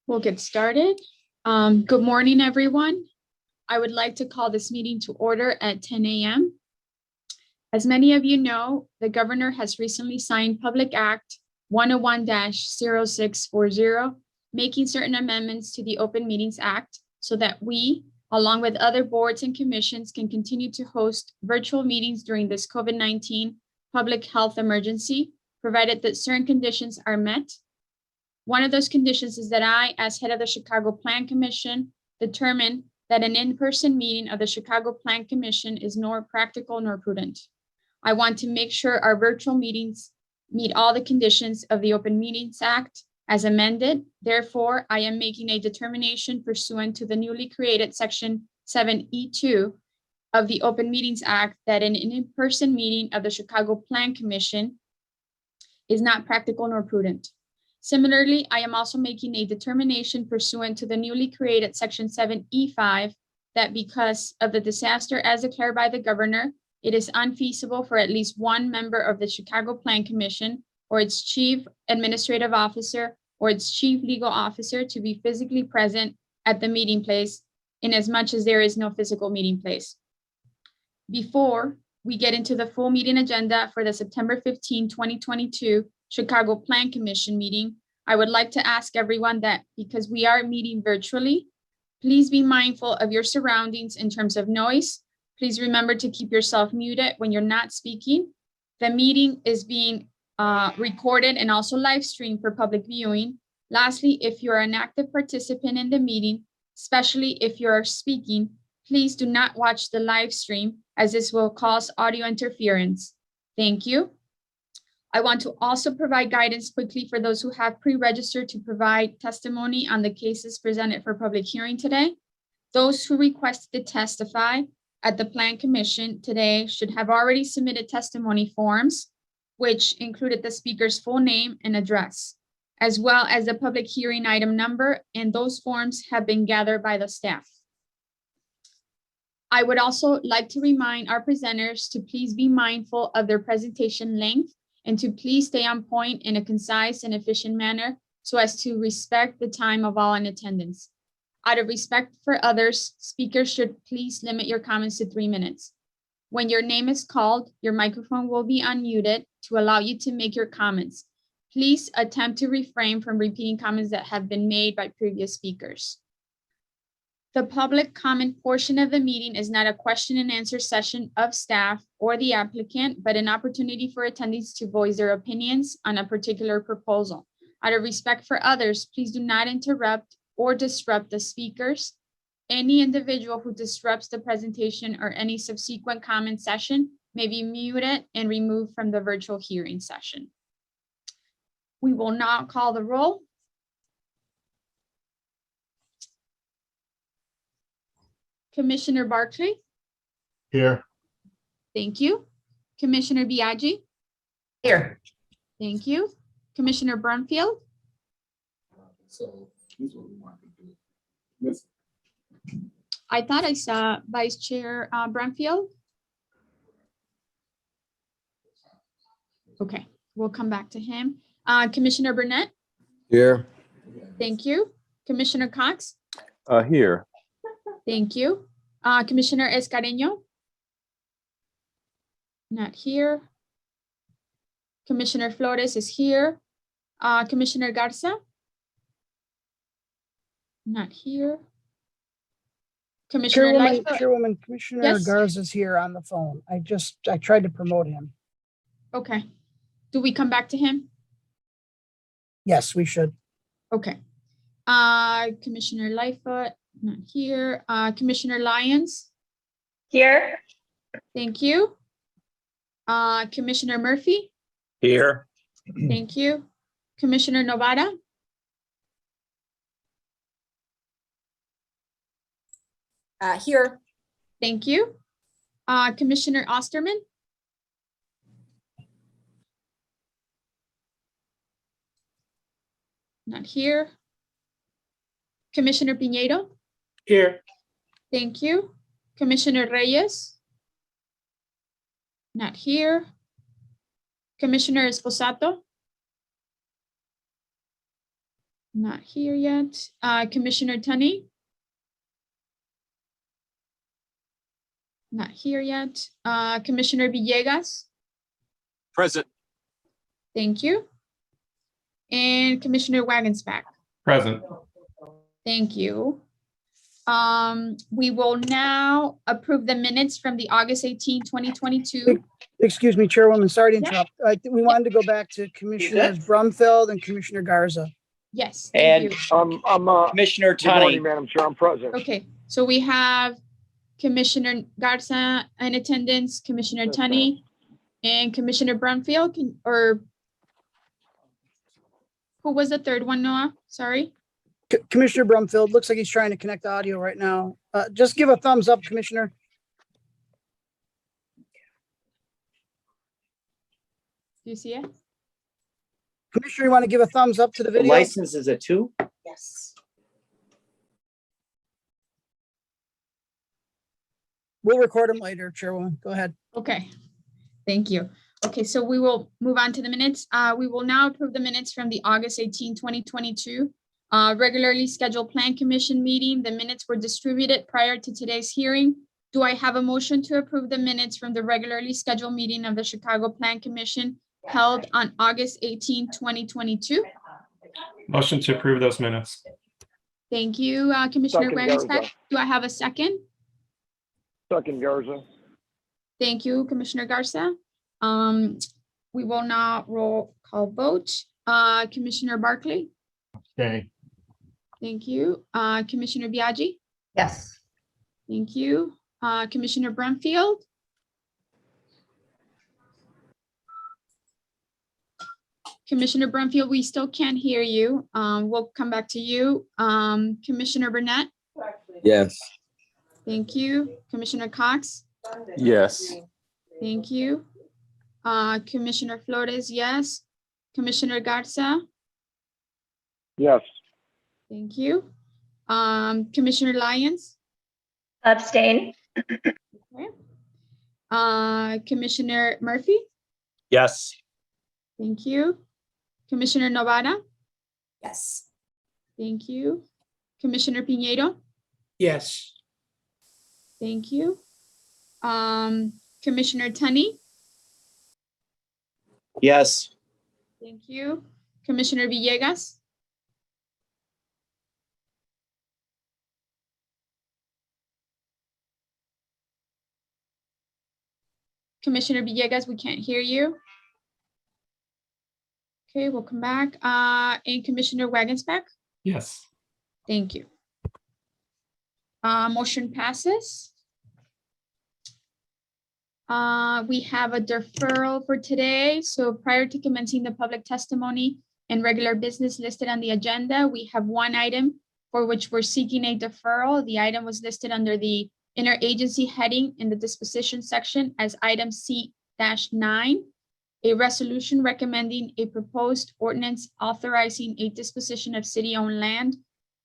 We'll get started. Good morning, everyone. I would like to call this meeting to order at 10 a.m. As many of you know, the governor has recently signed Public Act 101-0640, making certain amendments to the Open Meetings Act so that we, along with other boards and commissions, can continue to host virtual meetings during this COVID-19 public health emergency, provided that certain conditions are met. One of those conditions is that I, as head of the Chicago Plan Commission, determine that an in-person meeting of the Chicago Plan Commission is nor practical nor prudent. I want to make sure our virtual meetings meet all the conditions of the Open Meetings Act as amended. Therefore, I am making a determination pursuant to the newly created Section 7E2 of the Open Meetings Act that an in-person meeting of the Chicago Plan Commission is not practical nor prudent. Similarly, I am also making a determination pursuant to the newly created Section 7E5 that because of the disaster as declared by the governor, it is unfeasible for at least one member of the Chicago Plan Commission or its chief administrative officer or its chief legal officer to be physically present at the meeting place in as much as there is no physical meeting place. Before we get into the full meeting agenda for the September 15, 2022 Chicago Plan Commission meeting, I would like to ask everyone that because we are meeting virtually, please be mindful of your surroundings in terms of noise. Please remember to keep yourself muted when you're not speaking. The meeting is being recorded and also live streamed for public viewing. Lastly, if you're an active participant in the meeting, especially if you're speaking, please do not watch the live stream as this will cause audio interference. Thank you. I want to also provide guidance quickly for those who have pre-registered to provide testimony on the cases presented for public hearing today. Those who requested to testify at the Plan Commission today should have already submitted testimony forms, which included the speaker's full name and address, as well as the public hearing item number, and those forms have been gathered by the staff. I would also like to remind our presenters to please be mindful of their presentation length and to please stay on point in a concise and efficient manner so as to respect the time of all in attendance. Out of respect for others, speakers should please limit your comments to 3 minutes. When your name is called, your microphone will be unmuted to allow you to make your comments. Please attempt to refrain from repeating comments that have been made by previous speakers. The public comment portion of the meeting is not a question and answer session of staff or the applicant, but an opportunity for attendees to voice their opinions on a particular proposal. Out of respect for others, please do not interrupt or disrupt the speakers. Any individual who disrupts the presentation or any subsequent comment session may be muted and removed from the virtual hearing session. We will now call the roll. Commissioner Barclay. Here. Thank you. Commissioner Biaggi. Here. Thank you. Commissioner Brumfield. So here's what we want to do. Listen. I thought I saw Vice Chair Brumfield. Okay, we'll come back to him. Commissioner Burnett. Here. Thank you. Commissioner Cox. Here. Thank you. Commissioner Escareño. Not here. Commissioner Flores is here. Commissioner Garza. Not here. Commissioner Chairwoman, Commissioner Yes. Garza is here on the phone. I tried to promote him. Okay. Do we come back to him? Yes, we should. Okay. Commissioner Lightfoot, not here. Commissioner Lyons. Here. Thank you. Commissioner Murphy. Here. Thank you. Commissioner Novara. Here. Thank you. Commissioner Osterman. Not here. Commissioner Piñeiro. Here. Thank you. Commissioner Reyes. Not here. Commissioner Esposato. Not here yet. Commissioner Tunney? Not here yet. Commissioner Villegas? Present. Thank you. And Commissioner Wagensback? Present. Thank you. We will now approve the minutes from the August 18, 2022. Excuse me, Chairwoman, sorry to Yeah. interrupt. We wanted to go back to Commissioners Brumfield and Commissioner Garza. Yes, thank And you. Commissioner Good morning, Tunney. Madam Chair. I'm present. Okay, so we have Commissioner Garza in attendance, Commissioner Yes, Tunney, and Commissioner Brumfield, or who was the third one, Noah? Sorry. Commissioner Brumfield, looks like he's trying to connect the audio right now. Just give a thumbs up, Commissioner. Do you see it? Commissioner, you want to give a thumbs up to the The video? license is a 2? Yes. We'll record him later, Chairwoman. Go ahead. Okay, thank you. Okay, so we will move on to the minutes. We will now approve the minutes from the August 18, 2022 regularly scheduled Plan Commission meeting. The minutes were distributed prior to today's hearing. Do I have a motion to approve the minutes from the regularly scheduled meeting of the Chicago Plan Commission held on August 18, 2022? Motion to approve those minutes. Thank you, Commissioner Second, Wagensback. Garza. Do I have a second? Second, Garza. Thank you, Commissioner Garza. We will now roll call vote. Commissioner Barclay. Okay. Thank you. Commissioner Biaggi. Yes. Thank you. Commissioner Brumfield. Commissioner Brumfield, we still can't hear you. We'll come back to you. Commissioner Burnett. Yes. Thank you. Commissioner Cox. Yes. Thank you. Commissioner Flores, yes. Commissioner Garza. Yes. Thank you. Commissioner Lyons. Abstain. Okay. Commissioner Murphy. Yes. Thank you. Commissioner Novara. Yes. Thank you. Commissioner Piñeiro. Yes. Thank you. Commissioner Tunney. Yes. Thank you. Commissioner Villegas. Commissioner Villegas, we can't hear you. Okay, we'll come back. And Commissioner Wagensback. Yes. Thank you. Motion passes. We have a deferral for today. So prior to commencing the public testimony and regular business listed on the agenda, we have one item for which we're seeking a deferral. The item was listed under the interagency heading in the disposition section as item C-9, a resolution recommending a proposed ordinance authorizing a disposition of city-owned land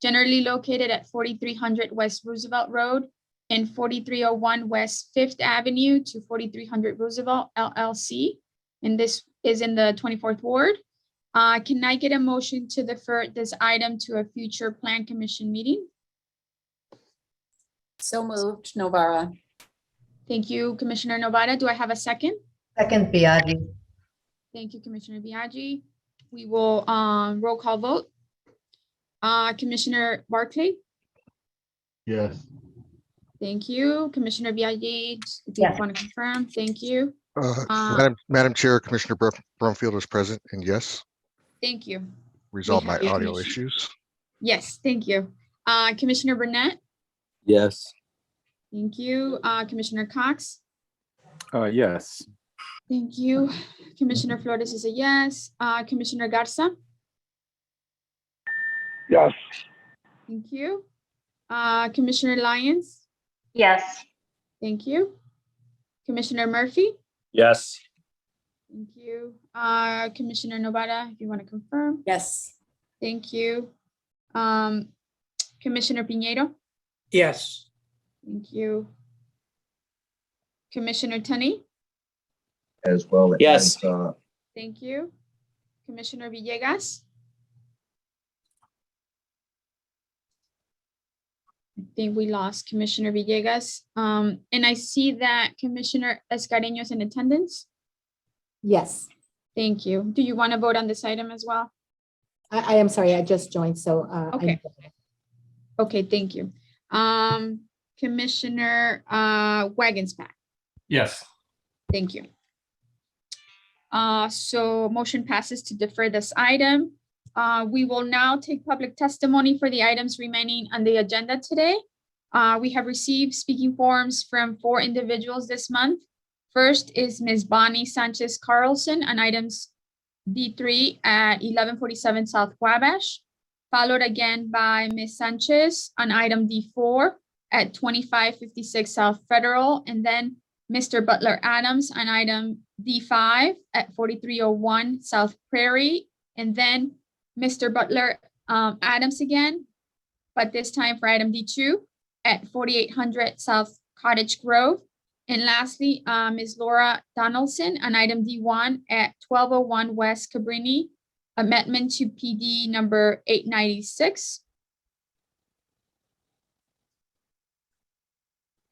generally located at 4300 West Roosevelt Road and 4301 West Fifth Avenue to 4300 Roosevelt LLC. And this is in the 24th Ward. Can I get a motion to defer this item to a future Plan Commission meeting? So moved, Novara. Thank you, Commissioner Novara. Do I have a second? Second, Biaggi. Thank you, Commissioner Biaggi. We will roll call vote. Commissioner Barclay. Yes. Thank you. Commissioner Biaggi, if you Yes. want to confirm, thank you. Uh, Madam Chair, Commissioner Brumfield is present, and yes, Thank you. resolve my have your audio permission. issues. Yes, thank you. Commissioner Burnett, Yes. thank you. Commissioner Cox, Yes. thank you. Commissioner Flores is a yes. Commissioner Garza, Yes. thank you. Commissioner Lyons, Yes. thank you. Commissioner Murphy, Yes. thank you. Commissioner Novara, if you want to confirm, Yes. thank you. Commissioner Piñeiro, Yes. thank you. Commissioner Tunney, As well. Yes. as, thank you. Commissioner Villegas, I think we lost Commissioner Villegas. And I see that Commissioner Escareño is in attendance. Yes. Thank you. Do you want to vote on this item as well? I am sorry, I just joined, so. Okay. Okay, thank you. Commissioner Wagensback, Yes. thank you. So motion passes to defer this item. We will now take public testimony for the items remaining on the agenda today. We have received speaking forms from 4 individuals this month. First is Ms. Bonnie Sanchez Carlson on items D3 at 1147 South Wabash, followed again by Ms. Sanchez on item D4 at 2556 South Federal, and then Mr. Butler Adams on item D5 at 4301 South Prairie, and then Mr. Butler Adams again, but this time for item D2 at 4800 South Cottage Grove. And lastly, Ms. Laura Donaldson on item D1 at 1201 West Cabrini, amendment to PD number 896.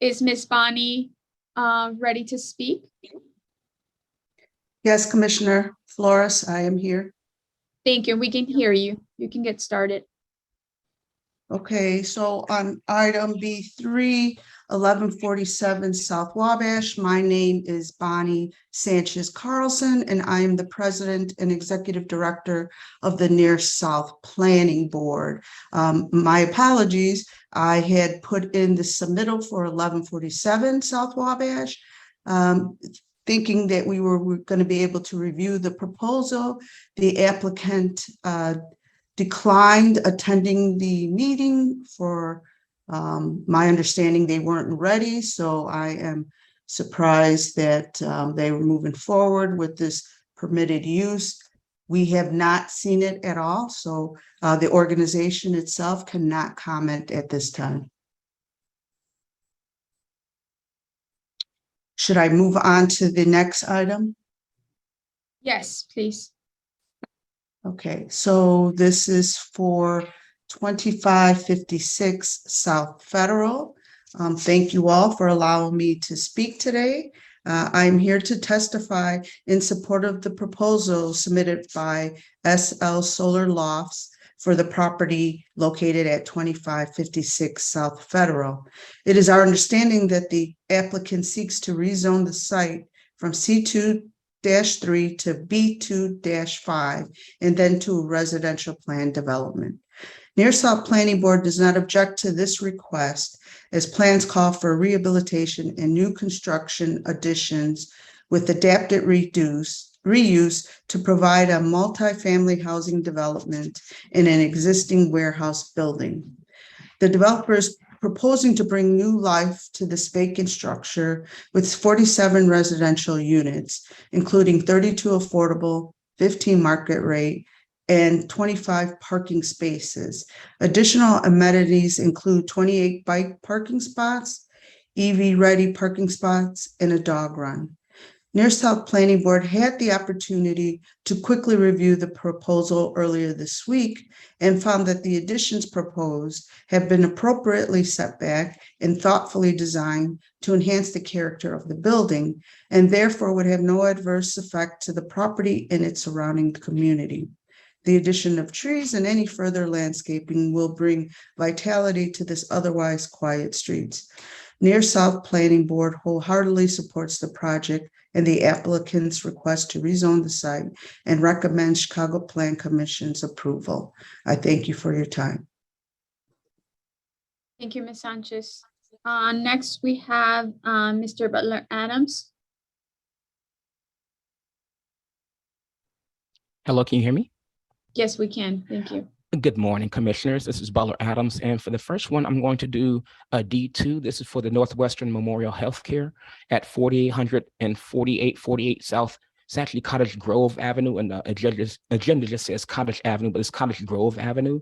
Is Ms. Bonnie ready to speak? Yes, Commissioner Flores, I am here. Thank you. We can hear you. You can get started. Okay, so on item B3, 1147 South Wabash, my name is Bonnie Sanchez Carlson, and I am the President and Executive Director of the Near South Planning Board. My apologies, I had put in the submittal for 1147 South Wabash, thinking that we were going to be able to review the proposal. The applicant declined attending the meeting. For my understanding, they weren't ready, so I am surprised that they were moving forward with this permitted use. We have not seen it at all, so the organization itself cannot comment at this time. Should I move on to the next item? Yes, please. Okay, so this is for 2556 South Federal. Thank you all for allowing me to speak today. I'm here to testify in support of the proposal submitted by SL Solar Lofts for the property located at 2556 South Federal. It is our understanding that the applicant seeks to rezone the site from C2-3 to B2-5 and then to a residential plan development. Near South Planning Board does not object to this request, as plans call for rehabilitation and new construction additions with adapted reuse to provide a multifamily housing development in an existing warehouse building. The developer is proposing to bring new life to this vacant structure with 47 residential units, including 32 affordable, 15 market rate, and 25 parking spaces. Additional amenities include 28 bike parking spots, EV-ready parking spots, and a dog run. Near South Planning Board had the opportunity to quickly review the proposal earlier this week and found that the additions proposed have been appropriately set back and thoughtfully designed to enhance the character of the building, and therefore would have no adverse effect to the property and its surrounding community. The addition of trees and any further landscaping will bring vitality to this otherwise quiet streets. Near South Planning Board wholeheartedly supports the project and the applicant's request to rezone the site and recommends Chicago Plan Commission's approval. I thank you for your time. Thank you, Ms. Sanchez. Next, we have Mr. Butler Adams. Hello, can you hear me? Yes, we can. Thank you. Good morning, commissioners. This is Butler Adams. And for the first one, I'm going to do a D2. This is for the Northwestern Memorial Healthcare at 4800 and 4848 South It's actually Cottage Grove Avenue, and the agenda just says Cottage Avenue, but it's Cottage Grove Avenue.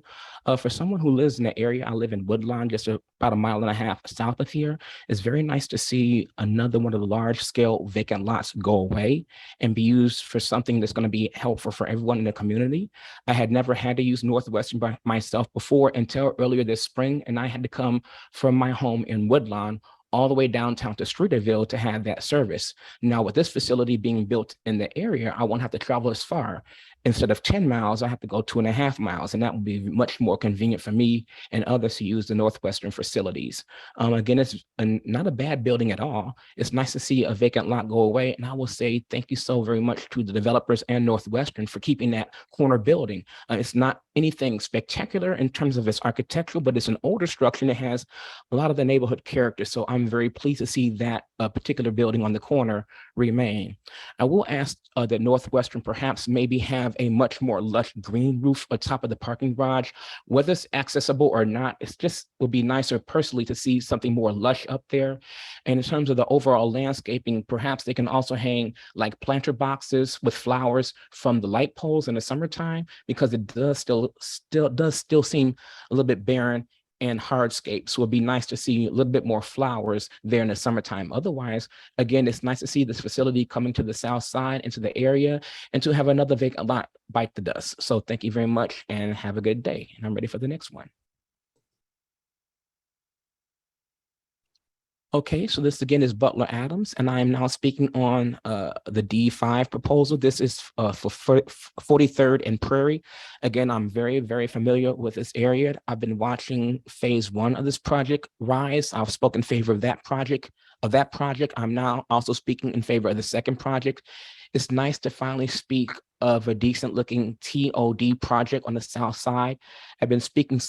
For someone who lives in the area, I live in Woodlawn, just about a mile and a half south of here. It's very nice to see another one of the large scale vacant lots go away and be used for something that's going to be helpful for everyone in the community. I had never had to use Northwestern by myself before until earlier this spring, and I had to come from my home in Woodlawn all the way downtown to Streeterville to have that service. Now, with this facility being built in the area, I won't have to travel as far. Instead of 10 miles, I have to go 2.5 miles, and that will be much more convenient for me and others who use the Northwestern facilities. Again, it's not a bad building at all. It's nice to see a vacant lot go away, and I will say thank you so very much to the developers and Northwestern for keeping that corner building. It's not anything spectacular in terms of its architectural, but it's an older structure and it has a lot of the neighborhood character. So I'm very pleased to see that particular building on the corner remain. I will ask that Northwestern perhaps maybe have a much more lush green roof atop of the parking garage. Whether it's accessible or not, it's just would be nicer personally to see something more lush up there. And in terms of the overall landscaping, perhaps they can also hang like planter boxes with flowers from the light poles in the summertime, because it does still seem a little bit barren and hardscape. So it'd be nice to see a little bit more flowers there in the summertime. Otherwise, again, it's nice to see this facility coming to the south side into the area and to have another vacant lot bite the dust. So thank you very much and have a good day. And I'm ready for the next one. Okay, so this again is Butler Adams, and I am now speaking on the D5 proposal. This is for 43rd and Prairie. Again, I'm very, very familiar with this area. I've been watching phase 1 of this project rise. I've spoken in favor of that project. I'm now also speaking in favor of the second project. It's nice to finally speak of a decent looking TOD project on the south side. I've been speaking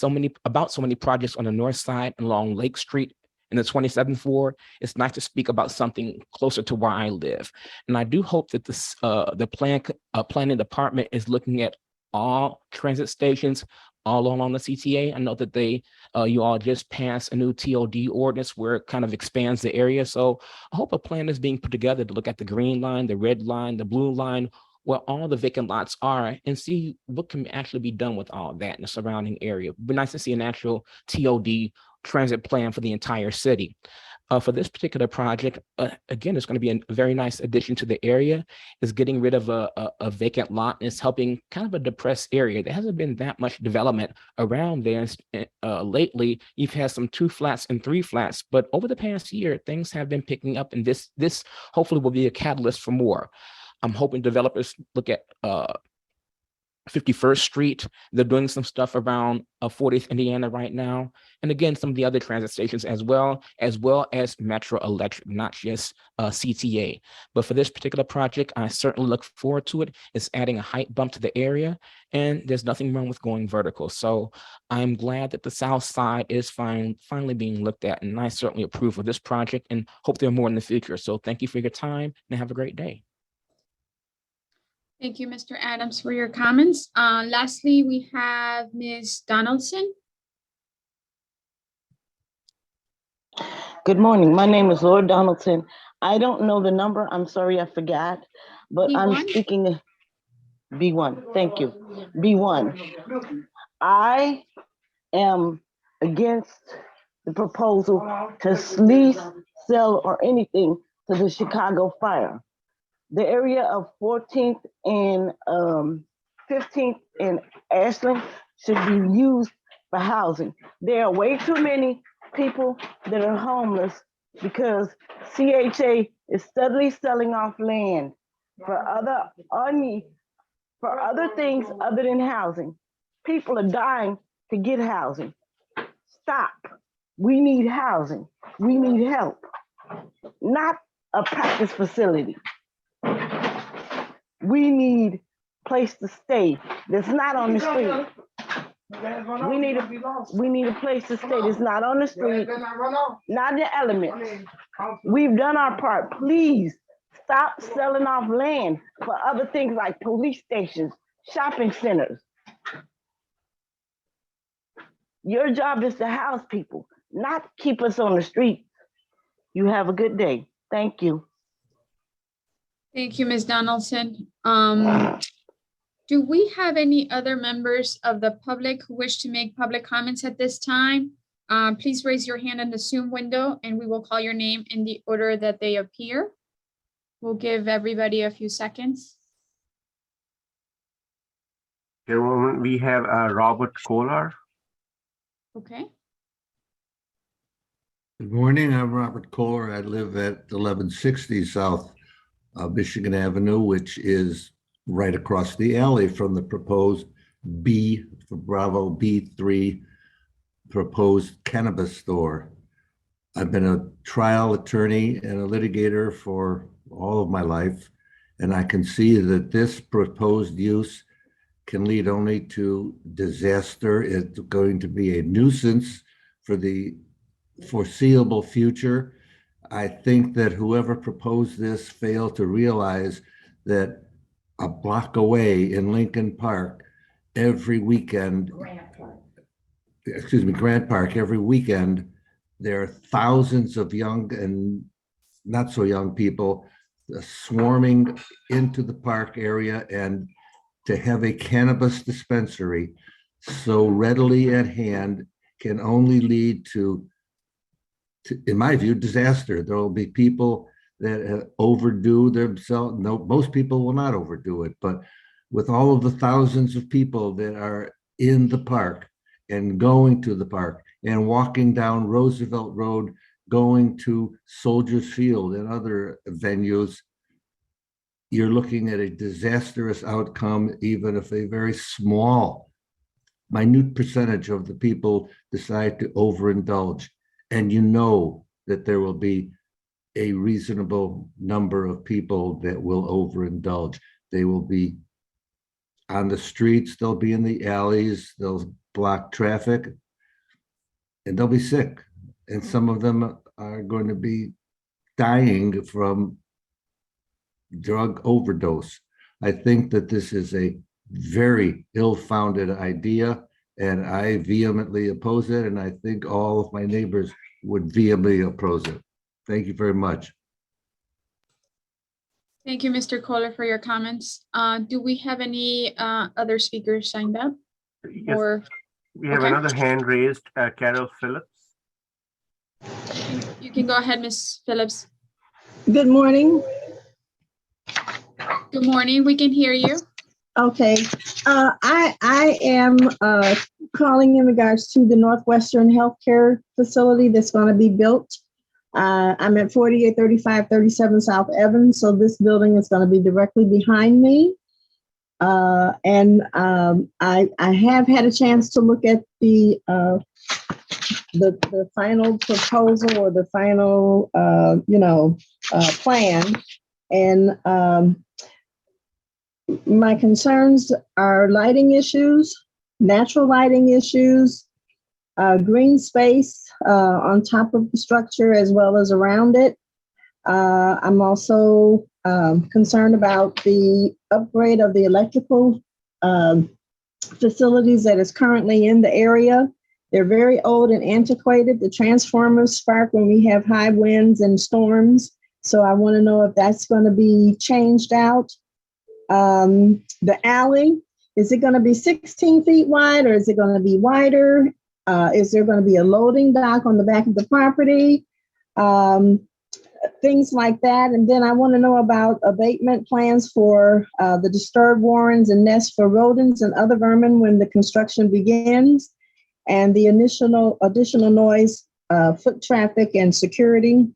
about so many projects on the north side and along Lake Street in the 27th Ward. It's nice to speak about something closer to where I live. And I do hope that the planning department is looking at all transit stations all along the CTA. I know that you all just passed a new TOD ordinance where it kind of expands the area. So I hope a plan is being put together to look at the green line, the red line, the blue line, where all the vacant lots are, and see what can actually be done with all that in the surrounding area. It'd be nice to see an actual TOD transit plan for the entire city. For this particular project, again, it's going to be a very nice addition to the area. It's getting rid of a vacant lot, and it's helping kind of a depressed area. There hasn't been that much development around there. Lately, you've had some 2 flats and 3 flats, but over the past year, things have been picking up, and this hopefully will be a catalyst for more. I'm hoping developers look at 51st Street. They're doing some stuff around 40th Indiana right now. And again, some of the other transit stations as well as Metro Electric, not just CTA. But for this particular project, I certainly look forward to it. It's adding a height bump to the area, and there's nothing wrong with going vertical. So I'm glad that the south side is finally being looked at, and I certainly approve of this project and hope there are more in the future. So thank you for your time and have a great day. Thank you, Mr. Adams, for your comments. Lastly, we have Ms. Donaldson. Good morning. My name is Laura Donaldson. I don't know the number. I'm sorry, I forgot, but I'm B1? speaking B1. Thank you. B1. I am against the proposal to lease, sell, or anything to the Chicago Fire. The area of 14th and 15th in Ashland should be used for housing. There are way too many people that are homeless because CHA is steadily selling off land for other things other than housing. People are dying to get housing. Stop. We need housing. We need help, not a practice facility. We need a place to stay that's not on the street. We need a place to stay that's not on the street, not in the elements. We've done our part. Please stop selling off land for other things like police stations, shopping centers. Your job is to house people, not keep us on the street. You have a good day. Thank you. Thank you, Ms. Donaldson. Do we have any other members of the public who wish to make public comments at this time? Please raise your hand in the Zoom window and we will call your name in the order that they appear. We'll give everybody a few seconds. Chairwoman, we have Robert Kohler. Okay. Good morning, I'm Robert Kohler. I live at 1160 South Michigan Avenue, which is right across the alley from the proposed B for Bravo B3 proposed cannabis store. I've been a trial attorney and a litigator for all of my life, and I can see that this proposed use can lead only to disaster. It's going to be a nuisance for the foreseeable future. I think that whoever proposed this failed to realize that a block away in Lincoln Park every weekend, Grant Park, every weekend, there are thousands of young and not so young people swarming into the park area, and to have a cannabis dispensary so readily at hand can only lead to, in my view, disaster. There will be people that overdo themselves. No, most people will not overdo it, but with all of the thousands of people that are in the park and going to the park and walking down Roosevelt Road, going to Soldiers Field and other venues, you're looking at a disastrous outcome, even if a very small, minute percentage of the people decide to overindulge. And you know that there will be a reasonable number of people that will overindulge. They will be on the streets, they'll be in the alleys, they'll block traffic, and they'll be sick. And some of them are going to be dying from drug overdose. I think that this is a very ill-founded idea, and I vehemently oppose it, and I think all of my neighbors would vehemently oppose it. Thank you very much. Thank you, Mr. Kohler, for your comments. Do we have any other speakers signed up? Yes, Or we have okay. another hand raised, Carol Phillips. You can go ahead, Ms. Phillips. Good morning. Good morning. We can hear you. Okay. I am calling in regards to the Northwestern Healthcare facility that's going to be built. I'm at 4835-37 South Evans, so this building is going to be directly behind me. I have had a chance to look at the final proposal or the final plan, and my concerns are lighting issues, natural lighting issues, green space on top of the structure as well as around it. I'm also concerned about the upgrade of the electrical facilities that is currently in the area. They're very old and antiquated. The transformers spark when we have high winds and storms. So I want to know if that's going to be changed out. The alley, is it going to be 16 feet wide or is it going to be wider? Is there going to be a loading dock on the back of the property? Things like that. And then I want to know about abatement plans for the disturbed warrens and nests for rodents and other vermin when the construction begins, and the additional noise, foot traffic, and security.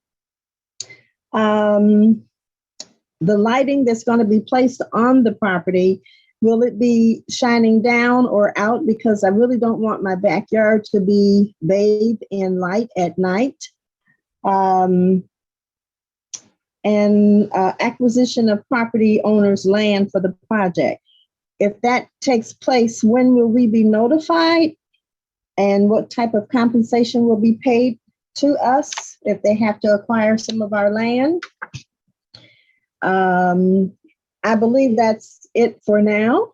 The lighting that's going to be placed on the property, will it be shining down or out? Because I really don't want my backyard to be bathed in light at night. Acquisition of property owners' land for the project. If that takes place, when will we be notified? And what type of compensation will be paid to us if they have to acquire some of our land? I believe that's it for now.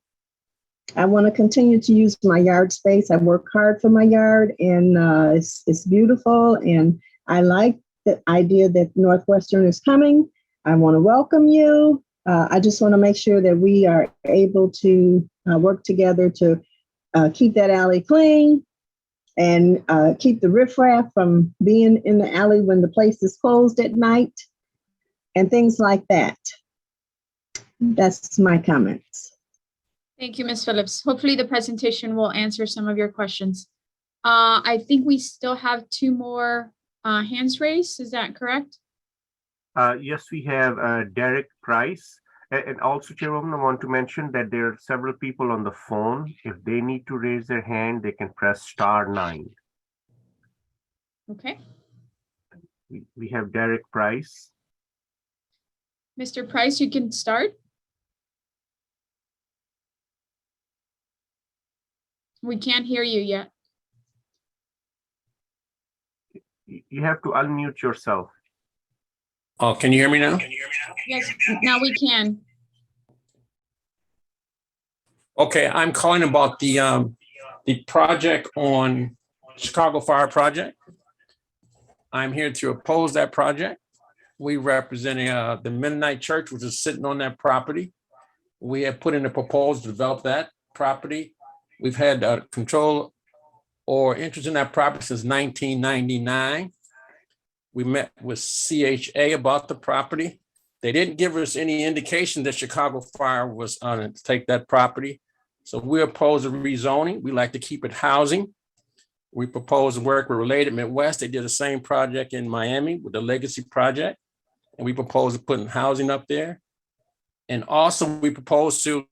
I want to continue to use my yard space. I work hard for my yard, and it's beautiful. And I like the idea that Northwestern is coming. I want to welcome you. I just want to make sure that we are able to work together to keep that alley clean and keep the riffraff from being in the alley when the place is closed at night and things like that. That's my comments. Thank you, Ms. Phillips. Hopefully the presentation will answer some of your questions. I think we still have two more hands raised. Is that correct? Yes, we have Derek Price. And also, Chairwoman, I want to mention that there are several people on the phone. If they need to raise their hand, they can press *9. Okay. We have Derek Price. Mr. Price, you can start. We can't hear you yet. You have to unmute yourself. Oh, can you hear me now? Yes, now we can. Okay, I'm calling about the project on Chicago Fire Project. I'm here to oppose that project. We representing the Mennonite Church, which is sitting on that property. We have put in a proposal to develop that property. We've had control or interest in that property since 1999. We met with CHA about the property. They didn't give us any indication that Chicago Fire was on to take that property. So we oppose the rezoning. We like to keep it housing. We propose to work with Related Midwest. They did the same project in Miami with the Legacy Project. And we propose to put housing up there. And also we propose to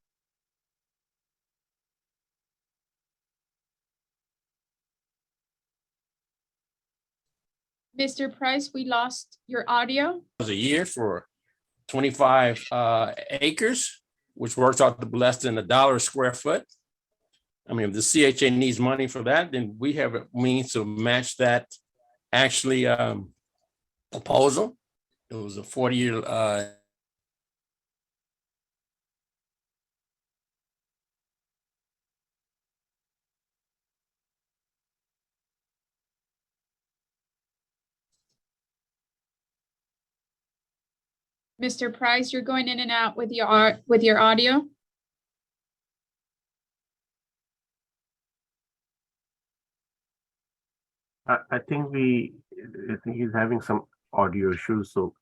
Mr. Price, we lost your audio. a year for 25 acres, which works out to less than $1 a square foot. I mean, if the CHA needs money for that, then we have a means to match that actually proposal. It was a 40-year Mr. Price, you're going in and out with your audio. I think he's having some audio issues. So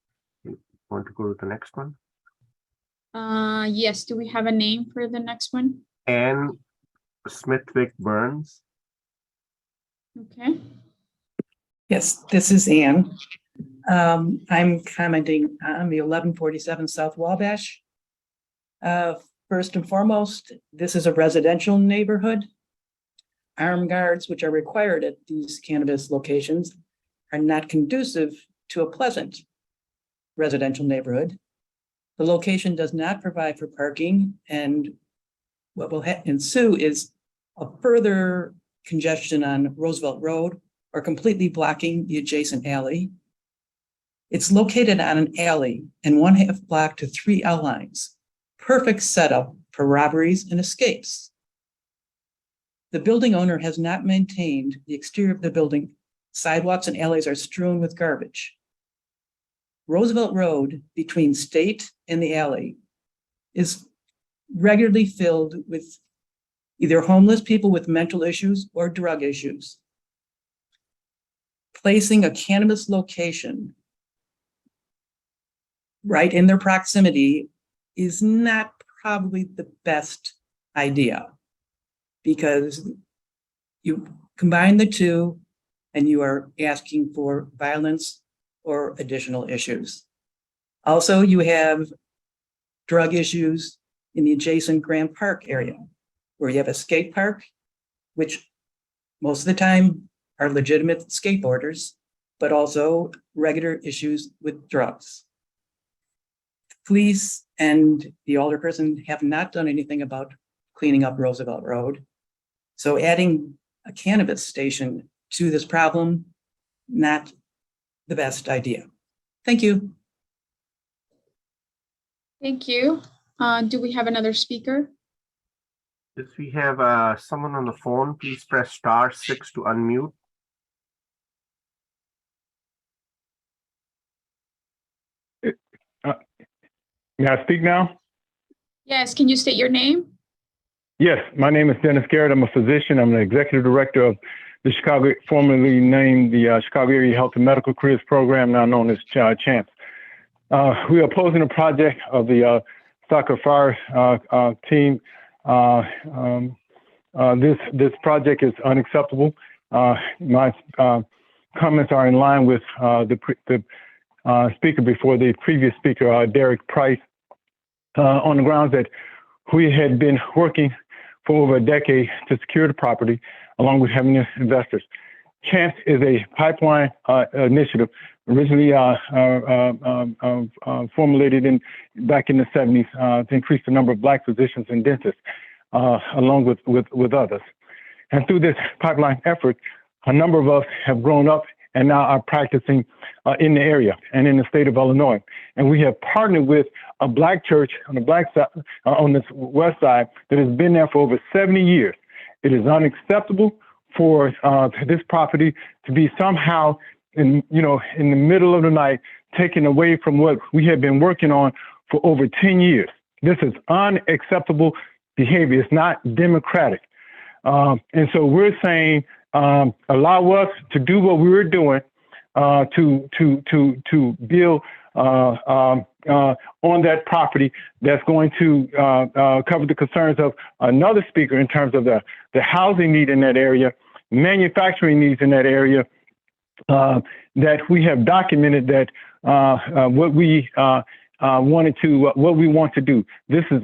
you want to go to the next one? Yes, do we have a name for the next one? Ann Smithwick Burns. Okay. Yes, this is Ann. I'm commenting on the 1147 South Wabash. First and foremost, this is a residential neighborhood. Armed guards, which are required at these cannabis locations, are not conducive to a pleasant residential neighborhood. The location does not provide for parking, and what will ensue is a further congestion on Roosevelt Road or completely blocking the adjacent alley. It's located on an alley and 1/2 block to 3 L lines. Perfect setup for robberies and escapes. The building owner has not maintained the exterior of the building. Sidewalks and alleys are strewn with garbage. Roosevelt Road between State and the alley is regularly filled with either homeless people with mental issues or drug issues. Placing a cannabis location right in their proximity is not probably the best idea, because you combine the two and you are asking for violence or additional issues. Also, you have drug issues in the adjacent Grand Park area, where you have a skate park, which most of the time are legitimate skateboarders, but also regular issues with drugs. Police and the alderperson have not done anything about cleaning up Roosevelt Road. So adding a cannabis station to this problem, not the best idea. Thank you. Thank you. Do we have another speaker? If we have someone on the phone, please press *6 to unmute. May I speak now? Yes, can you state your name? Yes, my name is Dennis Garrett. I'm a physician. I'm the executive director of the Chicago, formerly named the Chicago Area Health and Medical Careers Program, now known as CHAMPS. We are opposing a project of the Soccer Fire team. This project is unacceptable. My comments are in line with the speaker before the previous speaker, Derek Price, on the grounds that we had been working for over a decade to secure the property, along with having investors. CHAMPS is a pipeline initiative originally formulated back in the 70s to increase the number of Black physicians and dentists, along with others. And through this pipeline effort, a number of us have grown up and now are practicing in the area and in the state of Illinois. And we have partnered with a Black church on the Black side, on this west side, that has been there for over 70 years. It is unacceptable for this property to be somehow in the middle of the night taken away from what we have been working on for over 10 years. This is unacceptable behavior. It's not democratic. And so we're saying, allow us to do what we were doing to build on that property that's going to cover the concerns of another speaker in terms of the housing need in that area, manufacturing needs in that area, that we have documented that what we want to do. This is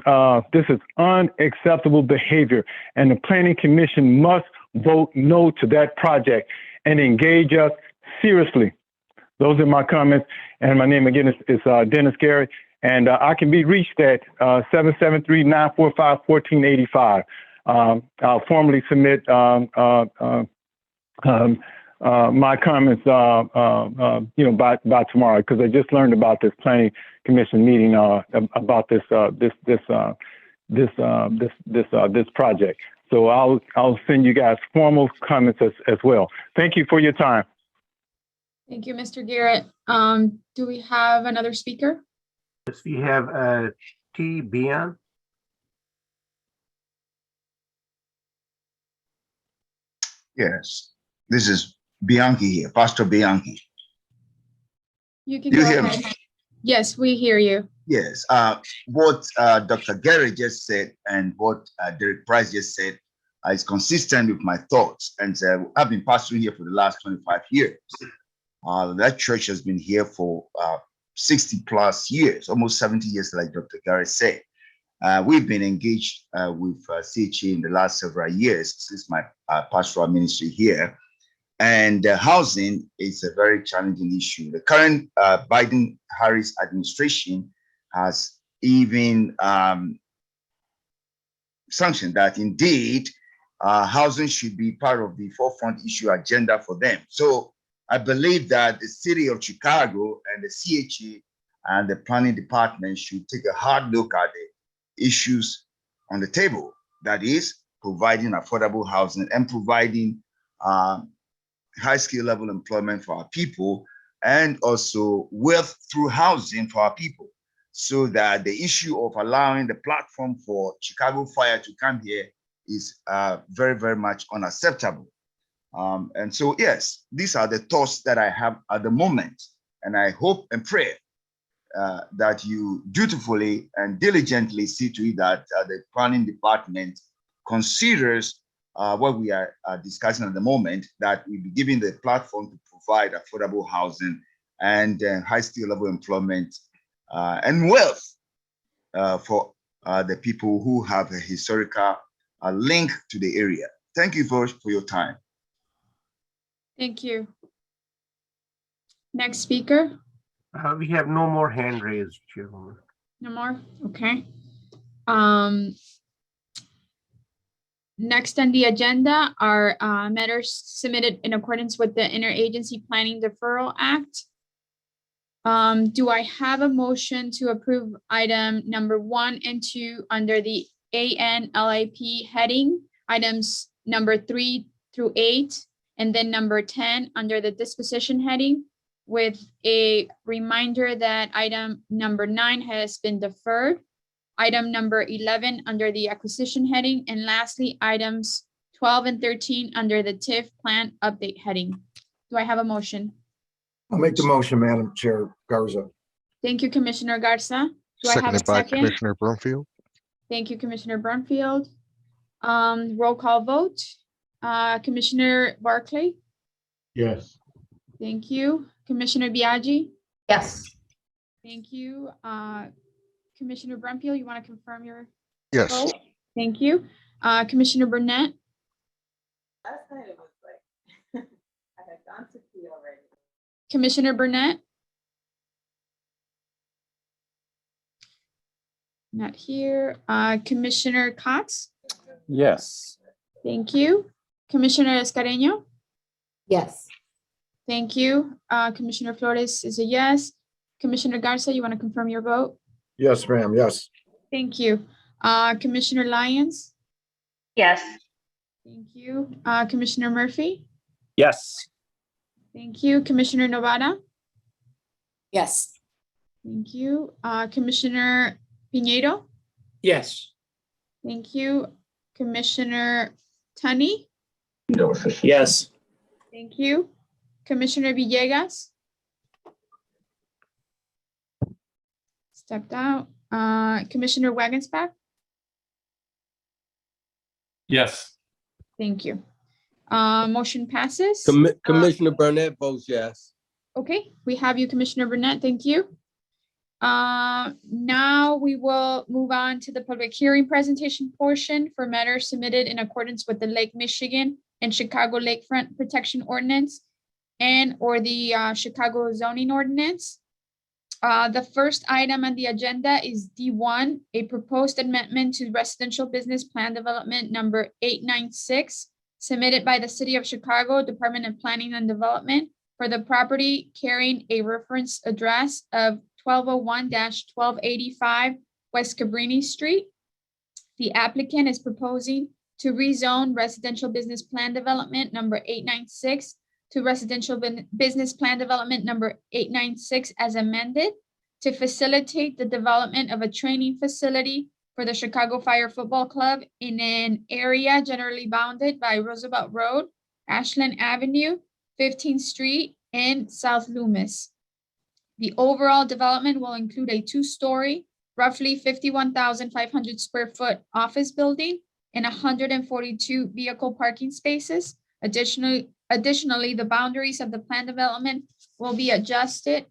unacceptable behavior, and the Planning Commission must vote no to that project and engage us seriously. Those are my comments, and my name again is Dennis Garrett, and I can be reached at 773-945-1485. I'll formally submit my comments, by tomorrow, because I just learned about this Planning Commission meeting about this project. So I'll send you guys formal comments as well. Thank you for your time. Thank you, Mr. Garrett. Do we have another speaker? Yes, we have T. Bian. Yes, this is Bianchi here, Pastor Bianchi. You can You go hear ahead. me? Yes, we hear you. Yes, what Dr. Gary just said and what Derek Price just said is consistent with my thoughts. And I've been pastoring here for the last 25 years. That church has been here for 60 plus years, almost 70 years, like Dr. Gary said. We've been engaged with CHA in the last several years since my pastoral ministry here. And housing is a very challenging issue. The current Biden-Harris administration has even sanctioned that indeed housing should be part of the forefront issue agenda for them. So I believe that the city of Chicago and the CHA and the planning department should take a hard look at the issues on the table. That is providing affordable housing and providing high skill level employment for our people, and also wealth through housing for our people, so that the issue of allowing the platform for Chicago Fire to come here is very, very much unacceptable. And so, yes, these are the thoughts that I have at the moment. And I hope and pray that you dutifully and diligently see to it that the planning department considers what we are discussing at the moment, that we be given the platform to provide affordable housing and high skill level employment and wealth for the people who have a historical link to the area. Thank you for your time. Thank you. Next speaker. We have no more hand raised, Chairwoman. No more? Okay. Next on the agenda are matters submitted in accordance with the Interagency Planning Deferral Act. Do I have a motion to approve item number 1 and 2 under the ANLIP heading, items number 3 through 8, and then number 10 under the disposition heading, with a reminder that item number 9 has been deferred. Item number 11 under the acquisition heading, and lastly, items 12 and 13 under the TIF plan update heading. Do I have a motion? I'll make the motion, Madam Chair Garza. Thank you, Commissioner Garza. Do I have a Seconded by second? Commissioner Brumfield. Thank you, Commissioner Brumfield. Roll call vote. Commissioner Barclay. Yes. Thank you. Commissioner Biaggi. yes. Thank you. Commissioner Brumfield, you want to confirm your Yes. vote? Thank you. Commissioner Burnett. Last night it was like, I had gone to pee already. Commissioner Burnett. Not here. Commissioner Cox. Yes. Thank you. Commissioner Escareño. Yes. Thank you. Commissioner Flores is a yes. Commissioner Garza, you want to confirm your vote? Yes, ma'am, yes. Thank you. Commissioner Lyons. Yes. Thank you. Commissioner Murphy. Yes. Thank you. Commissioner Novara. Yes. Thank you. Commissioner Piñeiro. Yes. Thank you. Commissioner Tunney. Yes. Thank you. Commissioner Villegas. Stepped out. Commissioner Wagensback. Yes. Thank you. Motion passes. Commissioner Burnett votes yes. Okay, we have you, Commissioner Burnett. Thank you. Now we will move on to the public hearing presentation portion for matters submitted in accordance with the Lake Michigan and Chicago Lakefront Protection Ordinance and or the Chicago zoning ordinance. The first item on the agenda is D1, a proposed amendment to residential business plan development number 896, submitted by the City of Chicago Department of Planning and Development for the property carrying a reference address of 1201-1285 West Cabrini Street. The applicant is proposing to rezone residential business plan development number 896 to residential business plan development number 896 as amended to facilitate the development of a training facility for the Chicago Fire Football Club in an area generally bounded by Roosevelt Road, Ashland Avenue, 15th Street, and South Loomis. The overall development will include a 2-story, roughly 51,500 square foot office building and 142 vehicle parking spaces. Additionally, the boundaries of the planned development will be adjusted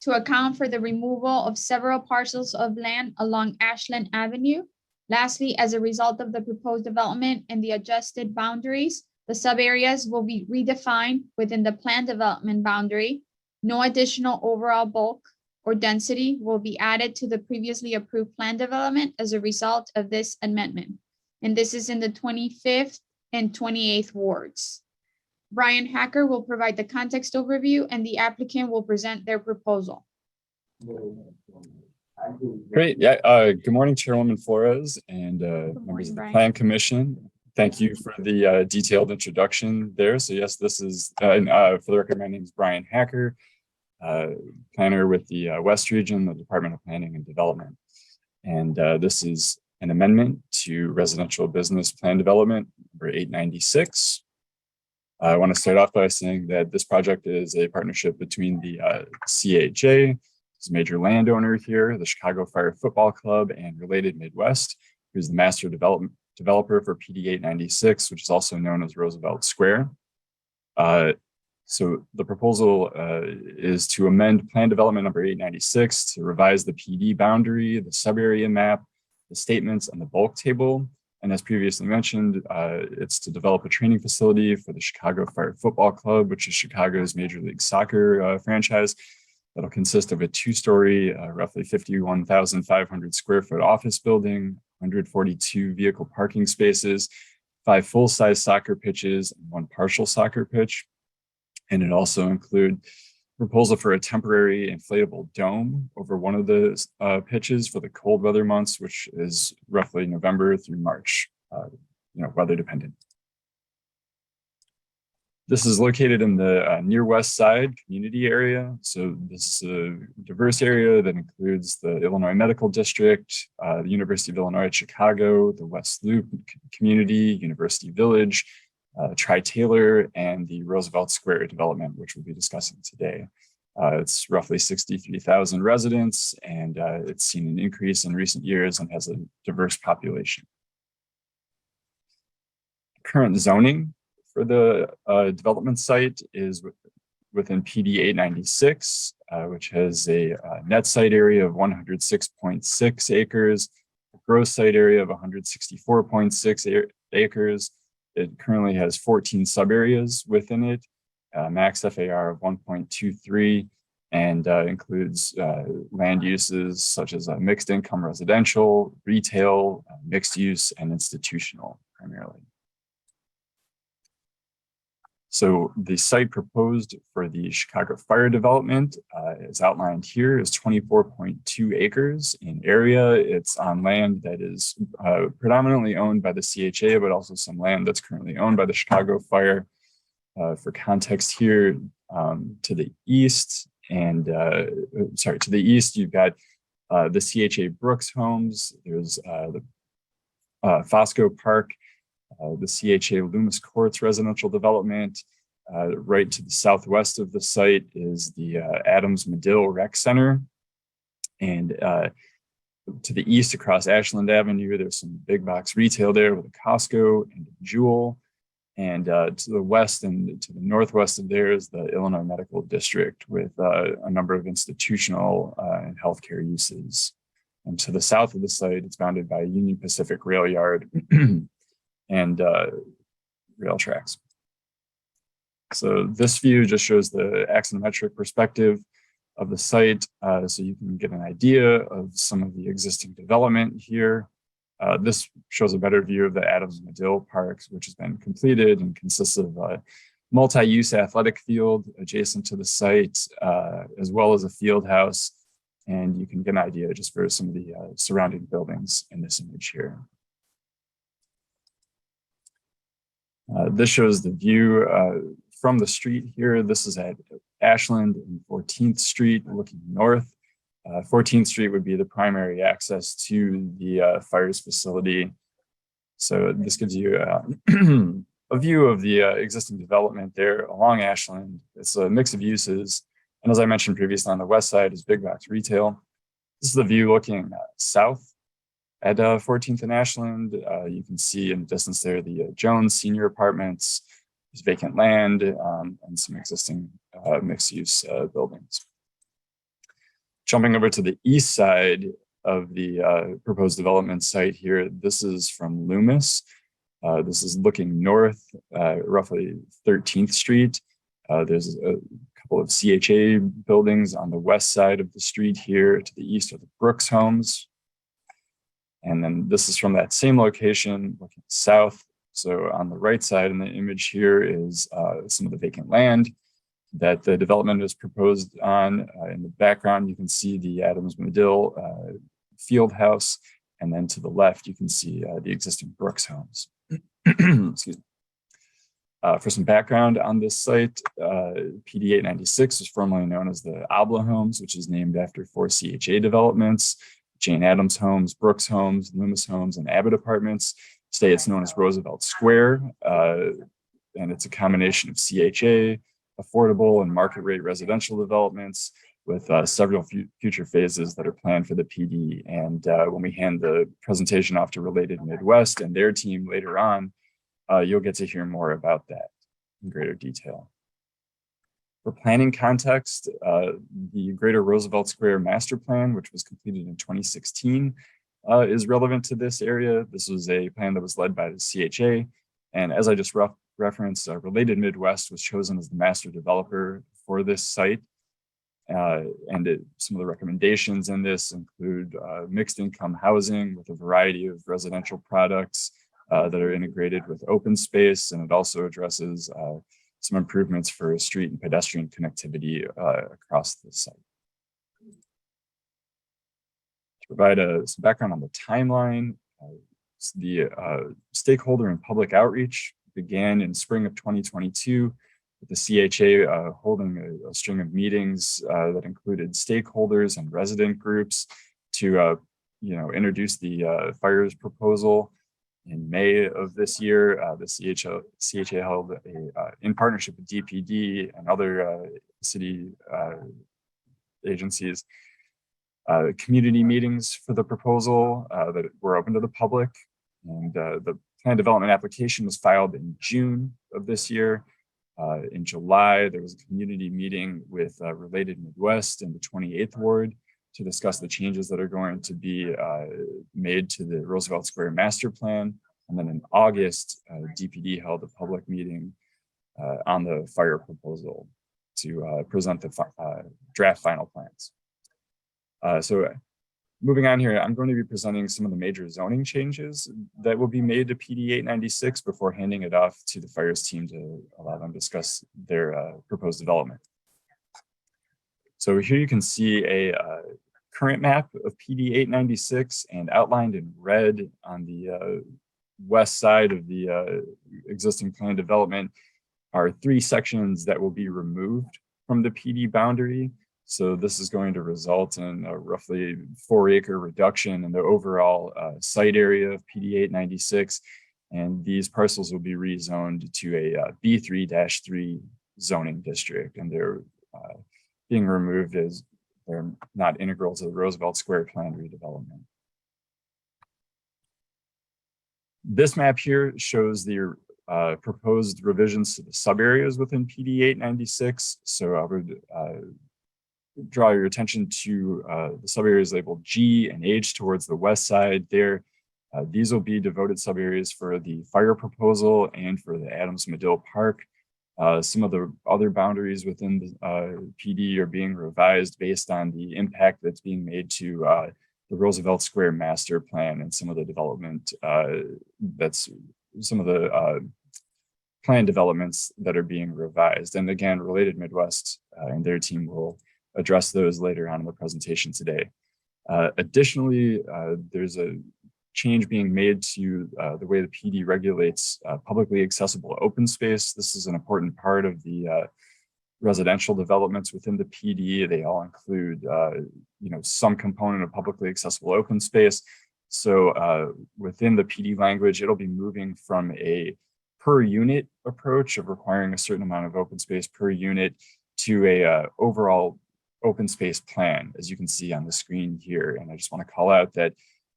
to account for the removal of several parcels of land along Ashland Avenue. Lastly, as a result of the proposed development and the adjusted boundaries, the subareas will be redefined within the planned development boundary. No additional overall bulk or density will be added to the previously approved plan development as a result of this amendment. And this is in the 25th and 28th wards. Brian Hacker will provide the context overview and the applicant will present their proposal. Great. Yeah. Good morning, Chairwoman Flores and members of the Brian. Plan Commission. Thank you for the detailed introduction there. So yes, this is, for the record, my name is Brian Hacker, planner with the West Region, the Department of Planning and Development. And this is an amendment to residential business plan development number 896. I want to start off by saying that this project is a partnership between the CHA, who's a major landowner here, the Chicago Fire Football Club, and Related Midwest, who's the master developer for PD 896, which is also known as Roosevelt Square. So the proposal is to amend plan development number 896 to revise the PD boundary, the sub-area map, the statements, and the bulk table. And as previously mentioned, it's to develop a training facility for the Chicago Fire Football Club, which is Chicago's Major League Soccer franchise. That'll consist of a 2-story, roughly 51,500 square foot office building, 142 vehicle parking spaces, 5 full-size soccer pitches, and 1 partial soccer pitch. And it also include proposal for a temporary inflatable dome over one of the pitches for the cold weather months, which is roughly November through March, weather dependent. This is located in the near west side community area. So this is a diverse area that includes the Illinois Medical District, the University of Illinois at Chicago, the West Loop community, University Village, Tri-Taylor, and the Roosevelt Square development, which we'll be discussing today. It's roughly 63,000 residents, and it's seen an increase in recent years and has a diverse population. Current zoning for the development site is within PD 896, which has a net site area of 106.6 acres, a gross site area of 164.6 acres. It currently has 14 subareas within it, max FAR of 1.23, and includes land uses such as mixed income residential, retail, mixed use, and institutional primarily. So the site proposed for the Chicago Fire development is outlined here is 24.2 acres in area. It's on land that is predominantly owned by the CHA, but also some land that's currently owned by the Chicago Fire. For context here, to the east and to the east, you've got the CHA Brooks homes. There's the Fosco Park, the CHA Loomis Courts residential development. Right to the southwest of the site is the Adams Medill Rec Center. And to the east across Ashland Avenue, there's some big box retail there with a Costco and a Jewel. And to the west and to the northwest of there is the Illinois Medical District with a number of institutional and healthcare uses. And to the south of the site, it's bounded by Union Pacific Rail Yard and rail tracks. So this view just shows the axonometric perspective of the site, so you can get an idea of some of the existing development here. This shows a better view of the Adams Medill Parks, which has been completed and consists of a multi-use athletic field adjacent to the site, as well as a field house. And you can get an idea just for some of the surrounding buildings in this image here. This shows the view from the street here. This is at Ashland and 14th Street looking north. 14th Street would be the primary access to the fire's facility. So this gives you a view of the existing development there along Ashland. It's a mix of uses. And as I mentioned previously, on the west side is big box retail. This is the view looking south at 14th and Ashland. You can see in the distance there the Jones Senior Apartments. There's vacant land and some existing mixed-use buildings. Jumping over to the east side of the proposed development site here, this is from Loomis. This is looking north, roughly 13th Street. There's a couple of CHA buildings on the west side of the street here. To the east are the Brooks homes. And then this is from that same location looking south. So on the right side in the image here is some of the vacant land that the development is proposed on. In the background, you can see the Adams Medill field house. And then to the left, you can see the existing Brooks homes. Excuse me. For some background on this site, PD 896 was formerly known as the Obla Homes, which is named after 4 CHA developments: Jane Addams Homes, Brooks Homes, Loomis Homes, and Abbott Apartments. Today it's known as Roosevelt Square, and it's a combination of CHA, affordable and market rate residential developments with several future phases that are planned for the PD. And when we hand the presentation off to Related Midwest and their team later on, you'll get to hear more about that in greater detail. For planning context, the Greater Roosevelt Square Master Plan, which was completed in 2016, is relevant to this area. This was a plan that was led by the CHA. And as I just referenced, Related Midwest was chosen as the master developer for this site. Some of the recommendations in this include mixed income housing with a variety of residential products that are integrated with open space. And it also addresses some improvements for street and pedestrian connectivity across the site. To provide some background on the timeline, the stakeholder and public outreach began in spring of 2022 with the CHA holding a string of meetings that included stakeholders and resident groups to introduce the fires proposal. In May of this year, the CHA held in partnership with DPD and other city agencies, community meetings for the proposal that were open to the public. And the plan development application was filed in June of this year. In July, there was a community meeting with Related Midwest in the 28th Ward to discuss the changes that are going to be made to the Roosevelt Square Master Plan. And then in August, DPD held a public meeting on the fire proposal to present the draft final plans. So moving on here, I'm going to be presenting some of the major zoning changes that will be made to PD 896 before handing it off to the fires team to allow them to discuss their proposed development. So here you can see a current map of PD 896, and outlined in red on the west side of the existing plan development are 3 sections that will be removed from the PD boundary. So this is going to result in a roughly 4-acre reduction in the overall site area of PD 896. And these parcels will be rezoned to a B3-3 zoning district. And they're being removed as they're not integral to the Roosevelt Square plan redevelopment. This map here shows the proposed revisions to the sub-areas within PD 896. So I would draw your attention to the sub-areas labeled G and H towards the west side there. These will be devoted sub-areas for the fire proposal and for the Adams-Medill Park. Some of the other boundaries within the PD are being revised based on the impact that's being made to the Roosevelt Square Master Plan and some of the development some of the plan developments that are being revised. And again, Related Midwest and their team will address those later on in the presentation today. Additionally, there's a change being made to the way the PD regulates publicly accessible open space. This is an important part of the residential developments within the PD. They all include some component of publicly accessible open space. So within the PD language, it'll be moving from a per unit approach of requiring a certain amount of open space per unit to a overall open space plan, as you can see on the screen here. And I just want to call out that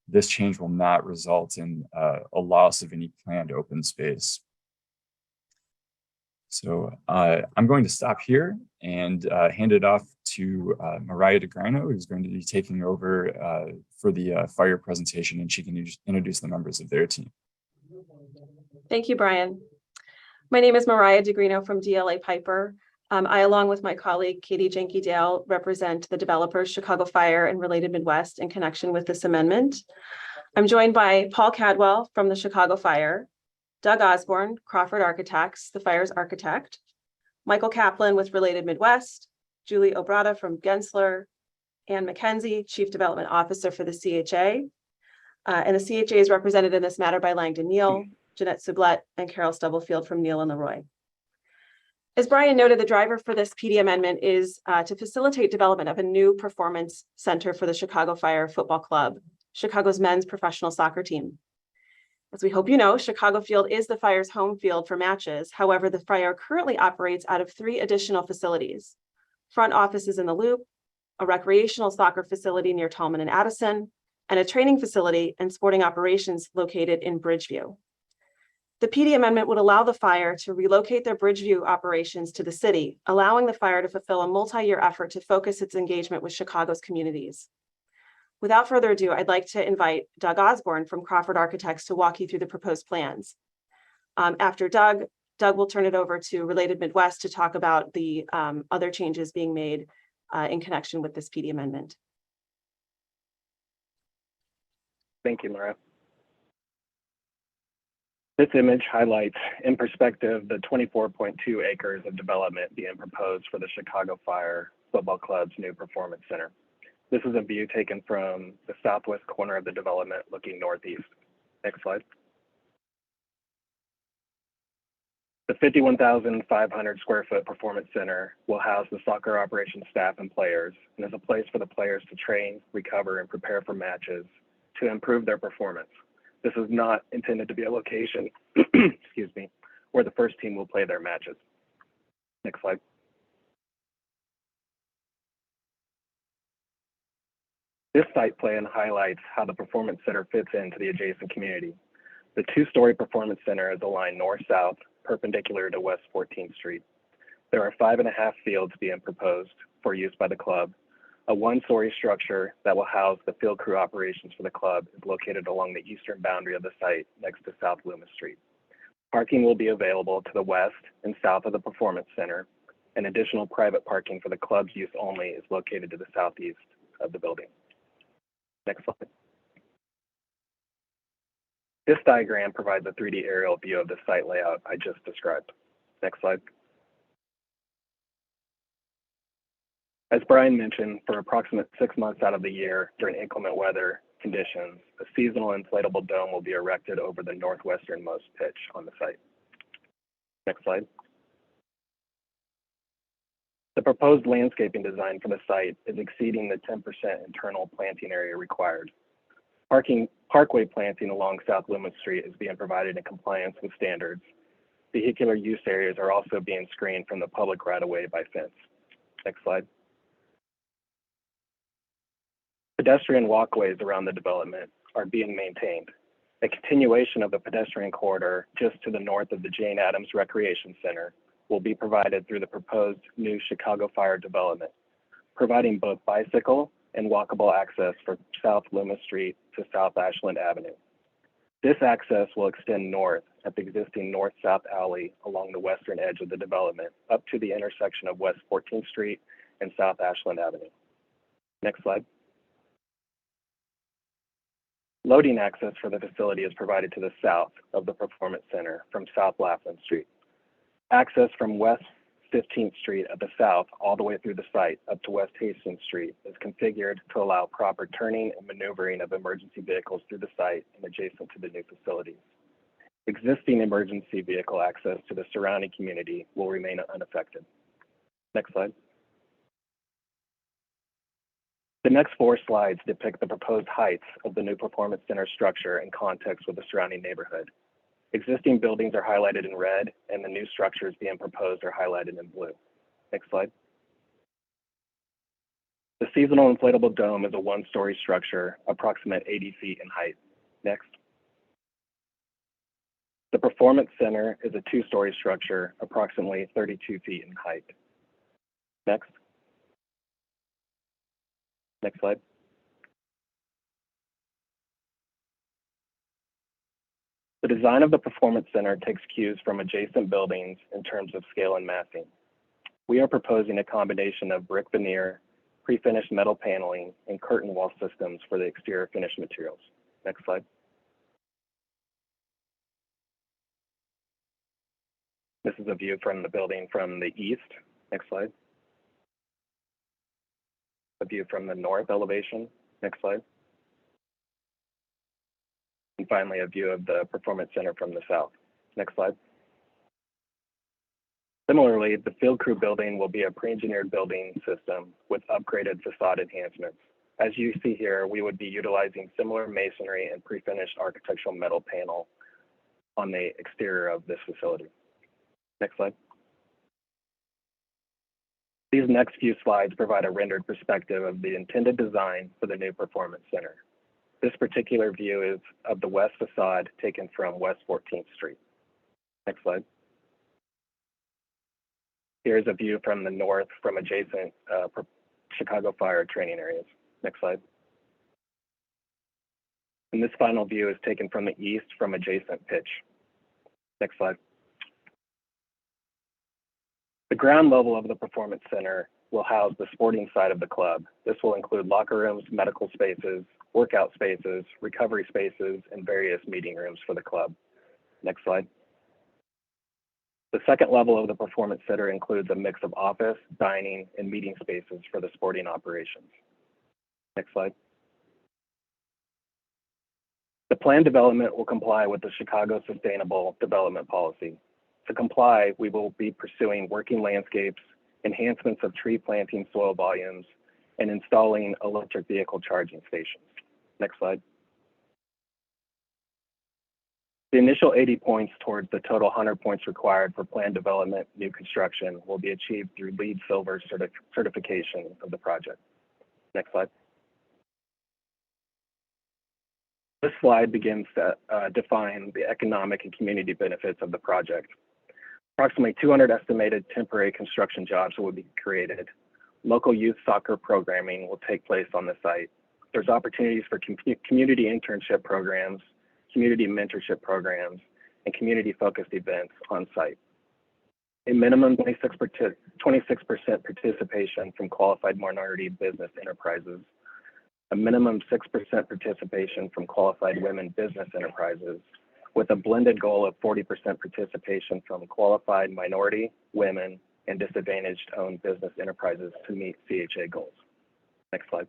this change will not result in a loss of any planned open space. So I'm going to stop here and hand it off to Mariah DeGrino, who's going to be taking over for the fire presentation, and she can introduce the members of their team. Thank you, Brian. My name is Mariah DeGrino from DLA Piper. I, along with my colleague, Katie Jenke-Dale, represent the developers Chicago Fire and Related Midwest in connection with this amendment. I'm joined by Paul Cadwell from the Chicago Fire, Doug Osborne, Crawford Architects, the fire's architect, Michael Kaplan with Related Midwest, Julie Obrata from Gensler, Ann McKenzie, Chief Development Officer for the CHA. And the CHA is represented in this matter by Langdon Neal, Jeanette Sublette, and Carol Stubblefield from Neal and Leroy. As Brian noted, the driver for this PD amendment is to facilitate development of a new performance center for the Chicago Fire Football Club, Chicago's men's professional soccer team. As we hope you know, Chicago Field is the Fire's home field for matches. However, the Fire currently operates out of 3 additional facilities: front offices in the Loop, a recreational soccer facility near Tallman and Addison, and a training facility and sporting operations located in Bridgeview. The PD amendment would allow the Fire to relocate their Bridgeview operations to the city, allowing the Fire to fulfill a multi-year effort to focus its engagement with Chicago's communities. Without further ado, I'd like to invite Doug Osborne from Crawford Architects to walk you through the proposed plans. After Doug will turn it over to Related Midwest to talk about the other changes being made in connection with this PD amendment. Thank you, Laura. This image highlights in perspective the 24.2 acres of development being proposed for the Chicago Fire Football Club's new performance center. This is a view taken from the southwest corner of the development looking northeast. Next slide. The 51,500 square foot performance center will house the soccer operations staff and players and is a place for the players to train, recover, and prepare for matches to improve their performance. This is not intended to be a location, excuse me, where the first team will play their matches. Next slide. This site plan highlights how the performance center fits into the adjacent community. The two-story performance center is aligned north-south, perpendicular to West 14th Street. There are 5.5 fields being proposed for use by the club. A one-story structure that will house the field crew operations for the club is located along the eastern boundary of the site next to South Loomis Street. Parking will be available to the west and south of the performance center, and additional private parking for the club's use only is located to the southeast of the building. Next slide. This diagram provides a 3D aerial view of the site layout I just described. Next slide. As Brian mentioned, for approximate 6 months out of the year during inclement weather conditions, a seasonal inflatable dome will be erected over the northwesternmost pitch on the site. Next slide. The proposed landscaping design for the site is exceeding the 10% internal planting area required. Parkway planting along South Loomis Street is being provided in compliance with standards. Vehicular use areas are also being screened from the public right-of-way by fence. Next slide. Pedestrian walkways around the development are being maintained. A continuation of the pedestrian corridor just to the north of the Jane Addams Recreation Center will be provided through the proposed new Chicago Fire development, providing both bicycle and walkable access for South Loomis Street to South Ashland Avenue. This access will extend north at the existing north-south alley along the western edge of the development up to the intersection of West 14th Street and South Ashland Avenue. Next slide. Loading access for the facility is provided to the south of the Performance Center from South Laughlin Street. Access from West 15th Street at the south all the way through the site up to West Hastings Street is configured to allow proper turning and maneuvering of emergency vehicles through the site and adjacent to the new facilities. Existing emergency vehicle access to the surrounding community will remain unaffected. Next slide. The next 4 slides depict the proposed heights of the new Performance Center structure in context with the surrounding neighborhood. Existing buildings are highlighted in red, and the new structures being proposed are highlighted in blue. Next slide. The seasonal inflatable dome is a 1-story structure, approximate 80 feet in height. Next. The Performance Center is a 2-story structure, approximately 32 feet in height. Next. Next slide. The design of the Performance Center takes cues from adjacent buildings in terms of scale and massing. We are proposing a combination of brick veneer, pre-finished metal paneling, and curtain wall systems for the exterior finished materials. Next slide. This is a view from the building from the east. Next slide. A view from the north elevation. Next slide. And finally, a view of the Performance Center from the south. Next slide. Similarly, the field crew building will be a pre-engineered building system with upgraded facade enhancements. As you see here, we would be utilizing similar masonry and pre-finished architectural metal panel on the exterior of this facility. Next slide. These next few slides provide a rendered perspective of the intended design for the new Performance Center. This particular view is of the west facade taken from West 14th Street. Next slide. Here's a view from the north from adjacent Chicago Fire training areas. Next slide. And this final view is taken from the east from adjacent pitch. Next slide. The ground level of the Performance Center will house the sporting side of the club. This will include locker rooms, medical spaces, workout spaces, recovery spaces, and various meeting rooms for the club. Next slide. The second level of the Performance Center includes a mix of office, dining, and meeting spaces for the sporting operations. Next slide. The planned development will comply with the Chicago Sustainable Development Policy. To comply, we will be pursuing working landscapes, enhancements of tree planting soil volumes, and installing electric vehicle charging stations. Next slide. The initial 80 points towards the total 100 points required for planned development new construction will be achieved through LEED Silver certification of the project. Next slide. This slide begins to define the economic and community benefits of the project. Approximately 200 estimated temporary construction jobs will be created. Local youth soccer programming will take place on the site. There's opportunities for community internship programs, community mentorship programs, and community-focused events on site. A minimum 26% participation from qualified minority business enterprises, a minimum 6% participation from qualified women business enterprises, with a blended goal of 40% participation from qualified minority, women, and disadvantaged owned business enterprises to meet CHA goals. Next slide.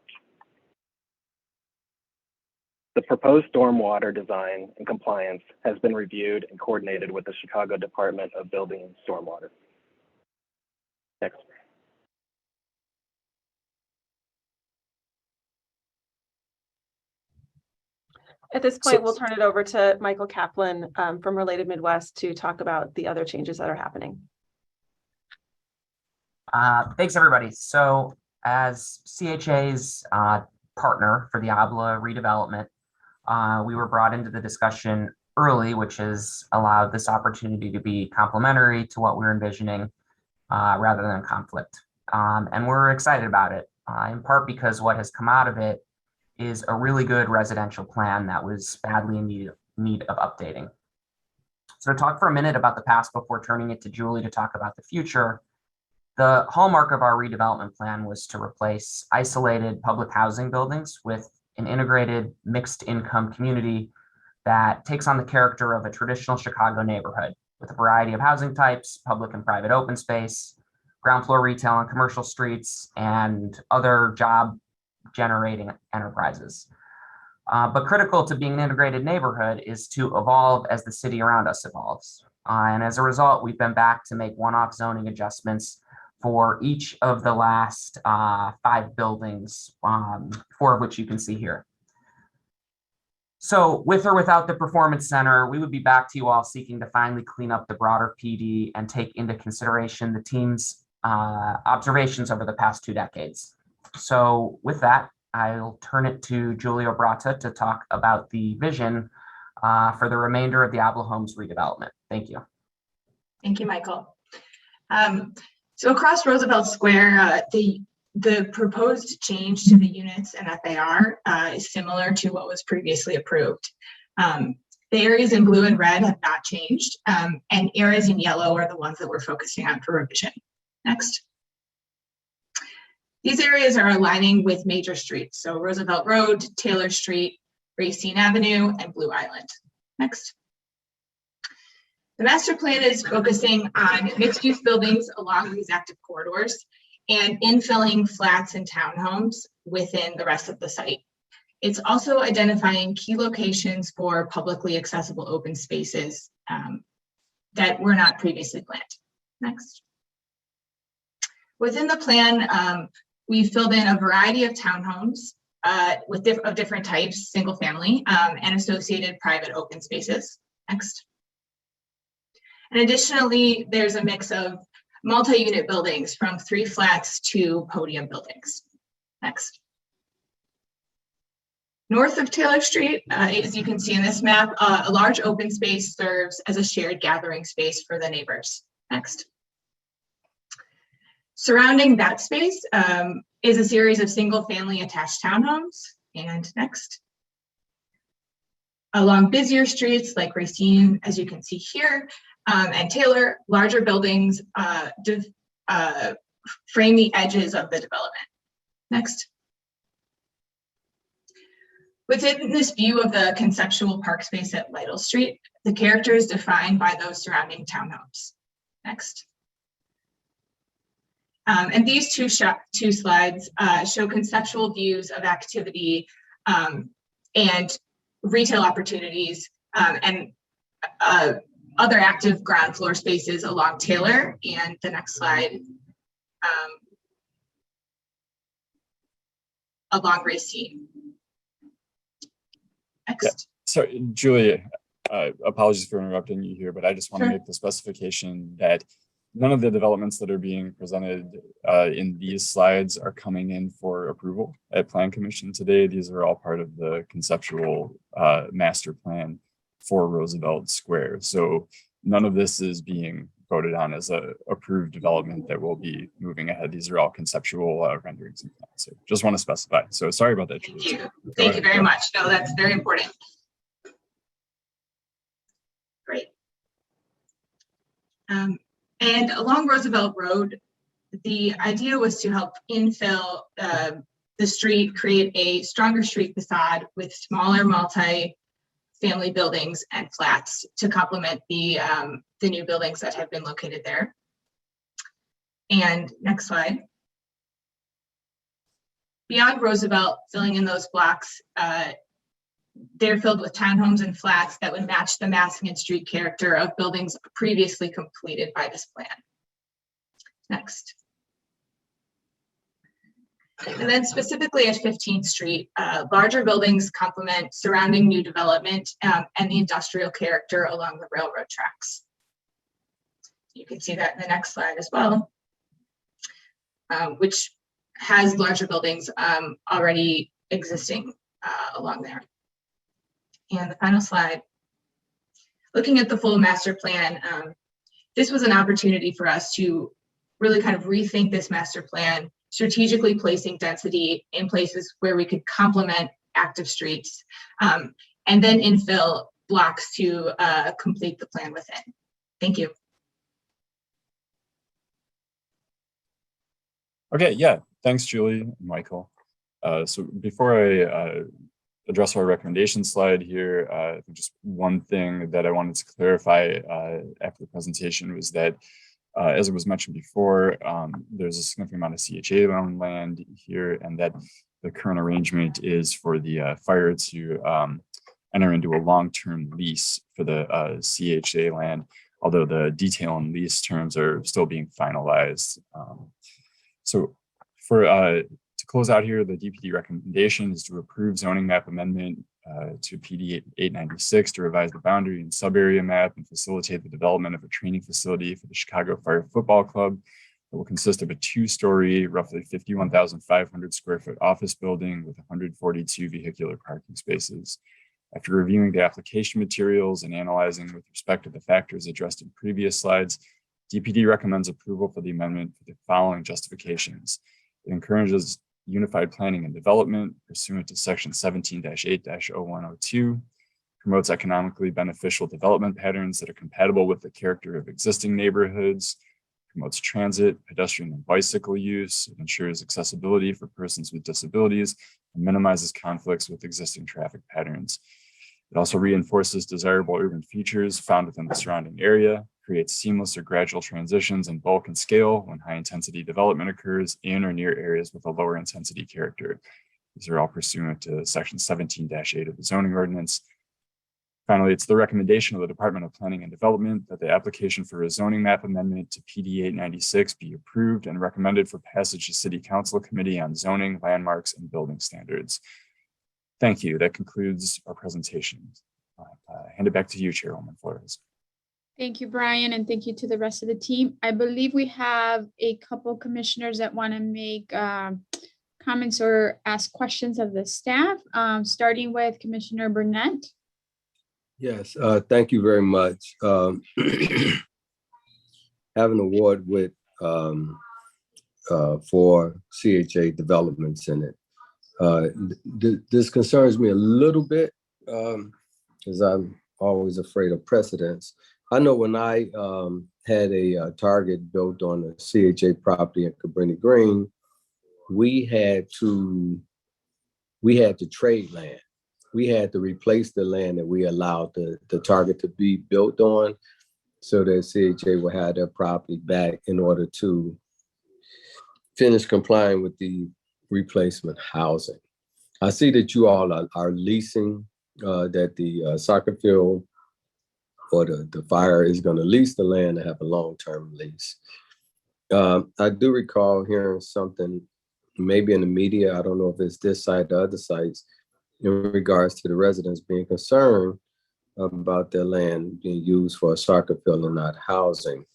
The proposed stormwater design and compliance has been reviewed and coordinated with the Chicago Department of Building and Stormwater. Next. At this point, we'll turn it over to Michael Kaplan from Related Midwest to talk about the other changes that are happening. Thanks, everybody. So as CHA's partner for the ABLA redevelopment, we were brought into the discussion early, which has allowed this opportunity to be complementary to what we're envisioning rather than conflict. And we're excited about it, in part because what has come out of it is a really good residential plan that was badly in need of updating. So to talk for a minute about the past before turning it to Julie to talk about the future, the hallmark of our redevelopment plan was to replace isolated public housing buildings with an integrated mixed income community that takes on the character of a traditional Chicago neighborhood with a variety of housing types, public and private open space, ground floor retail on commercial streets, and other job generating enterprises. But critical to being an integrated neighborhood is to evolve as the city around us evolves. And as a result, we've been back to make one-off zoning adjustments for each of the last 5 buildings, 4 of which you can see here. So with or without the Performance Center, we would be back to you all seeking to finally clean up the broader PD and take into consideration the team's observations over the past 2 decades. So with that, I'll turn it to Julie Obrata to talk about the vision for the remainder of the ABLA Homes redevelopment. Thank you. Thank you, Michael. So across Roosevelt Square, the proposed change to the units and FAR is similar to what was previously approved. The areas in blue and red have not changed, and areas in yellow are the ones that we're focusing on for revision. Next. These areas are aligning with major streets, so Roosevelt Road, Taylor Street, Racine Avenue, and Blue Island. Next. The master plan is focusing on mixed-use buildings along these active corridors and infilling flats and townhomes within the rest of the site. It's also identifying key locations for publicly accessible open spaces that were not previously planned. Next. Within the plan, we filled in a variety of townhomes of different types, single family, and associated private open spaces. Next. And additionally, there's a mix of multi-unit buildings from 3 flats to podium buildings. Next. North of Taylor Street, as you can see in this map, a large open space serves as a shared gathering space for the neighbors. Next. Surrounding that space is a series of single-family attached townhomes. And next. Along busier streets like Racine, as you can see here, and Taylor, larger buildings frame the edges of the development. Next. Within this view of the conceptual park space at Lytle Street, the character is defined by those surrounding townhomes. Next. And these two slides show conceptual views of activity and retail opportunities and other active ground floor spaces along Taylor, and the next slide, along Racine. Next. Yeah. So Julie, apologies for interrupting you here, but I just want to Sure. make the specification that none of the developments that are being presented in these slides are coming in for approval at Plan Commission today. These are all part of the conceptual master plan for Roosevelt Square. So none of this is being voted on as a approved development that will be moving ahead. These are all conceptual renderings and plans. So just want to specify. So sorry about that, Julie. Thank you. Thank you very much. No, that's very important. Great. And along Roosevelt Road, the idea was to help infill the street, create a stronger street facade with smaller multi-family buildings and flats to complement the new buildings that have been located there. And next slide. Beyond Roosevelt, filling in those blocks, they're filled with townhomes and flats that would match the massing and street character of buildings previously completed by this plan. Next. And then specifically at 15th Street, larger buildings complement surrounding new development and the industrial character along the railroad tracks. You can see that in the next slide as well, which has larger buildings already existing along there. And the final slide, looking at the full master plan, this was an opportunity for us to really kind of rethink this master plan, strategically placing density in places where we could complement active streets, and then infill blocks to complete the plan within. Thank you. Okay, yeah, thanks, Julie and Michael. So before I address our recommendation slide here, just one thing that I wanted to clarify after the presentation was that, as it was mentioned before, there's a significant amount of CHA owned land here, and that the current arrangement is for the fire to enter into a long-term lease for the CHA land, although the detail and lease terms are still being finalized. So to close out here, the DPD recommendation is to approve zoning map amendment to PD 896 to revise the boundary and sub-area map and facilitate the development of a training facility for the Chicago Fire Football Club that will consist of a 2-story, roughly 51,500 square foot office building with 142 vehicular parking spaces. After reviewing the application materials and analyzing with respect to the factors addressed in previous slides, DPD recommends approval for the amendment for the following justifications. It encourages unified planning and development pursuant to section 17-8-0102, promotes economically beneficial development patterns that are compatible with the character of existing neighborhoods, promotes transit, pedestrian and bicycle use, it ensures accessibility for persons with disabilities, and minimizes conflicts with existing traffic patterns. It also reinforces desirable urban features found within the surrounding area, creates seamless or gradual transitions in bulk and scale when high intensity development occurs in or near areas with a lower intensity character. These are all pursuant to section 17-8 of the zoning ordinance. Finally, it's the recommendation of the Department of Planning and Development that the application for a zoning map amendment to PD 896 be approved and recommended for passage to City Council Committee on Zoning, Landmarks, and Building Standards. Thank you. That concludes our presentation. Hand it back to you, Chairwoman Flores. Thank you, Brian, and thank you to the rest of the team. I believe we have a couple commissioners that want to make comments or ask questions of the staff, starting with Commissioner Burnett. Yes, thank you very much. Have an award with for CHA developments in it. This concerns me a little bit because I'm always afraid of precedents. I know when I had a target built on a CHA property in Cabrini Green, we had to trade land. We had to replace the land that we allowed the target to be built on so that CHA will have their property back in order to finish complying with the replacement housing. I see that you all are leasing, that the soccer field or the fire is going to lease the land and have a long-term lease. I do recall hearing something, maybe in the media, I don't know if it's this site or other sites, in regards to the residents being concerned about their land being used for a soccer field and not housing.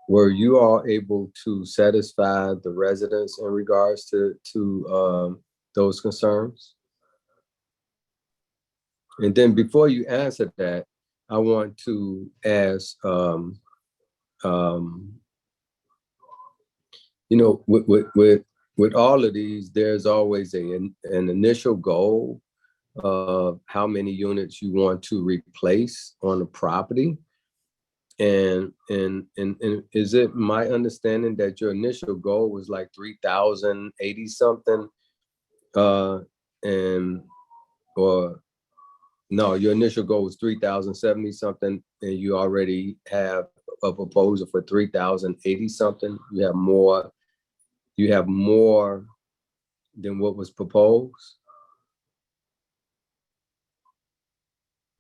Were you all able to satisfy the residents in regards to those concerns? And then before you answer that, I want to ask, you know, with all of these, there's always an initial goal of how many units you want to replace on the property. And is it my understanding that your initial goal was like 3,080 something? Or no, your initial goal was 3,070 something, and you already have a proposal for 3,080 something. You have more than what was proposed.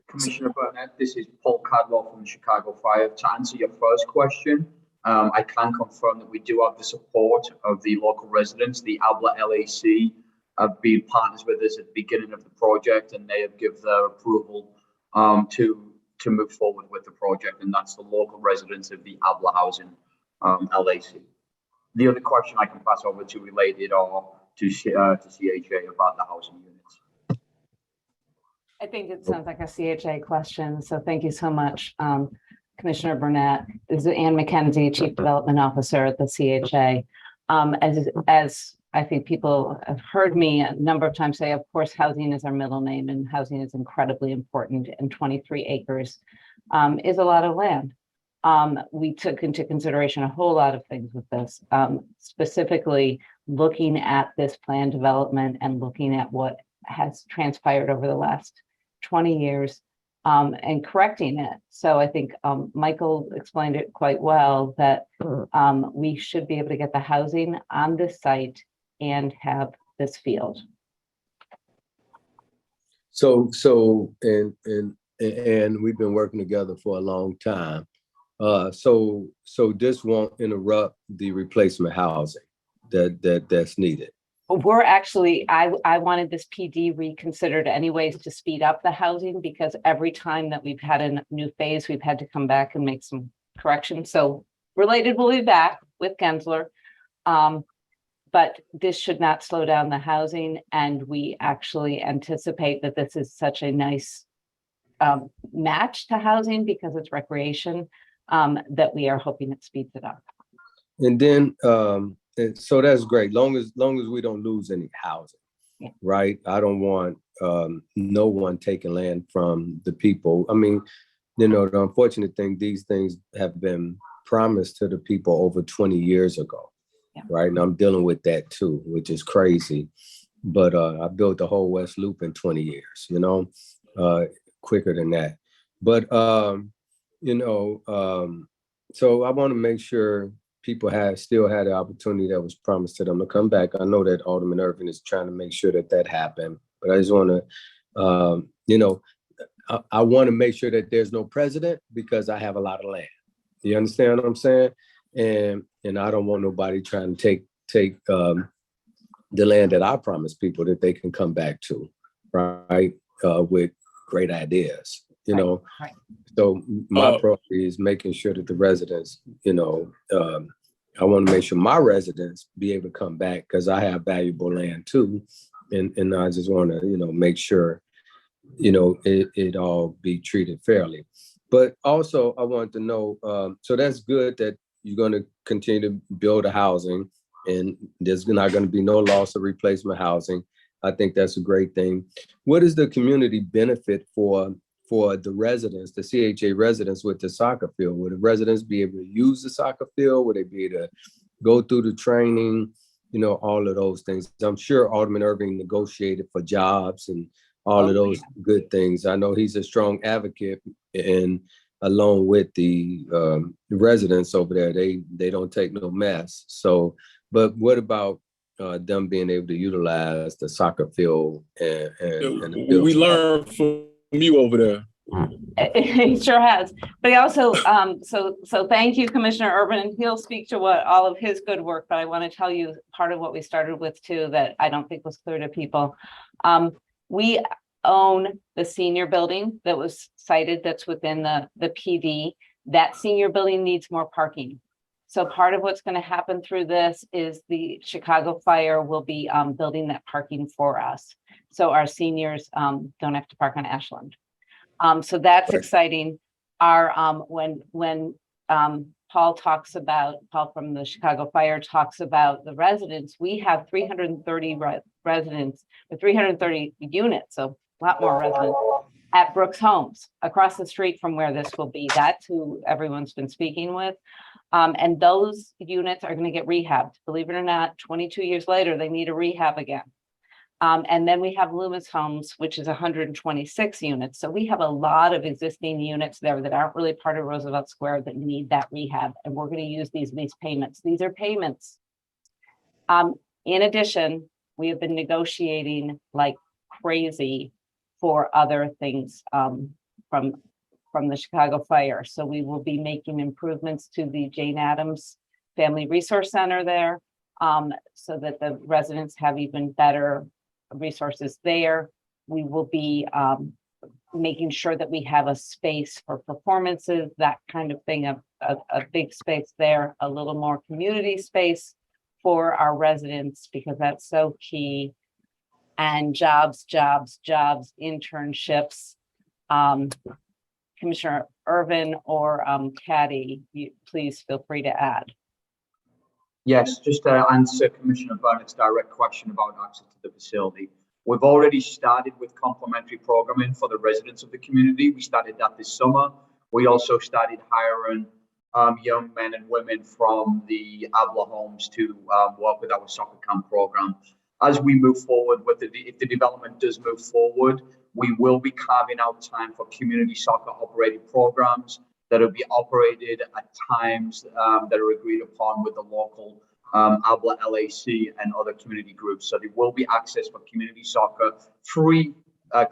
Commissioner Burnett, this is Paul Cadwell from the Chicago Fire. To answer your first question, I can confirm that we do have the support of the local residents. The ABLA LAC have been partners with us at the beginning of the project, and they have given their approval to move forward with the project, and that's the local residents of the ABLA Housing LAC. The other question I can pass over to related or to CHA about the housing units. I think it sounds like a CHA question, so thank you so much, Commissioner Burnett. This is Ann McKenzie, Chief Development Officer at the CHA. As I think people have heard me a number of times say, of course, housing is our middle name, and housing is incredibly important, and 23 acres is a lot of land. We took into consideration a whole lot of things with this, specifically looking at this plan development and looking at what has transpired over the last 20 years and correcting it. So I think Michael explained it quite well, that we should be able to get the housing on this site and have this field. So and we've been working together for a long time. So this won't interrupt the replacement housing that's needed. We're actually, I wanted this PD reconsidered anyways to speed up the housing, because every time that we've had a new phase, we've had to come back and make some corrections. So related, we'll be back with Gensler. But this should not slow down the housing. And we actually anticipate that this is such a nice match to housing, because it's recreation, that we are hoping it speeds it up. And then, so that's great. Long as we don't lose any housing, yeah. Right? I don't want no one taking land from the people. I mean, you know, the unfortunate thing, these things have been promised to the people over 20 years ago, yeah. Right? And I'm dealing with that too, which is crazy. But I built the whole West Loop in 20 years, you know, quicker than that. But, you know, so I want to make sure people still had the opportunity that was promised to them to come back. I know that Alderman Irvin is trying to make sure that happened, but I just want to, you know, I want to make sure that there's no precedent, because I have a lot of land. You understand what I'm saying? And I don't want nobody trying to take the land that I promised people that they can come back to, right? With great ideas, you know. Right. So my priority is making sure that the residents, you know, I want to make sure my residents be able to come back, because I have valuable land too. And I just want to, you know, make sure, you know, it all be treated fairly. But also I want to know, so that's good that you're going to continue to build a housing, and there's not going to be no loss of replacement housing. I think that's a great thing. What is the community benefit for the residents, the CHA residents with the soccer field? Would the residents be able to use the soccer field? Would they be able to go through the training? You know, all of those things. I'm sure Alderman Irving negotiated for jobs and all of those good things. I know he's a strong advocate, and along with the residents over there, they don't take no mess. So, but what about them being able to utilize the soccer field and the field? We learn from you over there. He sure has, but he also, so thank you, Commissioner Urban, and he'll speak to what all of his good work, but I want to tell you part of what we started with too, that I don't think was clear to people. We own the senior building that was cited, that's within the PD. That senior building needs more parking. So part of what's going to happen through this is the Chicago Fire will be building that parking for us. So our seniors don't have to park on Ashland. So that's exciting. Our when Paul from the Chicago Fire talks about the residents, we have 330 residents with 330 units, so a lot more residents at Brooks Homes across the street from where this will be. That's who everyone's been speaking with. And those units are going to get rehabbed. Believe it or not, 22 years later, they need a rehab again. And then we have Loomis Homes, which is 126 units. So we have a lot of existing units there that aren't really part of Roosevelt Square that need that rehab. And we're going to use these payments. These are payments. In addition, we have been negotiating like crazy for other things from the Chicago Fire. So we will be making improvements to the Jane Addams Family Resource Center there, so that the residents have even better resources there. We will be making sure that we have a space for performances, that kind of thing, a big space there, a little more community space for our residents, because that's so key. And jobs, internships. Commissioner Irvin or Patty, please feel free to add. Yes, just to answer Commissioner Burnett's direct question about access to the facility. We've already started with complimentary programming for the residents of the community. We started that this summer. We also started hiring young men and women from the ABLA homes to work with our soccer camp program. As we move forward with if the development does move forward, we will be carving out time for community soccer operated programs that will be operated at times that are agreed upon with the local ABLA LAC and other community groups. So there will be access for community soccer, free,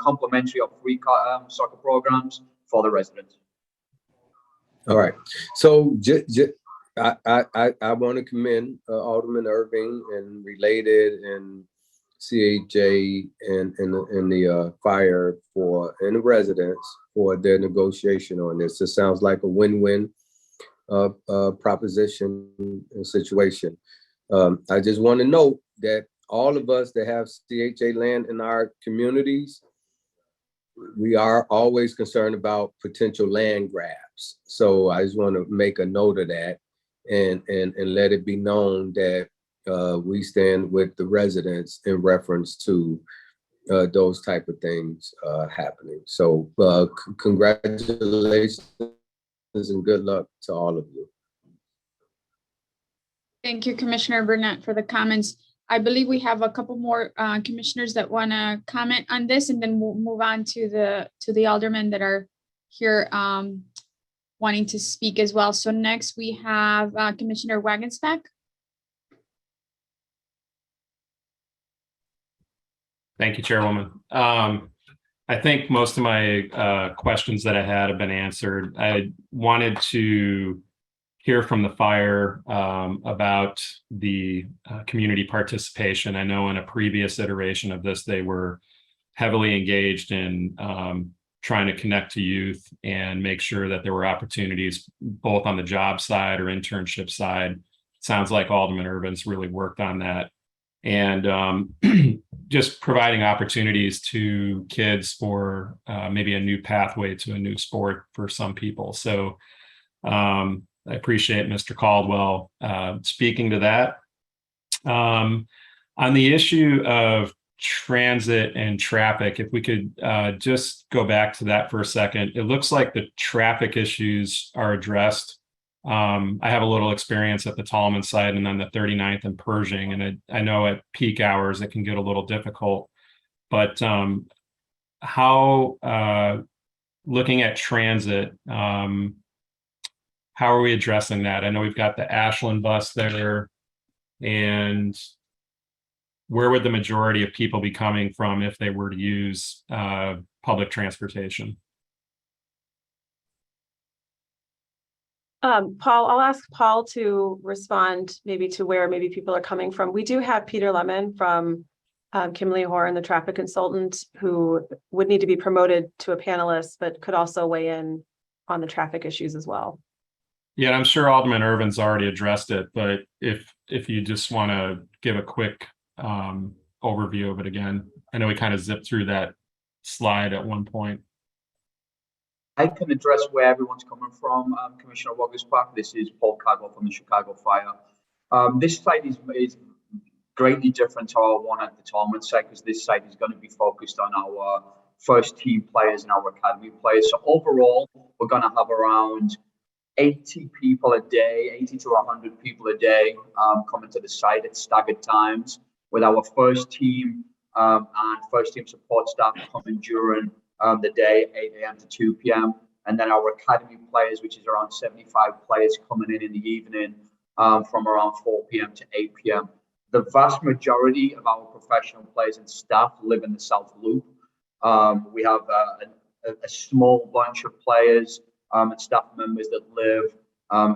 complimentary or free soccer programs for the residents. All right. So I want to commend Alderman Irving and Related and CHA and the fire and the residents for their negotiation on this. It sounds like a win-win proposition and situation. I just want to note that all of us that have CHA land in our communities, we are always concerned about potential land grabs. So I just want to make a note of that and let it be known that we stand with the residents in reference to those type of things happening. So congratulations and good luck to all of you. Thank you, Commissioner Burnett, for the comments. I believe we have a couple more commissioners that want to comment on this, and then we'll move on to the aldermen that are here wanting to speak as well. So next we have Commissioner Wagensbeck. Thank you, Chairwoman. I think most of my questions that I had have been answered. I wanted to hear from the fire about the community participation. I know in a previous iteration of this, they were heavily engaged in trying to connect to youth and make sure that there were opportunities both on the job side or internship side. Sounds like Alderman Irvin's really worked on that. And just providing opportunities to kids for maybe a new pathway to a new sport for some people. So I appreciate Mr. Caldwell speaking to that. On the issue of transit and traffic, if we could just go back to that for a second. It looks like the traffic issues are addressed. I have a little experience at the Tallman site and then the 39th and Pershing, and I know at peak hours it can get a little difficult. But how, looking at transit, how are we addressing that? I know we've got the Ashland bus there, and where would the majority of people be coming from if they were to use public transportation? Paul, I'll ask Paul to respond maybe to where maybe people are coming from. We do have Peter Lemon from Kimley Horn, the traffic consultant, who would need to be promoted to a panelist, but could also weigh in on the traffic issues as well. Yeah, I'm sure Alderman Irvin's already addressed it, but if you just want to give a quick overview of it again. I know we kind of zipped through that slide at one point. I can address where everyone's coming from, Commissioner Wagersbach. This is Paul Cadwell from the Chicago Fire. This site is greatly different to our one at the Tolman site, because this site is going to be focused on our first team players and our academy players. So overall, we're going to have around 80 people a day, 80 to 100 people a day coming to the site at staggered times, with our first team and first team support staff coming during the day, 8 a.m. to 2 p.m. And then our academy players, which is around 75 players, coming in the evening from around 4 p.m. to 8 p.m. The vast majority of our professional players and staff live in the South Loop. We have a small bunch of players and staff members that live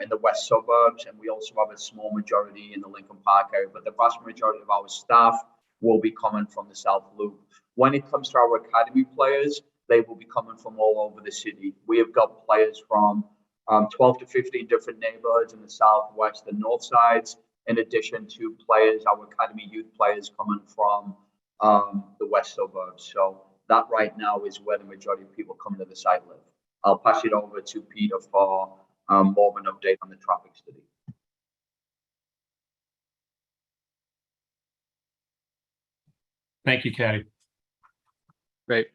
in the west suburbs, and we also have a small majority in the Lincoln Park area, but the vast majority of our staff will be coming from the South Loop. When it comes to our academy players, they will be coming from all over the city. We have got players from 12 to 15 different neighborhoods in the southwest and north sides, in addition to players, our academy youth players coming from the west suburbs. So that right now is where the majority of people coming to the site live. I'll pass it over to Peter for more of an update on the traffic study. Thank you, Caddy. Great.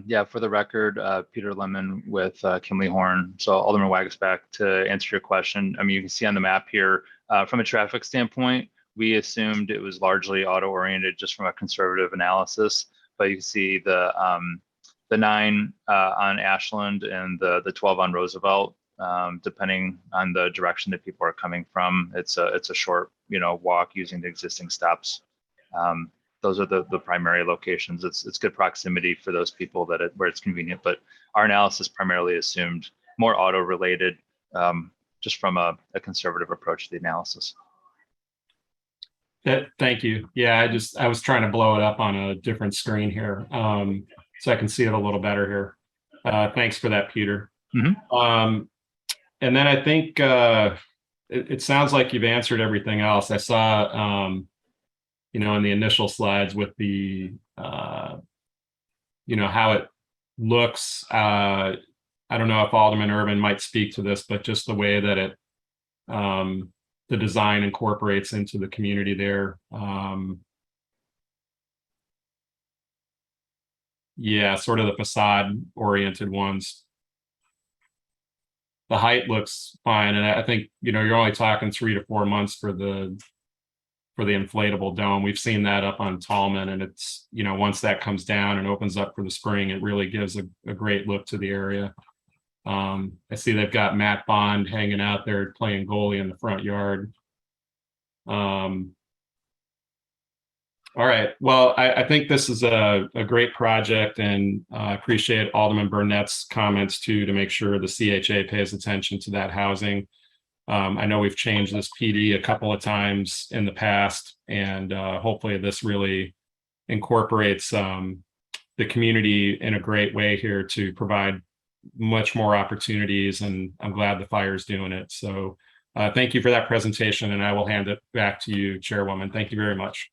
Yeah, for the record, Peter Lemon with Kimley Horn. So Alderman Wagersbach, to answer your question, I mean, you can see on the map here, from a traffic standpoint, we assumed it was largely auto-oriented just from a conservative analysis, but you can see the 9 on Ashland and the 12 on Roosevelt, depending on the direction that people are coming from. It's a short, walk using the existing steps. Those are the primary locations. It's good proximity for those people where it's convenient, but our analysis primarily assumed more auto related, just from a conservative approach to the analysis. Thank you. Yeah, I was trying to blow it up on a different screen here, so I can see it a little better here. Thanks for that, Peter. Mm-hmm. And then I think it sounds like you've answered everything else. I saw, in the initial slides with the, how it looks. I don't know if Alderman Irvin might speak to this, but just the way that it, the design incorporates into the community there. Yeah, sort of the facade oriented ones. The height looks fine, and I think you're only talking 3 to 4 months for the inflatable dome. We've seen that up on Tallman, and it's once that comes down and opens up for the spring, it really gives a great look to the area. I see they've got Matt Bond hanging out there playing goalie in the front yard. All right. Well, I think this is a great project, and I appreciate Alderman Burnett's comments too, to make sure the CHA pays attention to that housing. I know we've changed this PD a couple of times in the past, and hopefully this really incorporates the community in a great way here to provide much more opportunities, and I'm glad the fire's doing it. So thank you for that presentation, and I will hand it back to you, Chairwoman. Thank you very much.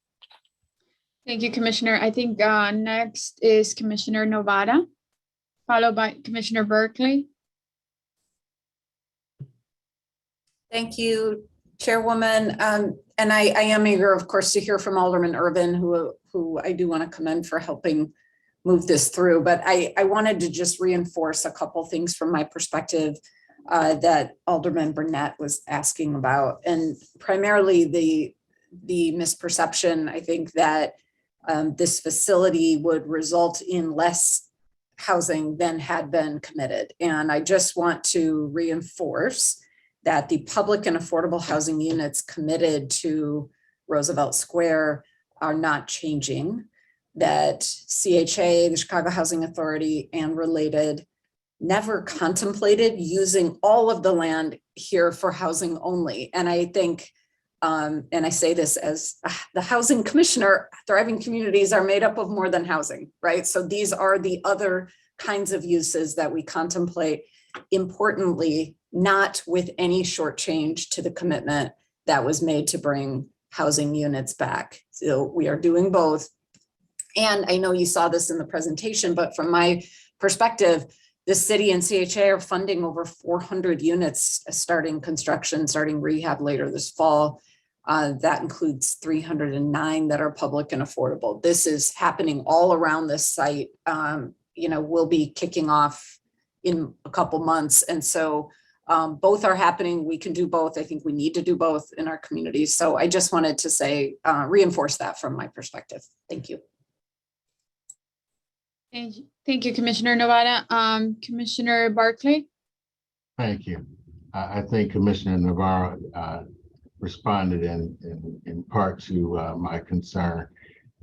Thank you, Commissioner. I think next is Commissioner Novara, followed by Commissioner Berkeley. Thank you, Chairwoman. And I am eager, of course, to hear from Alderman Irvin, who I do want to commend for helping move this through. But I wanted to just reinforce a couple things from my perspective that Alderman Burnett was asking about, and primarily the misperception, I think, that this facility would result in less housing than had been committed. And I just want to reinforce that the public and affordable housing units committed to Roosevelt Square are not changing, that CHA, the Chicago Housing Authority, and related never contemplated using all of the land here for housing only. And I think, and I say this as the housing commissioner, thriving communities are made up of more than housing, right? So these are the other kinds of uses that we contemplate, importantly, not with any short change to the commitment that was made to bring housing units back. So we are doing both. And I know you saw this in the presentation, but from my perspective, the city and CHA are funding over 400 units, starting construction, starting rehab later this fall. That includes 309 that are public and affordable. This is happening all around this site. We'll be kicking off in a couple months. And so both are happening. We can do both. I think we need to do both in our communities. So I just wanted to say, reinforce that from my perspective. Thank you. Thank you, Commissioner Novara. Commissioner Barclay. Thank you. I think Commissioner Navarro responded in part to my concern.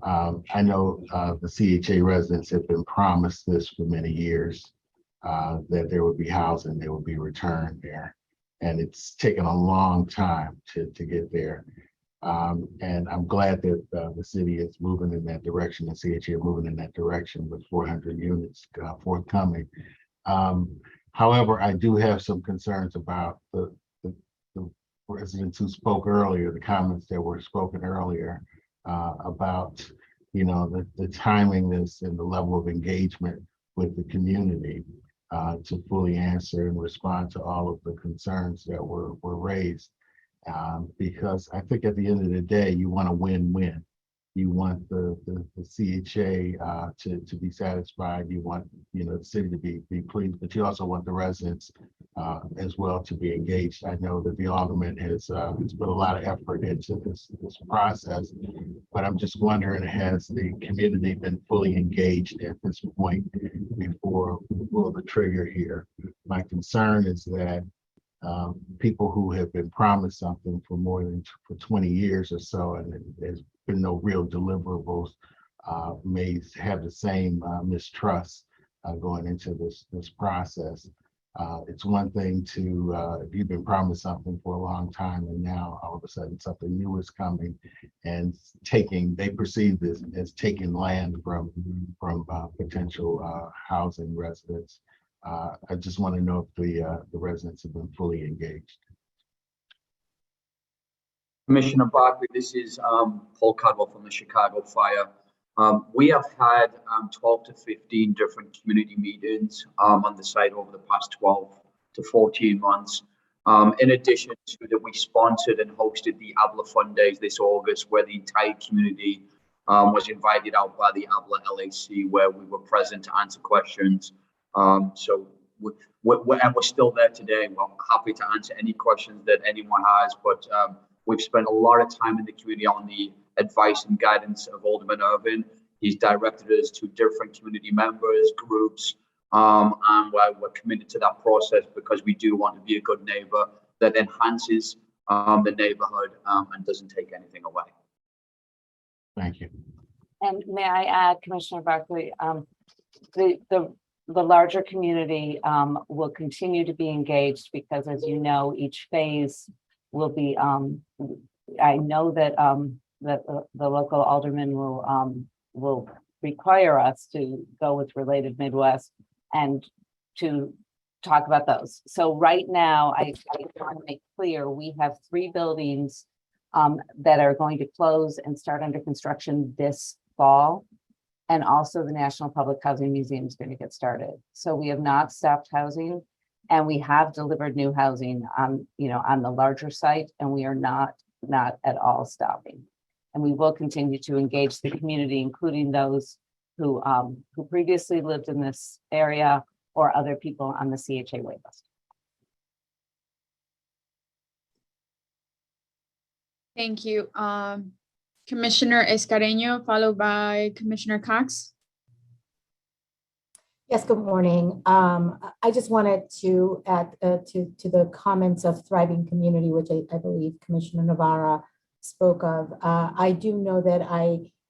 I know the CHA residents have been promised this for many years, that there would be housing, they would be returned there. And it's taken a long time to get there. And I'm glad that the city is moving in that direction, and CHA moving in that direction with 400 units forthcoming. However, I do have some concerns about the residents who spoke earlier, the comments that were spoken earlier about, the timeliness and the level of engagement with the community to fully answer and respond to all of the concerns that were raised. Because I think at the end of the day, you want a win-win. You want the CHA to be satisfied. You want the city to be pleased, but you also want the residents as well to be engaged. I know that the alderman has put a lot of effort into this process, but I'm just wondering, has the community been fully engaged at this point before we pull the trigger here? My concern is that people who have been promised something for more than 20 years or so, and there's been no real deliverables, may have the same mistrust going into this process. It's one thing to, if you've been promised something for a long time and now all of a sudden something new is coming and they perceive this as taking land from potential housing residents. I just want to know if the residents have been fully engaged. Commissioner Barkley, this is Paul Cadwell from the Chicago Fire. We have had 12 to 15 different community meetings on the site over the past 12 to 14 months. In addition to that, we sponsored and hosted the ABLA Fund Days this August, where the entire community was invited out by the ABLA LAC, where we were present to answer questions. So we're still there today. We're happy to answer any questions that anyone has, but we've spent a lot of time in the community on the advice and guidance of Alderman Irvin. He's directed us to different community members, groups, and we're committed to that process because we do want to be a good neighbor that enhances the neighborhood and doesn't take anything away. Thank you. And may I add, Commissioner Barkley, the larger community will continue to be engaged because, as you know, each phase will be, I know that that the local alderman will require us to go with Related Midwest and to talk about those. So right now, I want to make clear, we have 3 buildings that are going to close and start under construction this fall. And also the National Public Housing Museum is going to get started. So we have not stopped housing, and we have delivered new housing on the larger site, and we are not at all stopping. And we will continue to engage the community, including those who previously lived in this area or other people on the CHA waitlist. Thank you. Commissioner Escareño, followed by Commissioner Cox. Yes, good morning. I just wanted to add to the comments of thriving community, which I believe Commissioner Navarra spoke of. I do know that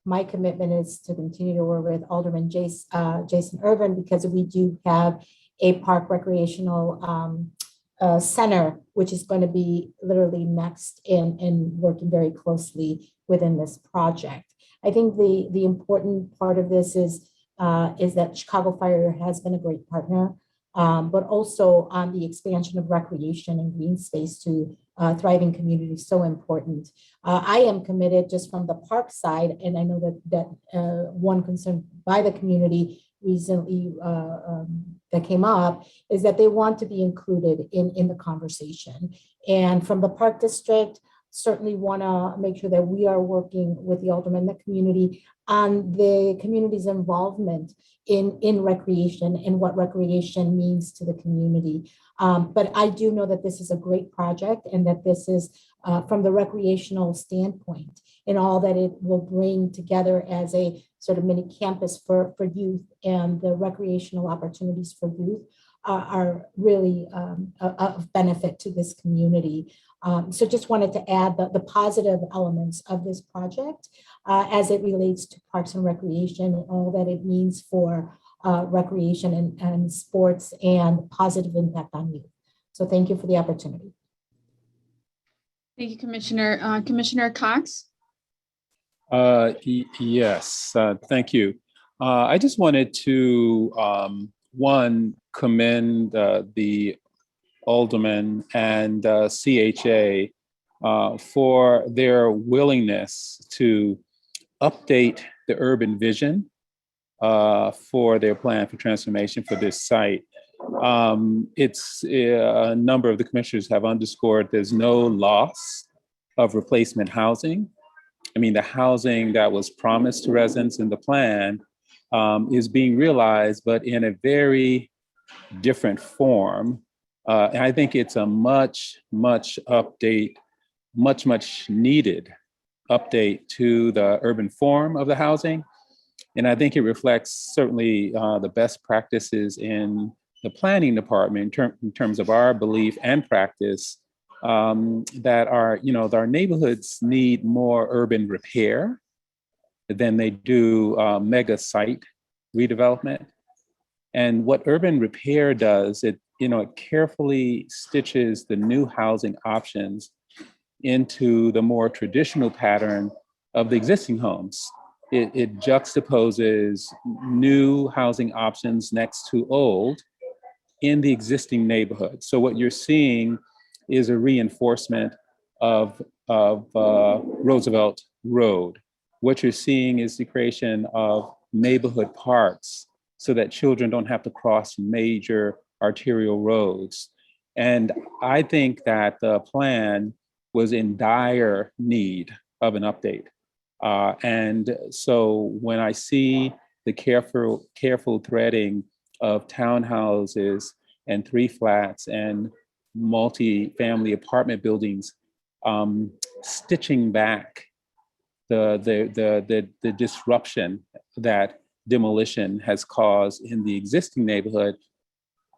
my commitment is to continue to work with Alderman Jason Irvin, because we do have a park recreational center, which is going to be literally next in working very closely within this project. I think the important part of this is that Chicago Fire has been a great partner, but also on the expansion of recreation and green space to thriving communities, so important. I am committed just from the park side, and I know that one concern by the community recently that came up is that they want to be included in the conversation. And from the park district, certainly want to make sure that we are working with the aldermen, the community, on the community's involvement in recreation and what recreation means to the community. But I do know that this is a great project and that this is from the recreational standpoint and all that it will bring together as a sort of mini campus for youth, and the recreational opportunities for youth are really of benefit to this community. So just wanted to add the positive elements of this project as it relates to parks and recreation and all that it means for recreation and sports and positive impact on youth. So thank you for the opportunity. Thank you, Commissioner. Commissioner Cox? Yes, thank you. I just wanted to, one, commend the aldermen and CHA for their willingness to update the urban vision for their plan for transformation for this site. It's a number of the commissioners have underscored there's no loss of replacement housing. I mean, the housing that was promised to residents in the plan is being realized, but in a very different form. And I think it's a much needed update to the urban form of the housing. And I think it reflects certainly the best practices in the planning department in terms of our belief and practice that our neighborhoods need more urban repair than they do mega site redevelopment. And what urban repair does, it carefully stitches the new housing options into the more traditional pattern of the existing homes. It juxtaposes new housing options next to old in the existing neighborhood. So what you're seeing is a reinforcement of Roosevelt Road. What you're seeing is the creation of neighborhood parks so that children don't have to cross major arterial roads. And I think that the plan was in dire need of an update. And so when I see the careful threading of townhouses and 3 flats and multi-family apartment buildings, stitching back the disruption that demolition has caused in the existing neighborhood,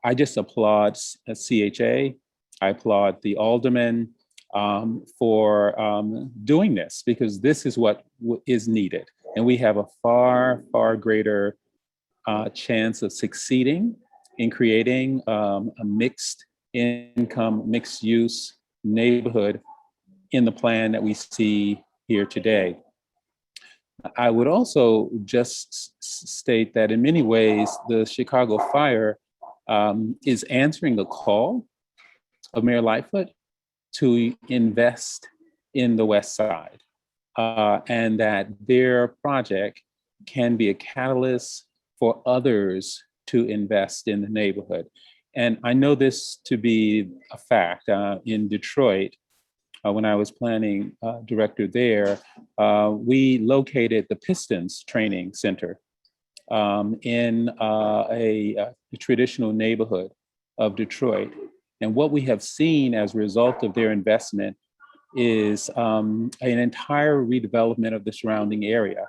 I just applaud CHA. I applaud the aldermen for doing this, because this is what is needed. And we have a far greater chance of succeeding in creating a mixed income, mixed use neighborhood in the plan that we see here today. I would also just state that in many ways, the Chicago Fire is answering the call of Mayor Lightfoot to invest in the West Side, and that their project can be a catalyst for others to invest in the neighborhood. And I know this to be a fact. In Detroit, when I was planning director there, we located the Pistons Training Center in a traditional neighborhood of Detroit. And what we have seen as a result of their investment is an entire redevelopment of the surrounding area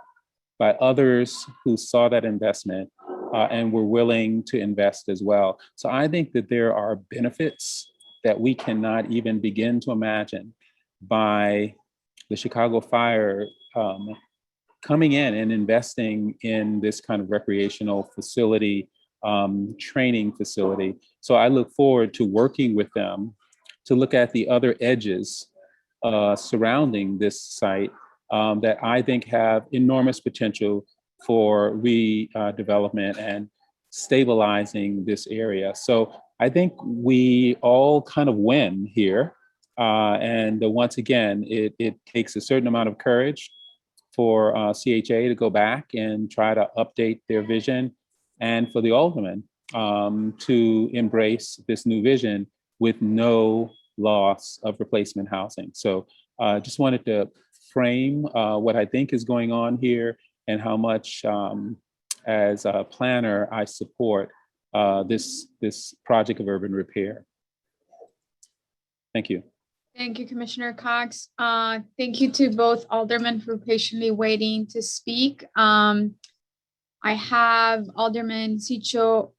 by others who saw that investment and were willing to invest as well. So I think that there are benefits that we cannot even begin to imagine by the Chicago Fire coming in and investing in this kind of recreational facility training facility. So I look forward to working with them to look at the other edges surrounding this site that I think have enormous potential for redevelopment and stabilizing this area. So I think we all kind of win here. And once again, it takes a certain amount of courage for CHA to go back and try to update their vision, and for the aldermen to embrace this new vision with no loss of replacement housing. So just wanted to frame what I think is going on here and how much as a planner I support this project of urban repair. Thank you. Thank you, Commissioner Cox. Thank you to both aldermen for patiently waiting to speak. I have Alderman Sicho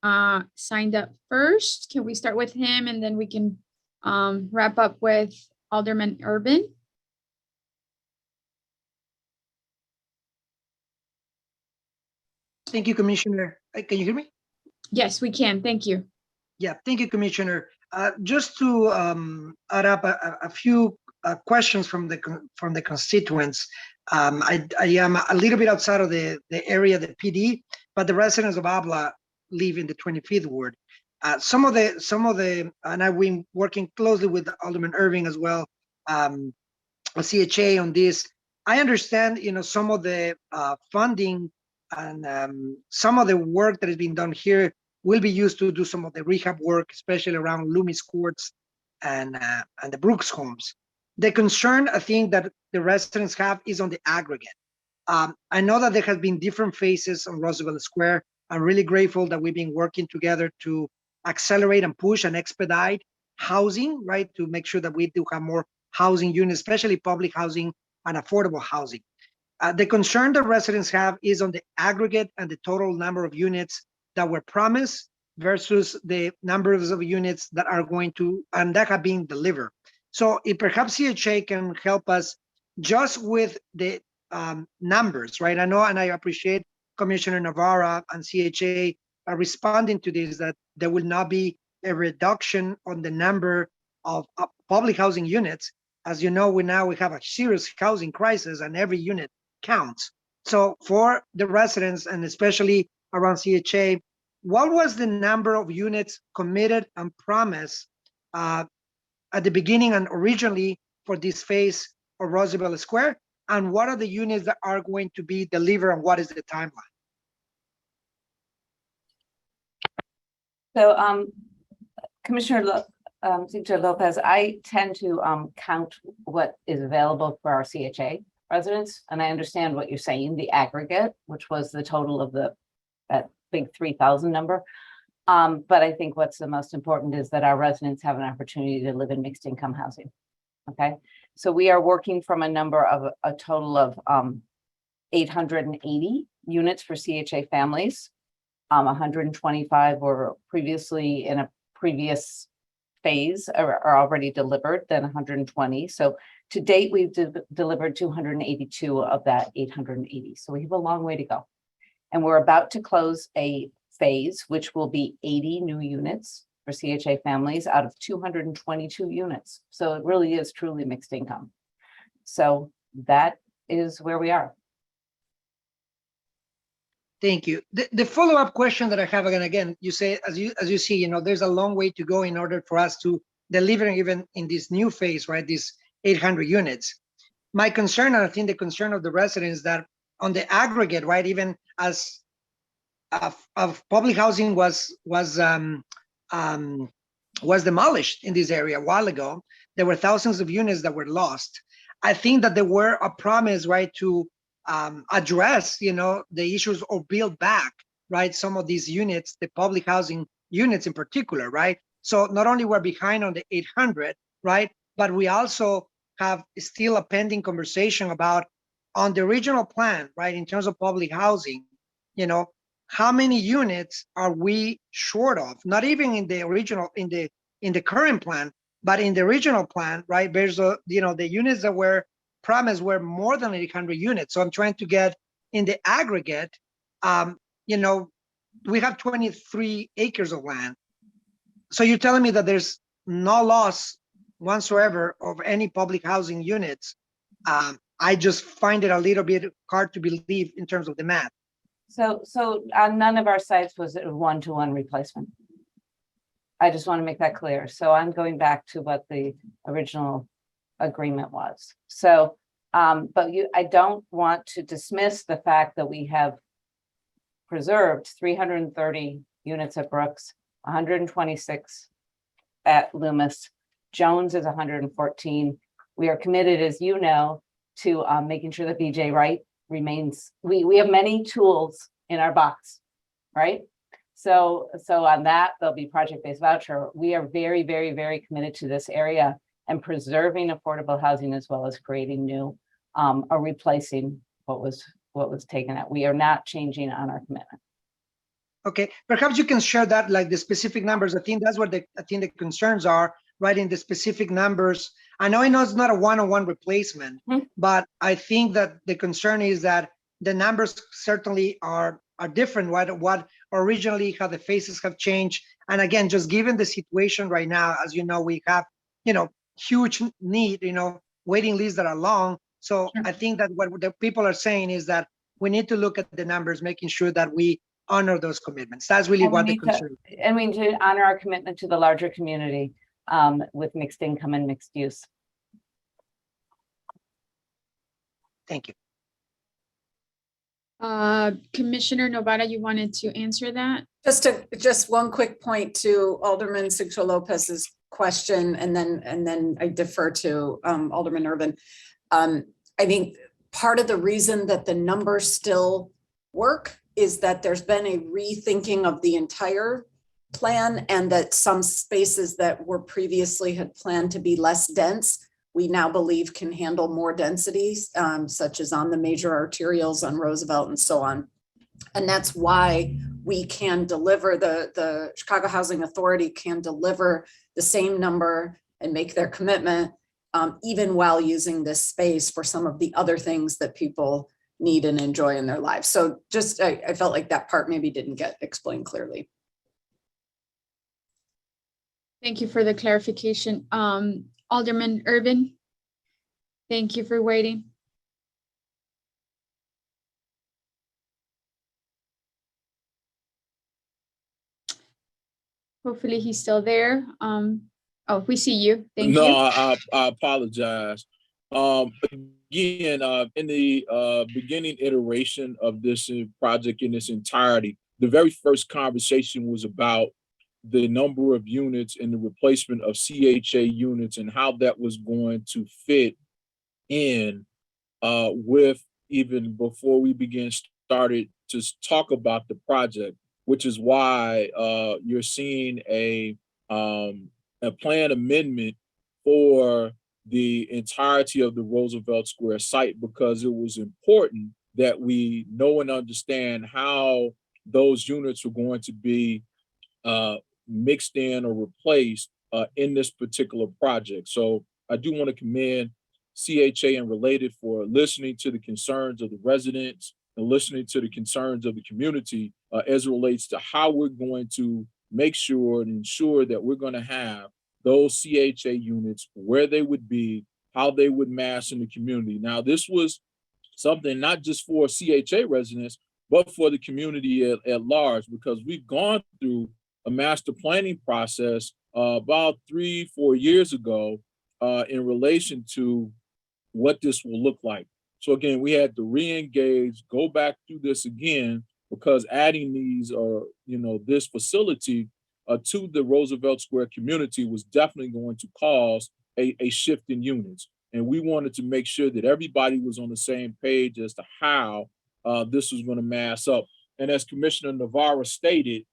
signed up first. Can we start with him and then we can wrap up with Alderman Urban? Thank you, Commissioner. Can you hear me? Yes, we can. Thank you. Yeah, thank you, Commissioner. Just to add up a few questions from the constituents. I am a little bit outside of the area, the PD, but the residents of Abla live in the 25th ward. Some of the, and I've been working closely with Alderman Irving as well, CHA on this. I understand, some of the funding and some of the work that is being done here will be used to do some of the rehab work, especially around Loomis Courts and the Brooks homes. The concern I think that the residents have is on the aggregate. I know that there has been different phases on Roosevelt Square. I'm really grateful that we've been working together to accelerate and push and expedite housing, right? To make sure that we do have more housing units, especially public housing and affordable housing. The concern that residents have is on the aggregate and the total number of units that were promised versus the numbers of units that are going to, and that have been delivered. So if perhaps CHA can help us just with the numbers, right? I know, and I appreciate Commissioner Navarra and CHA are responding to this, that there will not be a reduction on the number of public housing units. As you know, we have a serious housing crisis and every unit counts. So for the residents and especially around CHA, what was the number of units committed and promised at the beginning and originally for this phase of Roosevelt Square? And what are the units that are going to be delivered and what is the timeline? So Commissioner Sigcho Lopez, I tend to count what is available for our CHA residents. And I understand what you're saying, the aggregate, which was the total of that big 3,000 number. But I think what's the most important is that our residents have an opportunity to live in mixed income housing. Okay, so we are working from a number of a total of 880 units for CHA families. 125 were previously in a previous phase are already delivered, then 120. So to date, we've delivered 282 of that 880. So we have a long way to go. And we're about to close a phase, which will be 80 new units for CHA families out of 222 units. So it really is truly mixed income. So that is where we are. Thank you. The follow-up question that I have, again, you say, as you see, there's a long way to go in order for us to deliver even in this new phase, right? These 800 units. My concern, and I think the concern of the residents, that on the aggregate, right, even as of public housing was demolished in this area a while ago, there were thousands of units that were lost. I think that there were a promise, right, to address, the issues or build back, right, some of these units, the public housing units in particular, right? So not only we're behind on the 800, right, but we also have still a pending conversation about on the regional plan, right, in terms of public housing, how many units are we short of? Not even in the original, in the current plan, but in the original plan, right? There's the units that were promised were more than 800 units. So I'm trying to get in the aggregate, we have 23 acres of land. So you're telling me that there's no loss whatsoever of any public housing units. I just find it a little bit hard to believe in terms of the math. So on none of our sites was it a one-to-one replacement. I just want to make that clear. So I'm going back to what the original agreement was. So, but I don't want to dismiss the fact that we have preserved 330 units at Brooks, 126 at Loomis. Jones is 114. We are committed, as you know, to making sure that BJ Wright remains. We have many tools in our box, right? So on that, there'll be project-based voucher. We are very, very, very committed to this area and preserving affordable housing as well as creating new or replacing what was taken out. We are not changing on our commitment. Okay, perhaps you can share that, like the specific numbers. I think that's what I think the concerns are, right? In the specific numbers. I know it's not a one-on-one replacement, but I think that the concern is that the numbers certainly are different. What originally, how the faces have changed. And again, just given the situation right now, as you know, we have, huge need, waiting lists that are long. So I think that what the people are saying is that we need to look at the numbers, making sure that we honor those commitments. That's really what the concern is. And we need to honor our commitment to the larger community with mixed income and mixed use. Thank you. Commissioner Novara, you wanted to answer that? Just one quick point to Alderman Sigcho Lopez's question, and then I defer to Alderman Irvin. I think part of the reason that the numbers still work is that there's been a rethinking of the entire plan, and that some spaces that were previously had planned to be less dense, we now believe can handle more densities, such as on the major arterials on Roosevelt and so on. And that's why we can deliver, the Chicago Housing Authority can deliver the same number and make their commitment, even while using this space for some of the other things that people need and enjoy in their lives. So just, I felt like that part maybe didn't get explained clearly. Thank you for the clarification. Alderman Irvin, thank you for waiting. Hopefully he's still there. Oh, we see you. Thank you. No, I apologize. Again, in the beginning iteration of this project in its entirety, the very first conversation was about the number of units and the replacement of CHA units and how that was going to fit in with, even before we started to talk about the project, which is why you're seeing a plan amendment for the entirety of the Roosevelt Square site, because it was important that we know and understand how those units are going to be mixed in or replaced in this particular project. So I do want to commend CHA and Related for listening to the concerns of the residents and listening to the concerns of the community as it relates to how we're going to make sure and ensure that we're going to have those CHA units, where they would be, how they would mass in the community. Now, this was something not just for CHA residents, but for the community at large, because we've gone through a master planning process about 3-4 years ago in relation to what this will look like. So again, we had to re-engage, go back through this again, because adding these this facility to the Roosevelt Square community was definitely going to cause a shift in units. And we wanted to make sure that everybody was on the same page as to how this was going to mass up. And as Commissioner Navarro stated,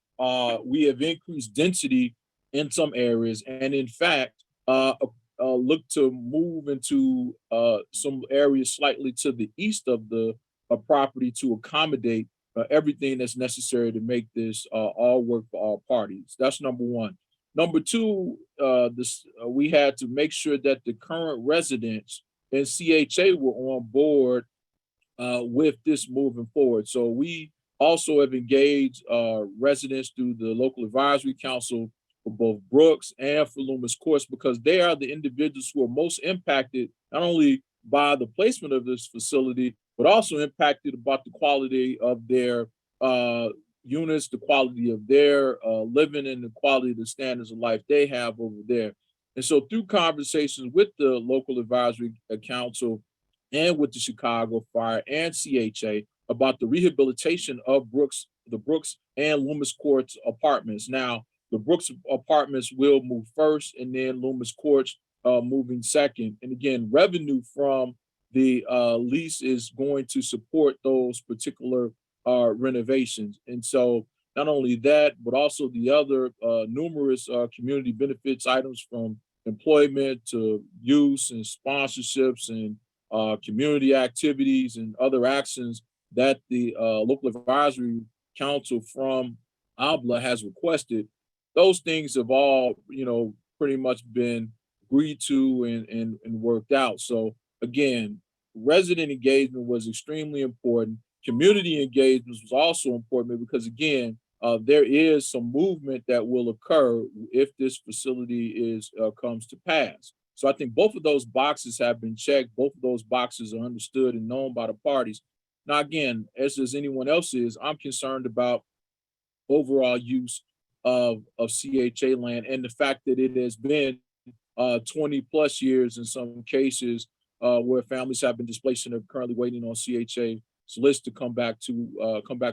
we have increased density in some areas, and in fact, look to move into some areas slightly to the east of the property to accommodate everything that's necessary to make this all work for all parties. That's number one. Number two, we had to make sure that the current residents in CHA were on board with this moving forward. So we Also have engaged residents through the local advisory council for both Brooks and for Loomis Courts, because they are the individuals who are most impacted, not only by the placement of this facility, but also impacted about the quality of their units, the quality of their living, and the quality of the standards of life they have over there. And so through conversations with the local advisory council and with the Chicago Fire and CHA about the rehabilitation of the Brooks and Loomis Courts apartments. Now, the Brooks apartments will move first, and then Loomis Courts moving second. And again, revenue from the lease is going to support those particular renovations. And so not only that, but also the other numerous community benefits items, from employment to use and sponsorships and community activities and other actions that the local advisory council from ABLA has requested. Those things have all, pretty much been agreed to and worked out. So again, resident engagement was extremely important. Community engagement was also important, because again, there is some movement that will occur if this facility comes to pass. So I think both of those boxes have been checked. Both of those boxes are understood and known by the parties. Now, again, as does anyone else is, I'm concerned about overall use of CHA land, and the fact that it has been 20 plus years in some cases where families have been displaced and are currently waiting on CHA list to come back to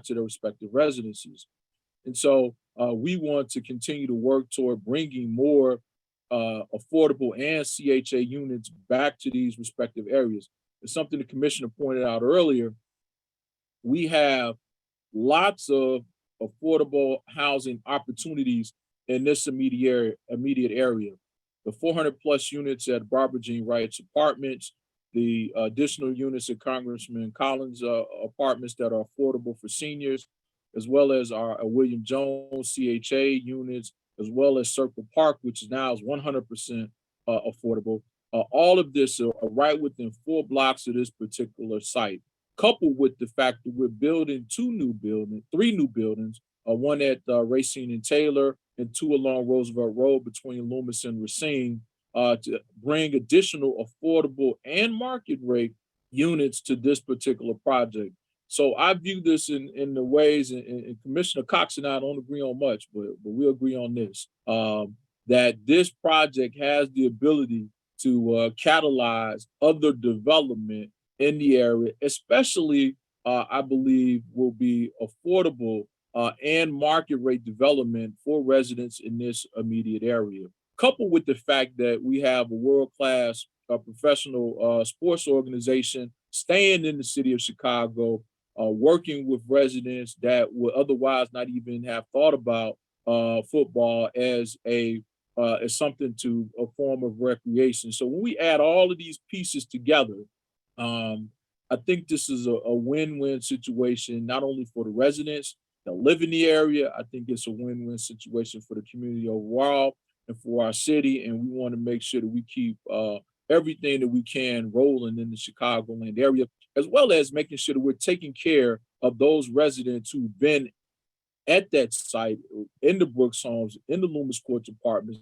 their respective residencies. And so we want to continue to work toward bringing more affordable and CHA units back to these respective areas. It's something the commissioner pointed out earlier. We have lots of affordable housing opportunities in this immediate area. The 400 plus units at Barbara Jean Wright's apartments, the additional units at Congressman Collins' apartments that are affordable for seniors, as well as our William Jones CHA units, as well as Circle Park, which now is 100% affordable. All of this are right within 4 blocks of this particular site, coupled with the fact that we're building 3 new buildings, one at Racine and Taylor, and 2 along Roosevelt Road between Loomis and Racine, to bring additional affordable and market rate units to this particular project. So I view this in the ways, and Commissioner Cox and I don't agree on much, but we agree on this, that this project has the ability to catalyze other development in the area, especially I believe will be affordable and market rate development for residents in this immediate area. Coupled with the fact that we have a world-class professional sports organization staying in the city of Chicago, working with residents that would otherwise not even have thought about football as something to a form of recreation. So when we add all of these pieces together, I think this is a win-win situation, not only for the residents that live in the area. I think it's a win-win situation for the community overall and for our city. And we want to make sure that we keep everything that we can rolling in the Chicagoland area, as well as making sure that we're taking care of those residents who've been at that site, in the Brooks homes, in the Loomis Courts apartments,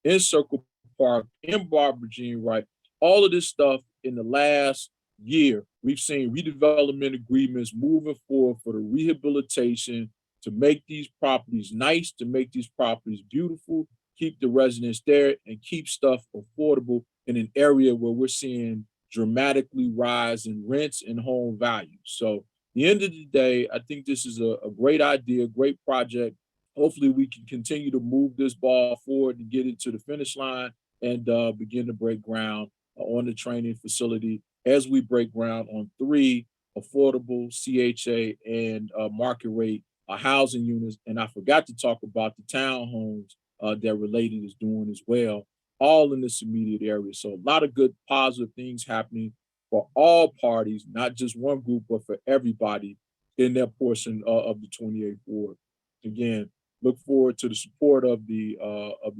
in Circle Park, in Barbara Jean Wright. All of this stuff in the last year, we've seen redevelopment agreements moving forward for the rehabilitation to make these properties nice, to make these properties beautiful, keep the residents there, and keep stuff affordable in an area where we're seeing dramatically rise in rents and home values. So at the end of the day, I think this is a great idea, great project. Hopefully we can continue to move this ball forward and get it to the finish line and begin to break ground on the training facility as we break ground on 3 affordable CHA and market rate housing units. And I forgot to talk about the townhomes that Related is doing as well, all in this immediate area. So a lot of good positive things happening for all parties, not just one group, but for everybody in that portion of the 28th Ward. Again, look forward to the support of the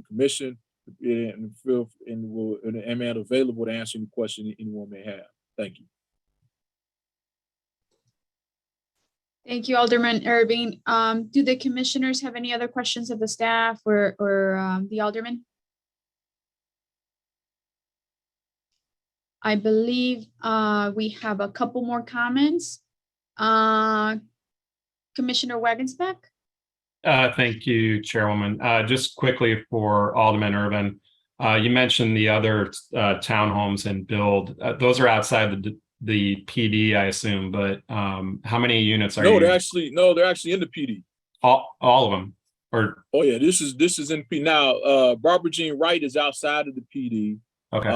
commission, and I'm available to answer any question anyone may have. Thank you. Thank you, Alderman Irving. Do the commissioners have any other questions of the staff or the alderman? I believe we have a couple more comments. Commissioner Wagensbeck? Thank you, Chairwoman. Just quickly for Alderman Urban, you mentioned the other townhomes and build. Those are outside the PD, I assume, but how many units are No, you? they're actually in the PD. All of them? Or Oh yeah, this is in P now. Barbara Jean Wright is outside of the PD. okay.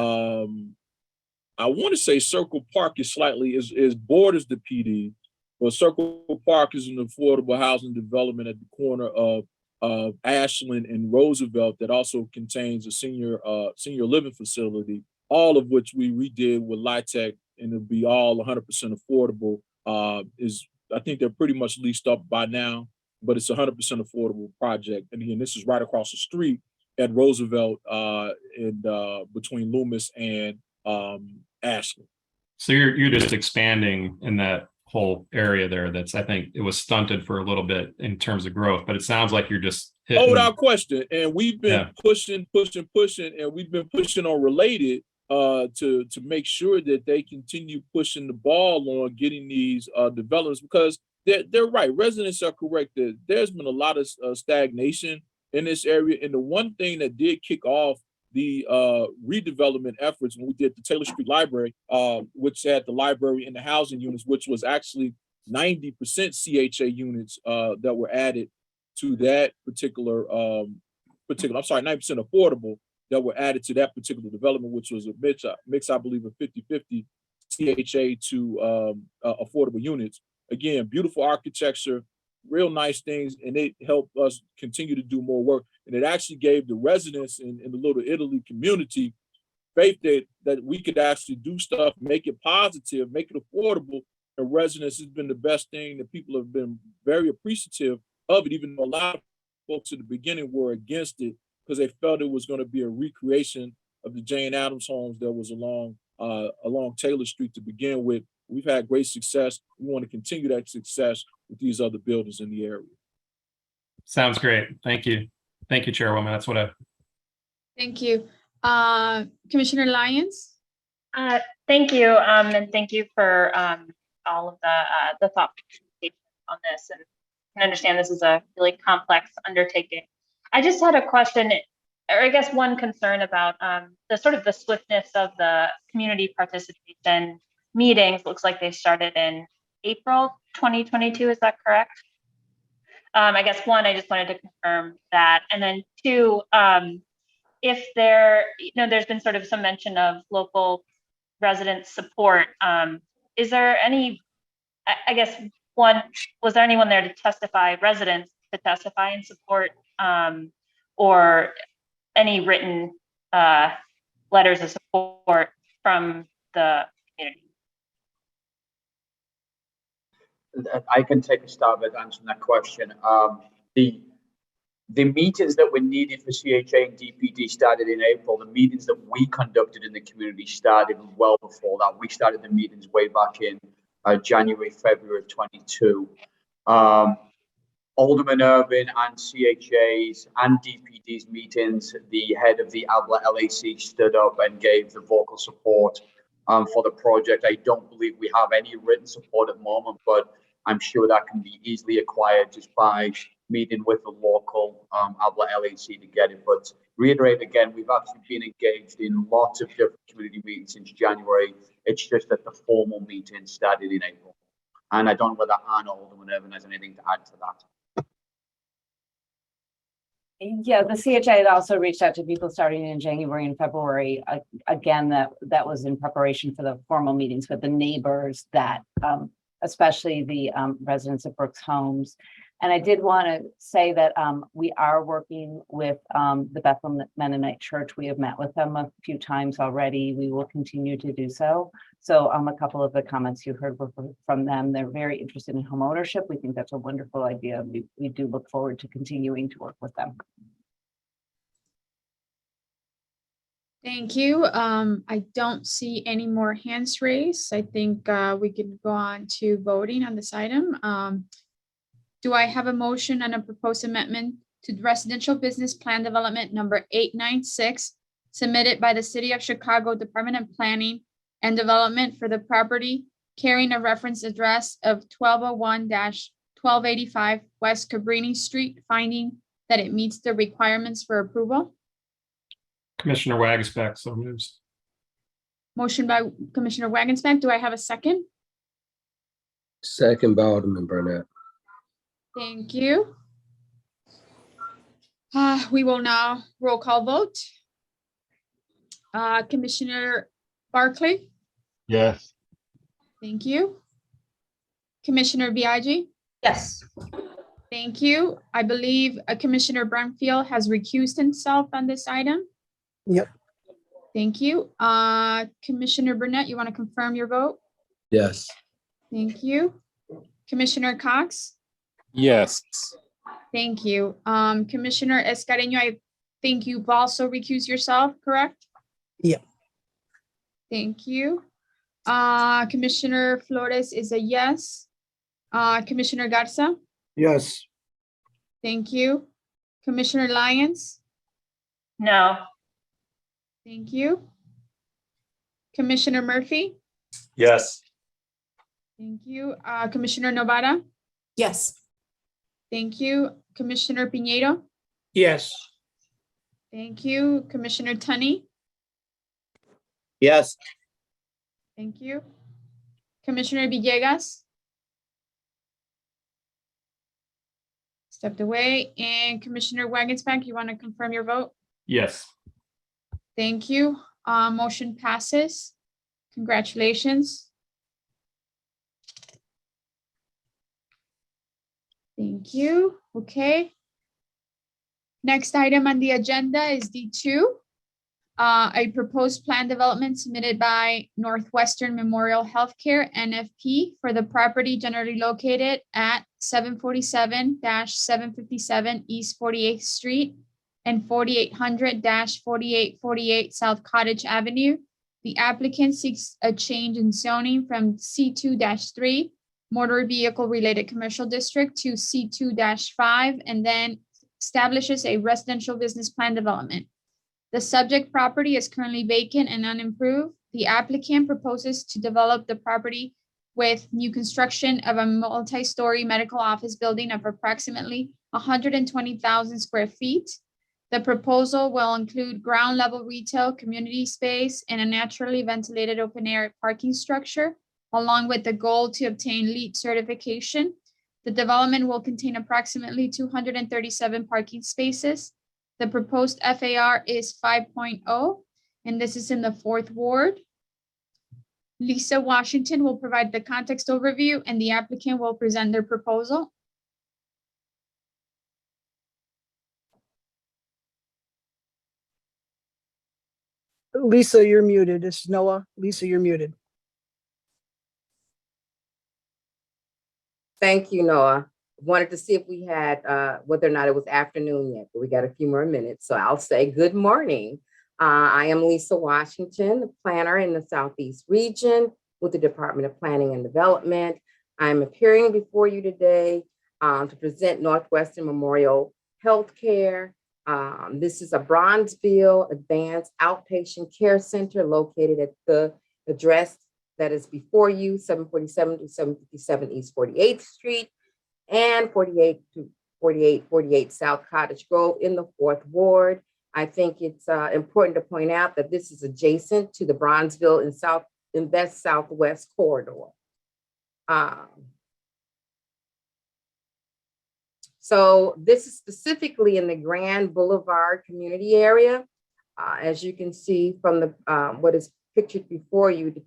I want to say Circle Park is borders the PD, but Circle Park is an affordable housing development at the corner of Ashland and Roosevelt that also contains a senior living facility, all of which we redid with LIHTC, and it'll be all 100% affordable. I think they're pretty much leased up by now, but it's a 100% affordable project. And again, this is right across the street at Roosevelt and between Loomis and Ashland. So you're just expanding in that whole area there. That's, I think it was stunted for a little bit in terms of growth, but it sounds like you're just hitting. Oh, without question. And we've been pushing, and we've been pushing on Related to make sure that they continue pushing the ball on getting these developments, because they're right. Residents are correct that there's been a lot of stagnation in this area. And the one thing that did kick off the redevelopment efforts when we did the Taylor Street Library, which had the library and the housing units, which was actually 90% CHA units that were added to that particular, 90% affordable that were added to that particular development, which was a mix, I believe, of 50-50 CHA to affordable units. Again, beautiful architecture, real nice things, and it helped us continue to do more work. And it actually gave the residents in the Little Italy community faith that we could actually do stuff, make it positive, make it affordable. And residents has been the best thing that people have been very appreciative of it, even though a lot of folks at the beginning were against it because they felt it was going to be a recreation of the Jane Addams homes that was along Taylor Street to begin with. We've had great success. We want to continue that success with these other buildings in the area. Sounds great. Thank you. Thank you, Chairwoman. That's what I. Thank you. Commissioner Lyons? Thank you. And thank you for all of the thought on this. And I can understand this is a really complex undertaking. I just had a question, or I guess one concern about the sort of the swiftness of the community participation meetings. Looks like they started in April 2022. Is that correct? I guess one, I just wanted to confirm that. And then two, if there's been sort of some mention of local resident support. Is there any, I guess one, was there anyone there to testify, residents to testify in support, or any written letters of support from the community? I can take a stab at answering that question. The meetings that were needed for CHA and DPD started in April. The meetings that we conducted in the community started well before that. We started the meetings way back in January, February of 22. Alderman Urban and CHA's and DPD's meetings, the head of the ABLA LAC stood up and gave the vocal support for the project. I don't believe we have any written support at the moment, but I'm sure that can be easily acquired just by meeting with the local ABLA LAC to get it. But reiterate again, we've actually been engaged in lots of different community meetings since January. It's just that the formal meeting started in April. And I don't know whether Anna or Alderman Irvin has anything to add to that. Yeah, the CHA had also reached out to people starting in January and February. Again, that was in preparation for the formal meetings with the neighbors that, especially the residents of Brooks Homes. And I did want to say that we are working with the Bethel Mennonite Church. We have met with them a few times already. We will continue to do so. So a couple of the comments you heard were from them. They're very interested in home ownership. We think that's a wonderful idea. We do look forward to continuing to work with them. Thank you. I don't see any more hands raised. I think we can go on to voting on this item. Do I have a motion on a proposed amendment to residential business plan development number 896 submitted by the City of Chicago Department of Planning and Development for the property carrying a reference address of 1201-1285 West Cabrini Street, finding that it meets the requirements for approval? Commissioner Wagasback, so moves. Motion by Commissioner Wagensbeck. Do I have a second? Second by Alderman Burnett. Thank you. We will now roll call vote. Commissioner Barclay. Yes. Thank you. Commissioner Biaggi. Yes. Thank you. I believe Commissioner Brumfield has recused himself on this item. Yep. Thank you. Commissioner Burnett, you want to confirm your vote? Yes. Thank you. Commissioner Cox? Yes. Thank you. Commissioner Escareno, I think you've also recused yourself, correct? Yeah. Thank you. Commissioner Flores is a yes. Commissioner Garza? Yes. Thank you. Commissioner Lyons? No. Thank you. Commissioner Murphy? Yes. Thank you. Commissioner Novara? Yes. Thank you. Commissioner Piñeiro? Yes. Thank you. Commissioner Tunney? Yes. Thank you. Commissioner Villegas? Stepped away. And Commissioner Wagensback, you want to confirm your vote? Yes. Thank you. Motion passes. Congratulations. Thank you. Okay. Next item on the agenda is D2. A proposed plan development submitted by Northwestern Memorial Healthcare, NFP, for the property generally located at 747-757 East 48th Street and 4800-4848 South Cottage Avenue. The applicant seeks a change in zoning from C2-3 motor vehicle related commercial district to C2-5 and then establishes a residential business plan development. The subject property is currently vacant and unimproved. The applicant proposes to develop the property with new construction of a multi-story medical office building of approximately 120,000 square feet. The proposal will include ground level retail, community space, and a naturally ventilated open air parking structure, along with the goal to obtain LEED certification. The development will contain approximately 237 parking spaces. The proposed FAR is 5.0, and this is in the 4th Ward. Lisa Washington will provide the context overview, and the applicant will present their proposal. Lisa, you're muted. This is Noah. Lisa, you're muted. Thank you, Noah. Wanted to see if we had, whether or not it was afternoon yet, but we got a few more minutes. So I'll say good morning. I am Lisa Washington, the planner in the Southeast region with the Department of Planning and Development. I'm appearing before you today to present Northwestern Memorial Healthcare. This is a Bronzeville Advanced Outpatient Care Center located at the address that is before you, 747 to 757 East 48th Street and 48 to 4848 South Cottage Grove in the 4th Ward. I think it's important to point out that this is adjacent to the Bronzeville and Best Southwest corridor. So this is specifically in the Grand Boulevard community area. As you can see from the what is depicted before you, the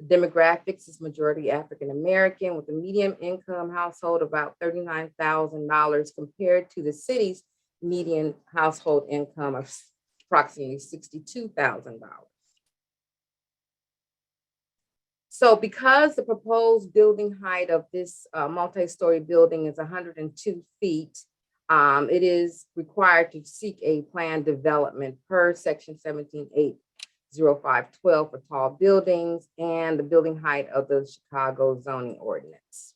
demographics is majority African American with a median income household about $39,000 compared to the city's median household income of approximately $62,000. So because the proposed building height of this multi-story building is 102 feet, It is required to seek a plan development per section 17.80512 for tall buildings and the building height of the Chicago zoning ordinance.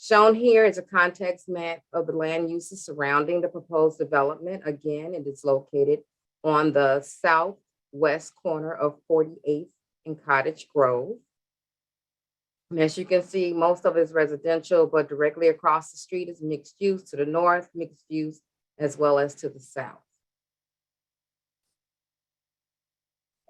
Shown here is a context map of the land uses surrounding the proposed development. Again, it is located on the southwest corner of 48th and Cottage Grove. And as you can see, most of it is residential, but directly across the street is mixed use to the north, mixed use, as well as to the south.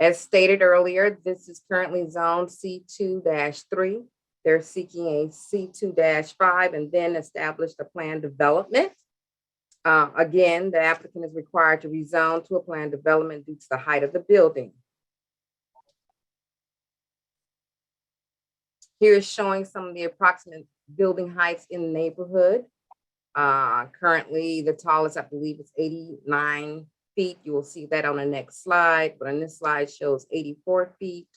As stated earlier, this is currently zoned C2-3. They're seeking a C2-5 and then establish a plan development. Again, the applicant is required to rezone to a plan development due to the height of the building. Here is showing some of the approximate building heights in the neighborhood. Currently, the tallest, I believe, is 89 feet. You will see that on the next slide, but on this slide shows 84 feet.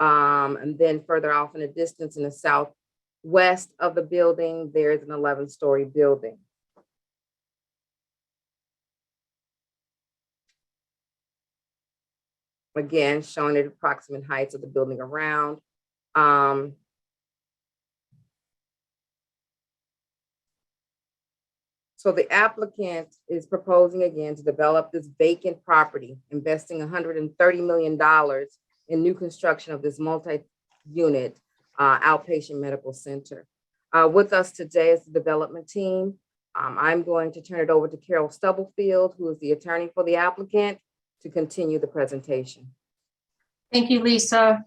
And then further off in the distance in the southwest of the building, there's an 11-story building. Again, showing the approximate heights of the building around. So the applicant is proposing again to develop this vacant property, investing $130 million in new construction of this multi-unit outpatient medical center. With us today is the development team. I'm going to turn it over to Carol Stubblefield, who is the attorney for the applicant, to continue the presentation. Thank you, Lisa.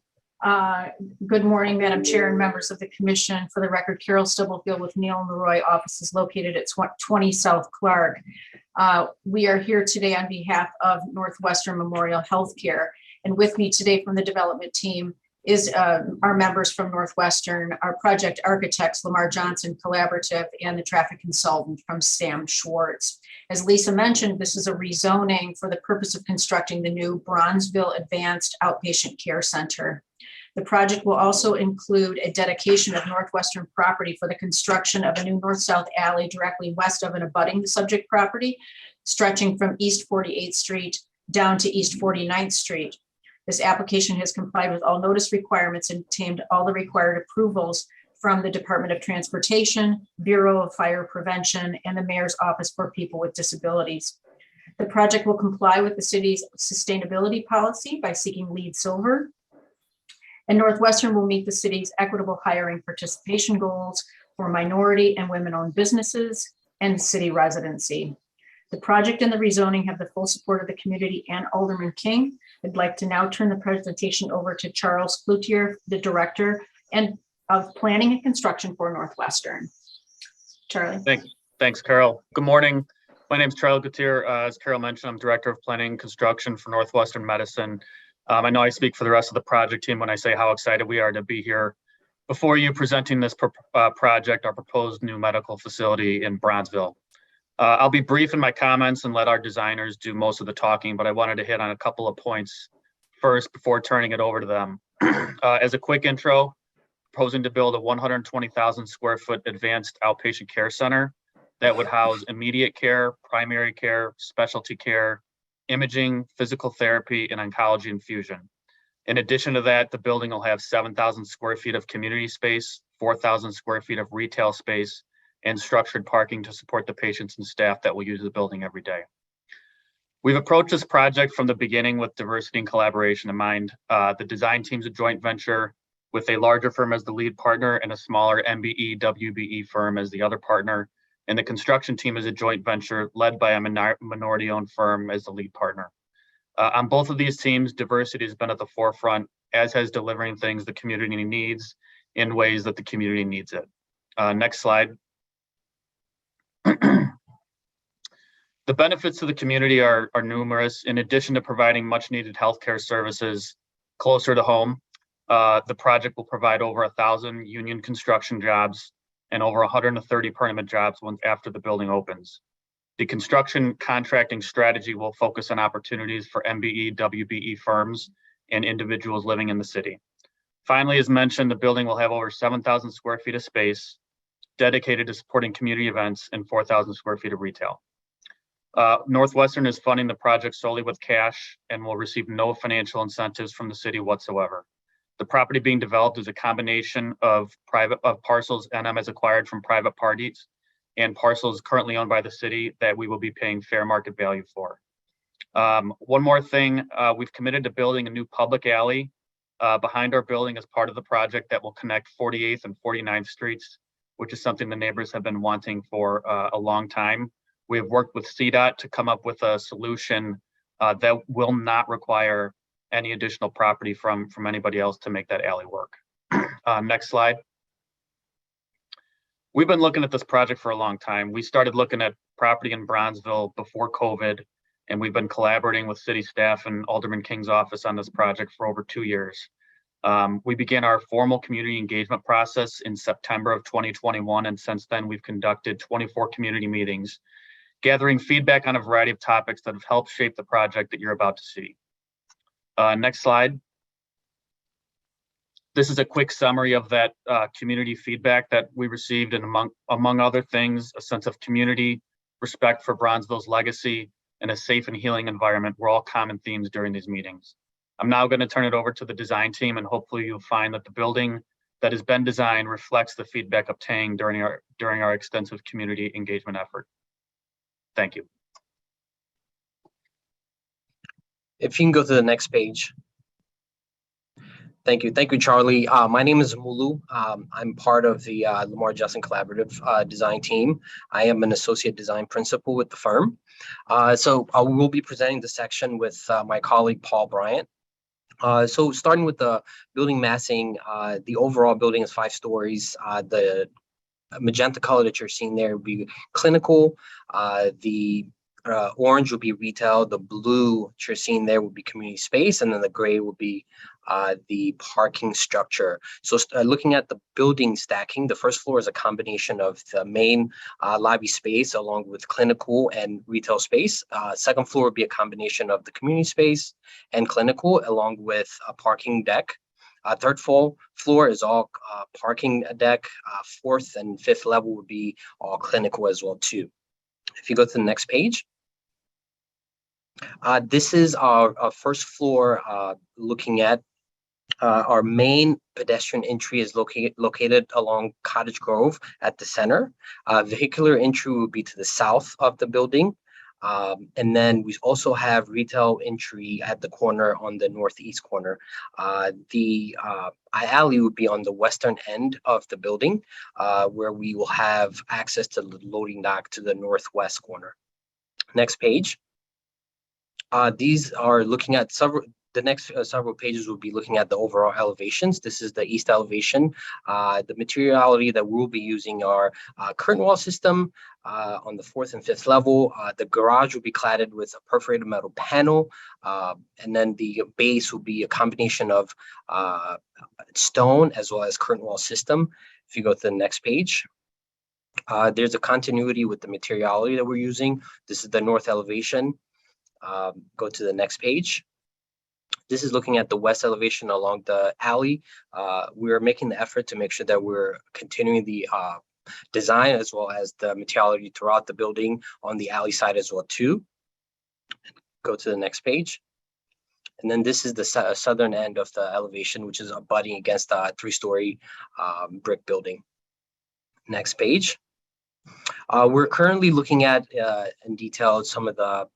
Good morning, Madam Chair and members of the commission. For the record, Carol Stubblefield with Neil and Leroy offices located at 20 South Clark. We are here today on behalf of Northwestern Memorial Healthcare. And with me today from the development team is our members from Northwestern, our project architects, Lamar Johnson Collaborative, and the traffic consultant from Sam Schwartz. As Lisa mentioned, this is a rezoning for the purpose of constructing the new Bronzeville Advanced Outpatient Care Center. The project will also include a dedication of Northwestern property for the construction of a new north-south alley directly west of and abutting the subject property, stretching from East 48th Street down to East 49th Street. This application has complied with all notice requirements and obtained all the required approvals from the Department of Transportation, Bureau of Fire Prevention, and the Mayor's Office for People with Disabilities. The project will comply with the city's sustainability policy by seeking LEED Silver. And Northwestern will meet the city's equitable hiring participation goals for minority and women-owned businesses and city residency. The project and the rezoning have the full support of the community and Alderman King. I'd like to now turn the presentation over to Charles Cloutier, the Director of Planning and Construction for Northwestern. Charlie. Thanks, Carol. Good morning. My name is Charles Cloutier. As Carol mentioned, I'm Director of Planning and Construction for Northwestern Medicine. I know I speak for the rest of the project team when I say how excited we are to be here before you presenting this project, our proposed new medical facility in Bronzeville. I'll be brief in my comments and let our designers do most of the talking, but I wanted to hit on a couple of points first before turning it over to them. As a quick intro, proposing to build a 120,000 square foot advanced outpatient care center that would house immediate care, primary care, specialty care, imaging, physical therapy, and oncology infusion. In addition to that, the building will have 7,000 square feet of community space, 4,000 square feet of retail space, and structured parking to support the patients and staff that will use the building every day. We've approached this project from the beginning with diversity and collaboration in mind. The design team's a joint venture with a larger firm as the lead partner and a smaller MBE, WBE firm as the other partner. And the construction team is a joint venture led by a minority-owned firm as the lead partner. On both of these teams, diversity has been at the forefront, as has delivering things the community needs in ways that the community needs it. Next slide. The benefits to the community are numerous. In addition to providing much needed healthcare services closer to home, the project will provide over 1,000 union construction jobs and over 130 permanent jobs after the building opens. The construction contracting strategy will focus on opportunities for MBE, WBE firms and individuals living in the city. Finally, as mentioned, the building will have over 7,000 square feet of space, dedicated to supporting community events and 4,000 square feet of retail. Northwestern is funding the project solely with cash and will receive no financial incentives from the city whatsoever. The property being developed is a combination of parcels NM has acquired from private parties and parcels currently owned by the city that we will be paying fair market value for. One more thing, we've committed to building a new public alley behind our building as part of the project that will connect 48th and 49th Streets, which is something the neighbors have been wanting for a long time. We have worked with CDOT to come up with a solution that will not require any additional property from anybody else to make that alley work. Next slide. We've been looking at this project for a long time. We started looking at property in Bronzeville before COVID, and we've been collaborating with city staff and Alderman King's office on this project for over 2 years. We began our formal community engagement process in September of 2021, and since then we've conducted 24 community meetings, gathering feedback on a variety of topics that have helped shape the project that you're about to see. Next slide. This is a quick summary of that community feedback that we received, and among other things, a sense of community, respect for Bronzeville's legacy, and a safe and healing environment were all common themes during these meetings. I'm now going to turn it over to the design team, and hopefully you'll find that the building that has been designed reflects the feedback obtained during our extensive community engagement effort. Thank you. If you can go to the next page. Thank you. Thank you, Charlie. My name is Mulu. I'm part of the Lamar Justin Collaborative design team. I am an associate design principal with the firm. So I will be presenting the section with my colleague, Paul Bryant. So starting with the building massing, the overall building is 5 stories. The magenta color that you're seeing there will be clinical. The orange will be retail. The blue that you're seeing there will be community space, and then the gray will be the parking structure. So looking at the building stacking, the first floor is a combination of the main lobby space along with clinical and retail space. Second floor would be a combination of the community space and clinical along with a parking deck. Third floor is all parking deck. Fourth and fifth level would be all clinical as well too. If you go to the next page. This is our first floor looking at our main pedestrian entry is located along Cottage Grove at the center. Vehicular entry will be to the south of the building. And then we also have retail entry at the corner on the northeast corner. The alley would be on the western end of the building, where we will have access to the loading dock to the northwest corner. Next page. These are looking at the next several pages will be looking at the overall elevations. This is the east elevation. The materiality that we'll be using are curtain wall system on the 4th and 5th level. The garage will be cladded with a perforated metal panel. And then the base will be a combination of stone as well as curtain wall system. If you go to the next page. There's a continuity with the materiality that we're using. This is the north elevation. Go to the next page. This is looking at the west elevation along the alley. We're making the effort to make sure that we're continuing the design as well as the materiality throughout the building on the alley side as well too. Go to the next page. And then this is the southern end of the elevation, which is abutting against a 3-story brick building. Next page. We're currently looking at in detail some of the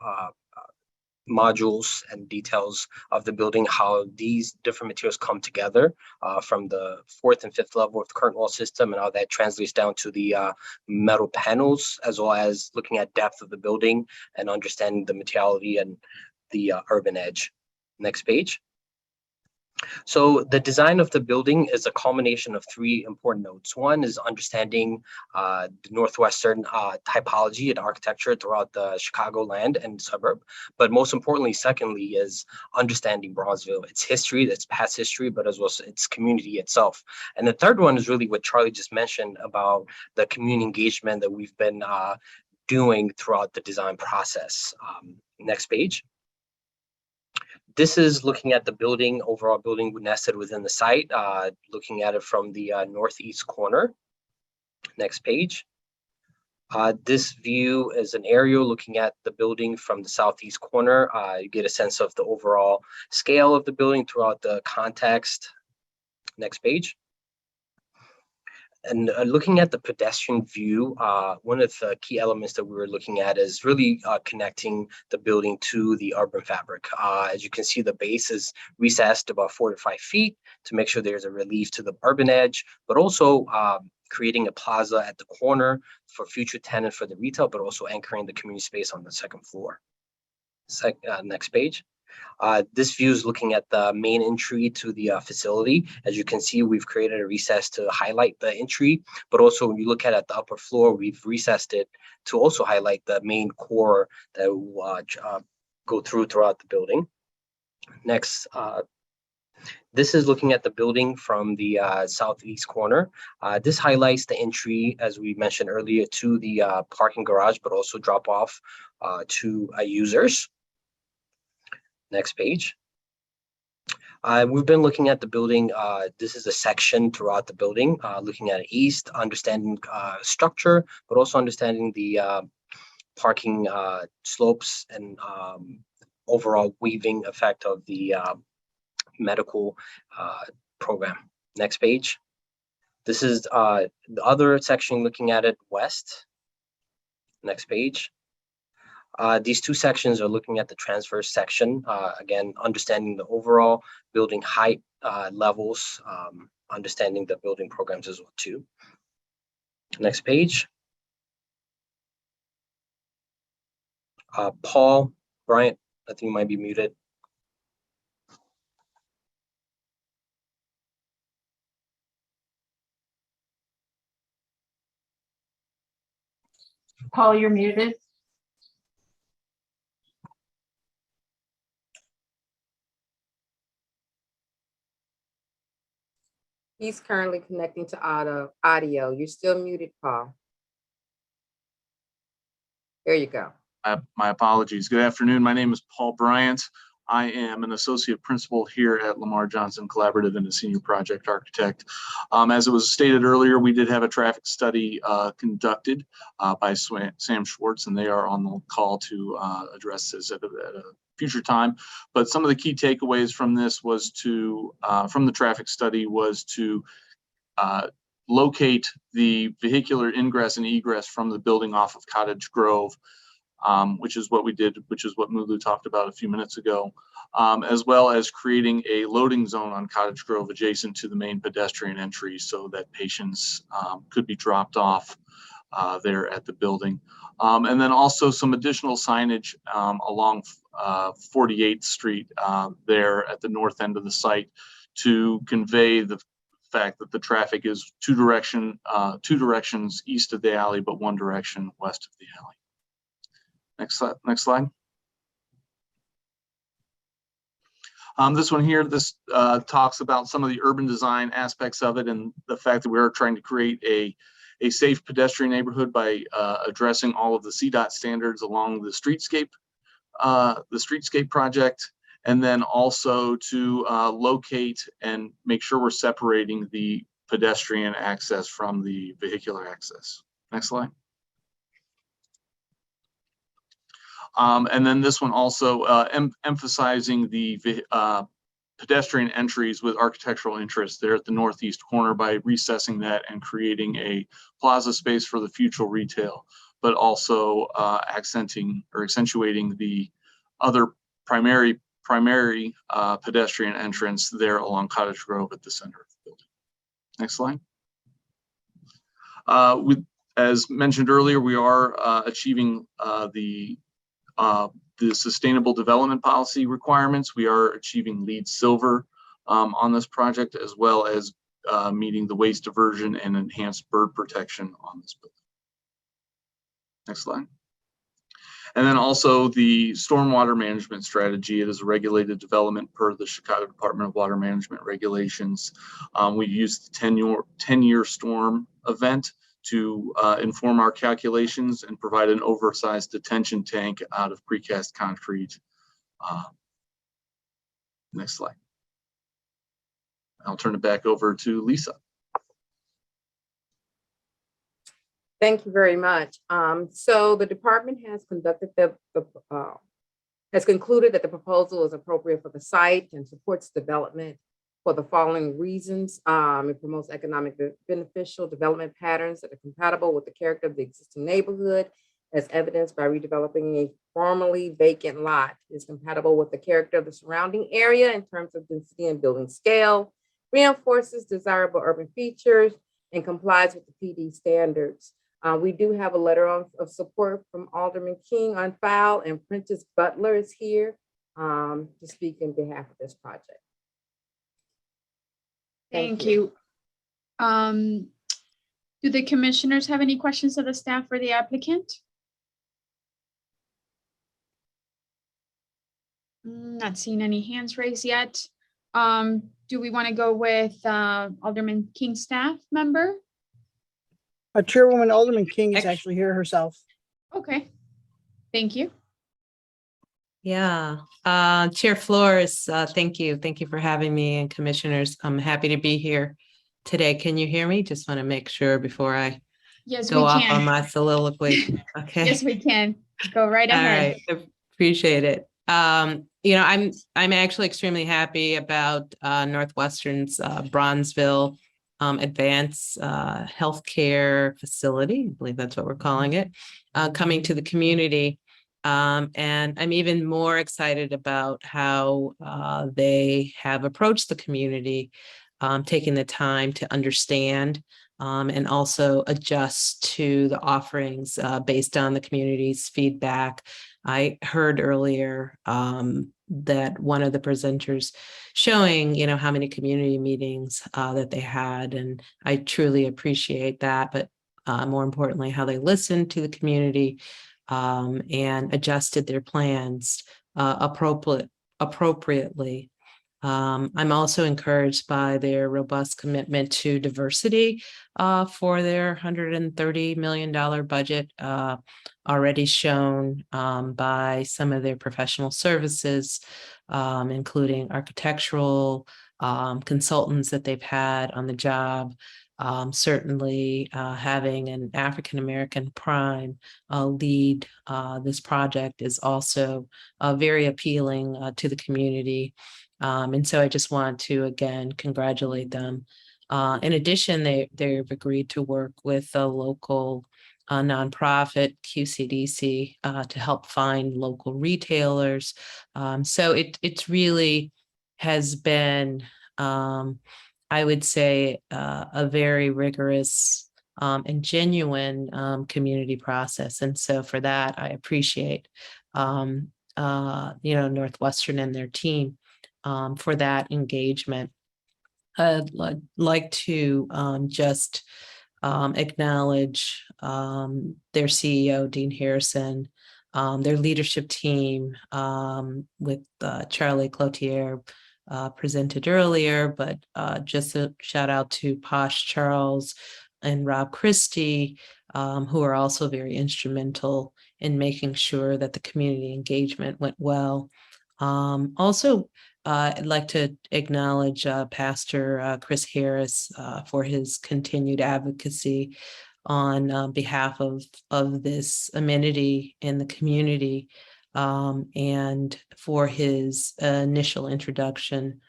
modules and details of the building, how these different materials come together from the 4th and 5th level of the curtain wall system, and how that translates down to the metal panels, as well as looking at depth of the building and understanding the materiality and the urban edge. Next page. So the design of the building is a culmination of 3 important notes. One is understanding the Northwestern typology and architecture throughout the Chicagoland and suburb. But most importantly, secondly, is understanding Bronzeville, its history, its past history, but as well as its community itself. And the third one is really what Charlie just mentioned about the community engagement that we've been doing throughout the design process. Next page. This is looking at the building, overall building nested within the site, looking at it from the northeast corner. Next page. This view is an aerial looking at the building from the southeast corner. You get a sense of the overall scale of the building throughout the context. Next page. And looking at the pedestrian view, one of the key elements that we were looking at is really connecting the building to the urban fabric. As you can see, the base is recessed about 4 to 5 feet to make sure there's a relief to the urban edge, but also creating a plaza at the corner for future tenant for the retail, but also anchoring the community space on the second floor. Next page. This view is looking at the main entry to the facility. As you can see, we've created a recess to highlight the entry, but also when you look at the upper floor, we've recessed it to also highlight the main core that will go throughout the building. Next, this is looking at the building from the southeast corner. This highlights the entry, as we mentioned earlier, to the parking garage, but also drop off to users. Next page. We've been looking at the building. This is a section throughout the building, looking at east, understanding structure, but also understanding the parking slopes and overall weaving effect of the medical program. Next page. This is the other section looking at it west. Next page. These two sections are looking at the transverse section, again, understanding the overall building height levels, understanding the building programs as well too. Next page. Paul Bryant, I think you might be muted. Paul, you're muted. He's currently connecting to audio. You're still muted, Paul. There you go. My apologies. Good afternoon. My name is Paul Bryant. I am an associate principal here at Lamar Johnson Collaborative and a senior project architect. As it was stated earlier, we did have a traffic study conducted by Sam Schwartz, and they are on the call to address this at a future time. But some of the key takeaways from this was from the traffic study was to locate the vehicular ingress and egress from the building off of Cottage Grove, which is what we did, which is what Mulu talked about a few minutes ago, as well as creating a loading zone on Cottage Grove adjacent to the main pedestrian entry so that patients could be dropped off there at the building. And then also some additional signage along 48th Street there at the north end of the site to convey the fact that the traffic is two directions east of the alley, but one direction west of the alley. Next slide. This one here, this talks about some of the urban design aspects of it and the fact that we are trying to create a safe pedestrian neighborhood by addressing all of the CDOT standards along the streetscape project, and then also to locate and make sure we're separating the pedestrian access from the vehicular access. Next slide. And then this one also emphasizing the pedestrian entries with architectural interest there at the northeast corner by recessing that and creating a plaza space for the future retail, but also accentuating the other primary pedestrian entrance there along Cottage Grove at the center of the building. Next slide. As mentioned earlier, we are achieving the sustainable development policy requirements. We are achieving LEED Silver on this project, as well as meeting the waste diversion and enhanced bird protection on this building. Next slide. And then also the stormwater management strategy. It is a regulated development per the Chicago Department of Water Management regulations. We used the 10-year storm event to inform our calculations and provide an oversized detention tank out of precast concrete. Next slide. I'll turn it back over to Lisa. Thank you very much. So the department has conducted has concluded that the proposal is appropriate for the site and supports development for the following reasons. It promotes economic beneficial development patterns that are compatible with the character of the existing neighborhood, as evidenced by redeveloping a formerly vacant lot. Is compatible with the character of the surrounding area in terms of density and building scale, reinforces desirable urban features, and complies with the PD standards. We do have a letter of support from Alderman King on file, and Prentice Butler is here to speak in behalf of this project. Thank you. Do the commissioners have any questions of the staff or the applicant? Not seeing any hands raised yet. Do we want to go with Alderman King staff member? Chairwoman Alderman King is actually here herself. Okay, thank you. Yeah, Chair Flores, thank you. Thank you for having me, and commissioners. I'm happy to be here today. Can you hear me? Just want to make sure before I go off on my soliloquy. Okay. Yes, we can. Go right ahead. All right, appreciate it. You know, I'm actually extremely happy about Northwestern's Bronzeville Advanced Healthcare Facility. I believe that's what we're calling it, coming to the community. And I'm even more excited about how they have approached the community, taking the time to understand and also adjust to the offerings based on the community's feedback. I heard earlier that one of the presenters showing, you know, how many community meetings that they had, and I truly appreciate that. But more importantly, how they listened to the community and adjusted their plans appropriately. I'm also encouraged by their robust commitment to diversity for their $130 million budget, already shown by some of their professional services, including architectural consultants that they've had on the job. Certainly having an African-American prime lead this project is also very appealing to the community. And so I just want to, again, congratulate them. In addition, they've agreed to work with a local nonprofit, QCDC, to help find local retailers. So it's really has been, I would say, a very rigorous and genuine community process. And so for that, I appreciate, you know, Northwestern and their team for that engagement. I'd like to just acknowledge their CEO, Dean Harrison, their leadership team with Charlie Cloutier presented earlier, but just a shout out to Posh Charles and Rob Christie, who are also very instrumental in making sure that the community engagement went well. Also, I'd like to acknowledge Pastor Chris Harris for his continued advocacy on behalf of this amenity in the community, and for his initial introduction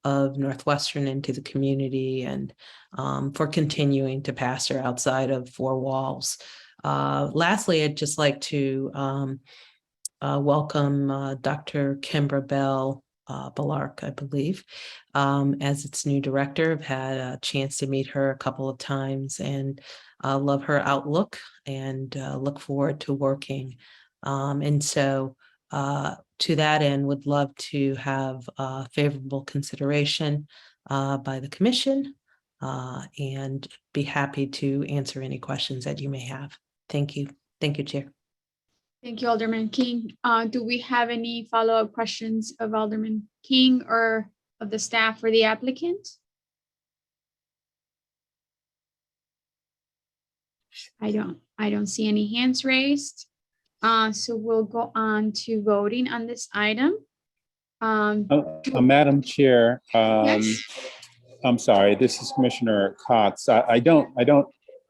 of Northwestern into the community, and for continuing to pastor outside of four walls. Lastly, I'd just like to welcome Dr. Kimbra Bell Balark, I believe, as its new director. I've had a chance to meet her a couple of times and love her outlook, and look forward to working. And so to that end, would love to have favorable consideration by the commission, and be happy to answer any questions that you may have. Thank you. Thank you, Chair. Thank you, Alderman King. Do we have any follow-up questions of Alderman King or of the staff or the applicant? I don't see any hands raised. So we'll go on to voting on this item. Madam Chair, yes? I'm sorry, this is Commissioner Kotz. I don't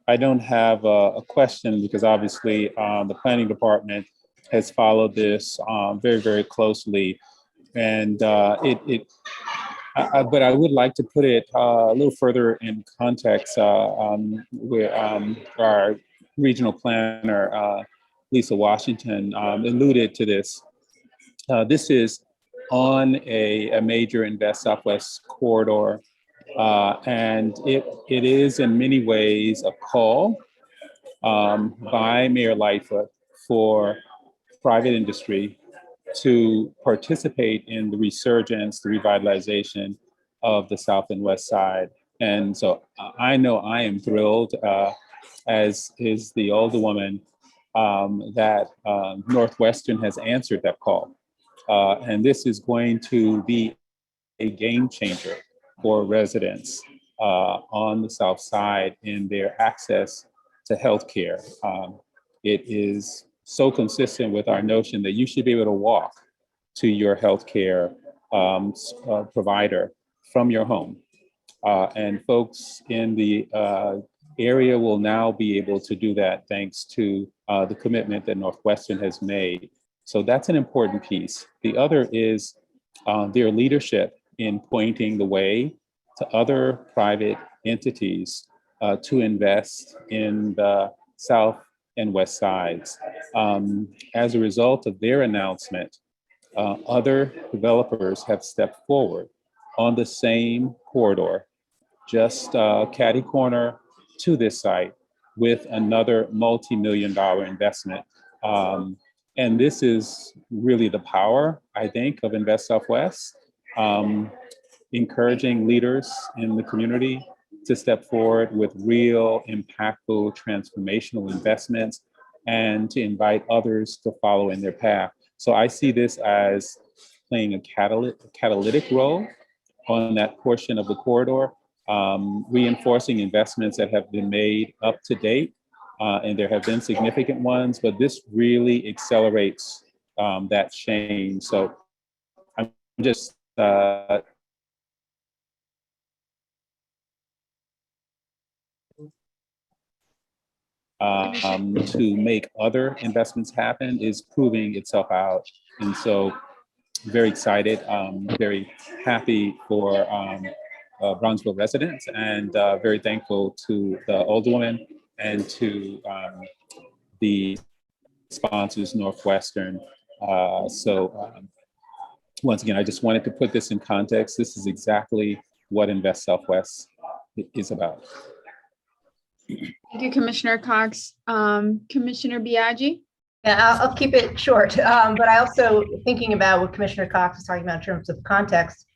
I don't have a question because obviously the planning department has followed this very, very closely. And but I would like to put it a little further in context where our regional planner, Lisa Washington, alluded to this. This is on a major Invest Southwest corridor. And it is in many ways a call by Mayor Lightfoot for private industry to participate in the resurgence, the revitalization of the South and West Side. And so I know I am thrilled, as is the Alderwoman, that Northwestern has answered that call. And this is going to be a game changer for residents on the South Side in their access to healthcare. It is so consistent with our notion that you should be able to walk to your healthcare provider from your home. And folks in the area will now be able to do that thanks to the commitment that Northwestern has made. So that's an important piece. The other is their leadership in pointing the way to other private entities to invest in the South and West Sides. As a result of their announcement, other developers have stepped forward on the same corridor, just catty corner to this site with another multi-million-dollar investment. And this is really the power, I think, of Invest Southwest, encouraging leaders in the community to step forward with real, impactful, transformational investments and to invite others to follow in their path. So I see this as playing a catalytic role on that portion of the corridor, reinforcing investments that have been made up to date. And there have been significant ones, but this really accelerates that change. So I'm just to make other investments happen is proving itself out. And so very excited, very happy for Brownsville residents, and very thankful to the Alderwoman and to the sponsors, Northwestern. Once again, I just wanted to put this in context. This is exactly what Invest Southwest is about. Thank you, Commissioner Cox. Commissioner Biaggi? Yeah, I'll keep it short, but I also, thinking about what Commissioner Cox was talking about in terms of context,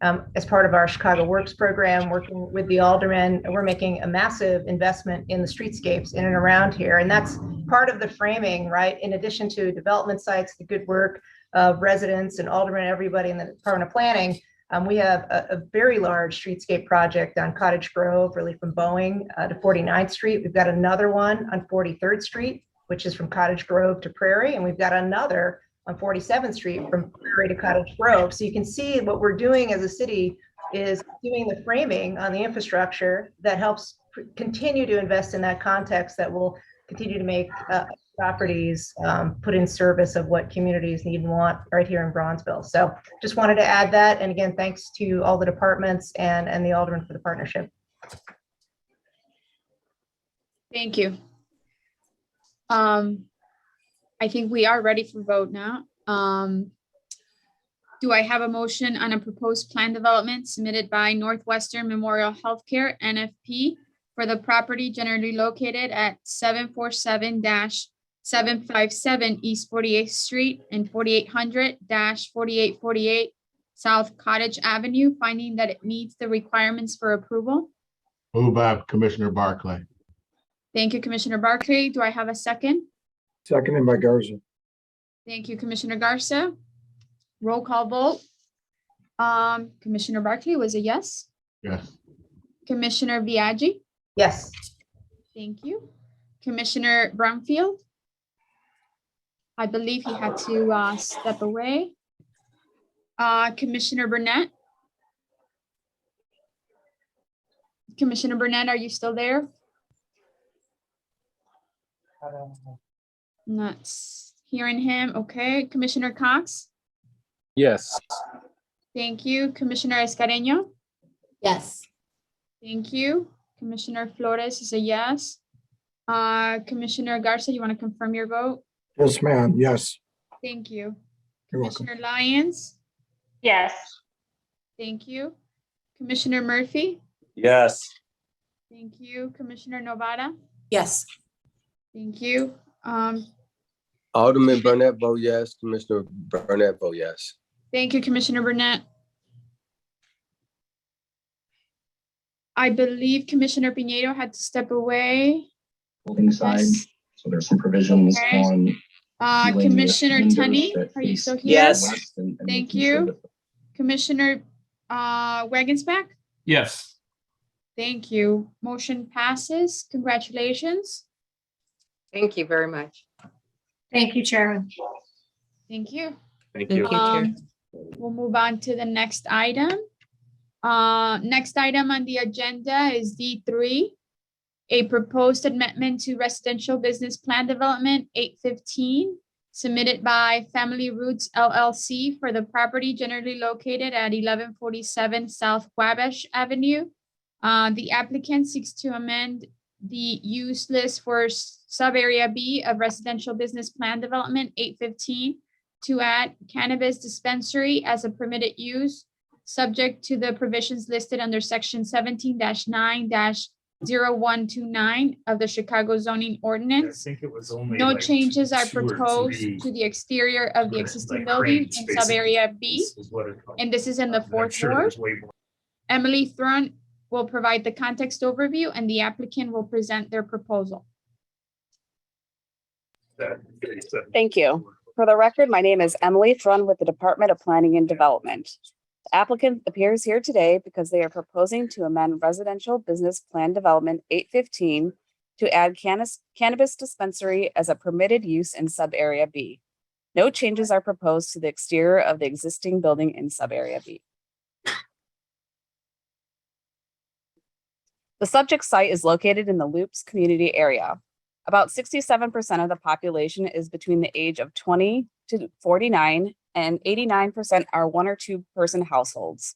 as part of our Chicago Works program, working with the aldermen, we're making a massive investment in the streetscapes in and around here. And that's part of the framing, right? In addition to development sites, the good work of residents and aldermen, everybody in the Department of Planning, we have a very large streetscape project on Cottage Grove, really from Boeing to 49th Street. We've got another one on 43rd Street, which is from Cottage Grove to Prairie. And we've got another on 47th Street from Prairie to Cottage Grove. So you can see what we're doing as a city is doing the framing on the infrastructure that helps continue to invest in that context that will continue to make properties put in service of what communities need and want right here in Bronzeville. So just wanted to add that. And again, thanks to all the departments and the aldermen for the partnership. Thank you. I think we are ready for vote now. Do I have a motion on a proposed plan development submitted by Northwestern Memorial Healthcare, NFP, for the property generally located at 747-757 East 48th Street and 4800-4848 South Cottage Avenue, finding that it meets the requirements for approval? Moved by Commissioner Barclay. Thank you, Commissioner Barclay. Do I have a second? Seconded by Garza. Thank you, Commissioner Garza. Roll call vote. Commissioner Barclay was a yes. Yes. Commissioner Biaggi? Yes. Thank you. Commissioner Brumfield? I believe he had to step away. Commissioner Burnett? Commissioner Burnett, are you still there? Not hearing him. Okay, Commissioner Cox? Yes. Thank you. Commissioner Escareño? Yes. Thank you. Commissioner Flores is a yes. Commissioner Garza, you want to confirm your vote? Yes, ma'am. Yes. Thank you. You're welcome. Commissioner Lyons? Yes. Thank you. Commissioner Murphy? Yes. Thank you. Commissioner Novara? Yes. Thank you. Alderman Burnett vote yes, Commissioner Burnett vote yes. Thank you, Commissioner Burnett. I believe Commissioner Pinedo had to step away. Building side, Yes. so there's some provisions Okay. on dealing with Commissioner windows Tunney, that are you face still here? west and Thank making sure you. that Commissioner Wagensback? Yes. Thank you. Motion passes. Congratulations. Thank you very much. Thank you, Chairman. Thank you. Thank Thank you, Chair. We'll move on to the next item. Next item on the agenda is D3, a proposed amendment to residential business plan development 815, submitted by Family Roots LLC for the property generally located at 1147 South Wabash Avenue. The applicant seeks to amend the use list for sub-area B of residential business plan development 815 to add cannabis dispensary as a permitted use, subject to the provisions listed under section 17-9-0129 of the Chicago zoning ordinance. No changes are proposed to the exterior of the existing building in sub-area B, and this is in the fourth ward. Emily Thrun will provide the context overview, and the applicant will present their proposal. Thank you. For the record, my name is Emily Thrun with the Department of Planning and Development. The applicant appears here today because they are proposing to amend residential business plan development 815 to add cannabis dispensary as a permitted use in sub-area B. No changes are proposed to the exterior of the existing building in sub-area B. The subject site is located in the Loops community area. About 67% of the population is between the age of 20 to 49, and 89% are 1 or 2 person households.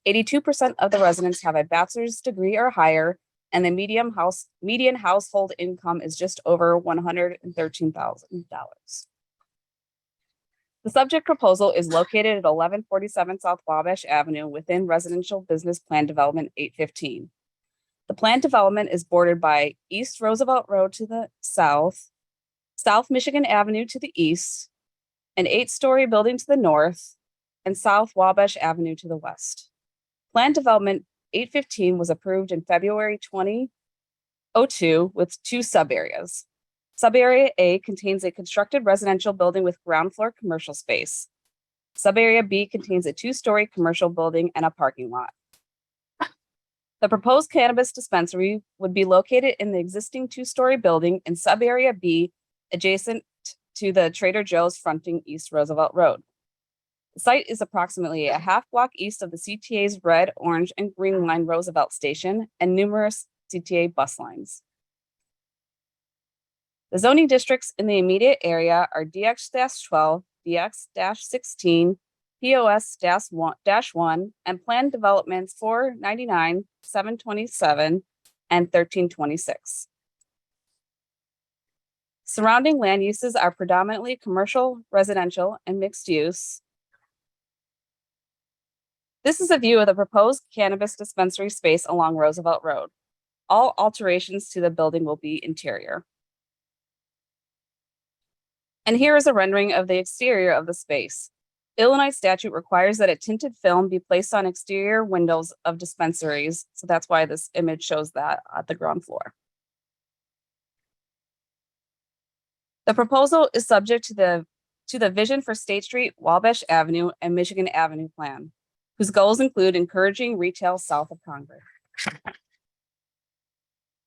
82% of the residents have a bachelor's degree or higher, and the median household income is just over $113,000. The subject proposal is located at 1147 South Wabash Avenue within Residential Business Plan Development 815. The planned development is bordered by East Roosevelt Road to the south, South Michigan Avenue to the east, an 8-story building to the north, and South Wabash Avenue to the west. Planned development 815 was approved in February 2002 with 2 subareas. Subarea A contains a constructed residential building with ground floor commercial space. Subarea B contains a 2-story commercial building and a parking lot. The proposed cannabis dispensary would be located in the existing 2-story building in sub-area B, adjacent to the Trader Joe's fronting East Roosevelt Road. The site is approximately a half block east of the CTA's red, orange, and green line Roosevelt station and numerous CTA bus lines. The zoning districts in the immediate area are DX-12, DX-16, POS-1, and planned developments 499, 727, and 1326. Surrounding land uses are predominantly commercial, residential, and mixed use. This is a view of the proposed cannabis dispensary space along Roosevelt Road. All alterations to the building will be interior. And here is a rendering of the exterior of the space. Illinois statute requires that a tinted film be placed on exterior windows of dispensaries. So that's why this image shows that at the ground floor. The proposal is subject to the vision for State Street, Wabash Avenue, and Michigan Avenue plan, whose goals include encouraging retail south of Congress.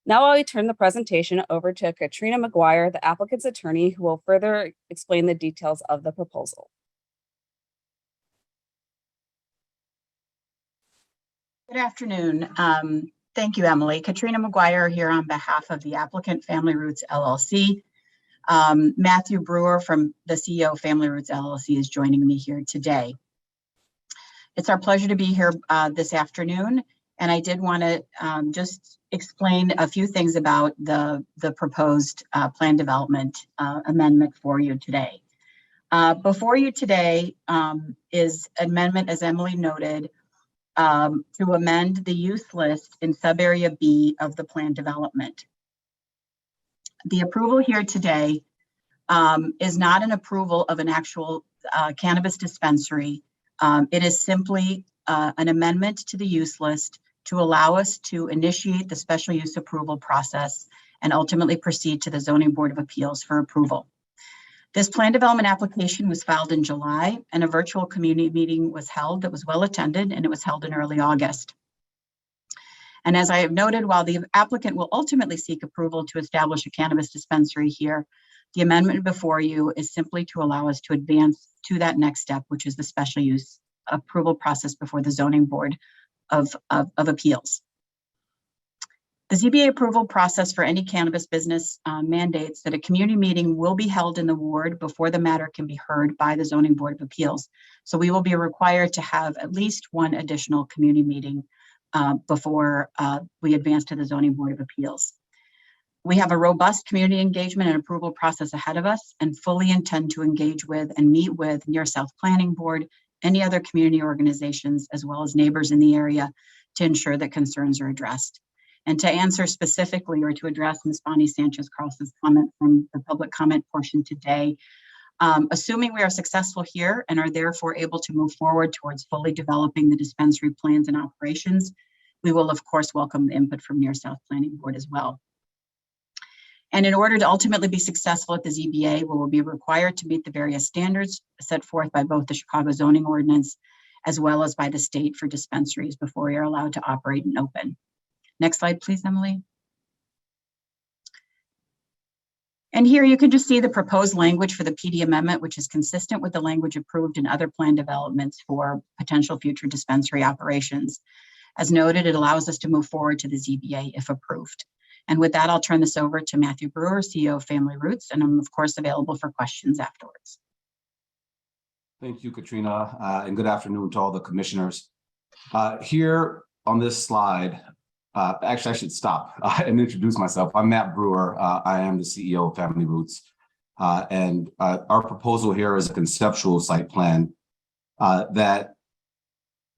Now I will turn the presentation over to Katrina McGuire, the applicant's attorney, who will further explain the details of the proposal. Good afternoon. Thank you, Emily. Katrina McGuire here on behalf of the applicant Family Roots LLC. Matthew Brewer from the CEO of Family Roots LLC is joining me here today. It's our pleasure to be here this afternoon, and I did want to just explain a few things about the proposed plan development amendment for you today. Before you today is amendment, as Emily noted, to amend the use list in subarea B of the plan development. The approval here today is not an approval of an actual cannabis dispensary. It is simply an amendment to the use list to allow us to initiate the special use approval process and ultimately proceed to the Zoning Board of Appeals for approval. This plan development application was filed in July, and a virtual community meeting was held that was well attended, and it was held in early August. And as I have noted, while the applicant will ultimately seek approval to establish a cannabis dispensary here, the amendment before you is simply to allow us to advance to that next step, which is the special use approval process before the Zoning Board of Appeals. The ZBA approval process for any cannabis business mandates that a community meeting will be held in the ward before the matter can be heard by the Zoning Board of Appeals. So we will be required to have at least one additional community meeting before we advance to the Zoning Board of Appeals. We have a robust community engagement and approval process ahead of us and fully intend to engage with and meet with Near South Planning Board, any other community organizations, as well as neighbors in the area to ensure that concerns are addressed. And to answer specifically or to address Ms. Bonnie Sanchez-Carlson's comment from the public comment portion today, assuming we are successful here and are therefore able to move forward towards fully developing the dispensary plans and operations, we will of course welcome the input from Near South Planning Board as well. And in order to ultimately be successful at the ZBA, we will be required to meet the various standards set forth by both the Chicago zoning ordinance as well as by the state for dispensaries before we are allowed to operate and open. Next slide, please, Emily. And here you can just see the proposed language for the PD amendment, which is consistent with the language approved in other plan developments for potential future dispensary operations. As noted, it allows us to move forward to the ZBA if approved. And with that, I'll turn this over to Matthew Brewer, CEO of Family Roots, and I'm of course available for questions afterwards. Thank you, Katrina, and good afternoon to all the commissioners. Here on this slide, actually, I should stop and introduce myself. I'm Matt Brewer. I am the CEO of Family Roots. And our proposal here is a conceptual site plan that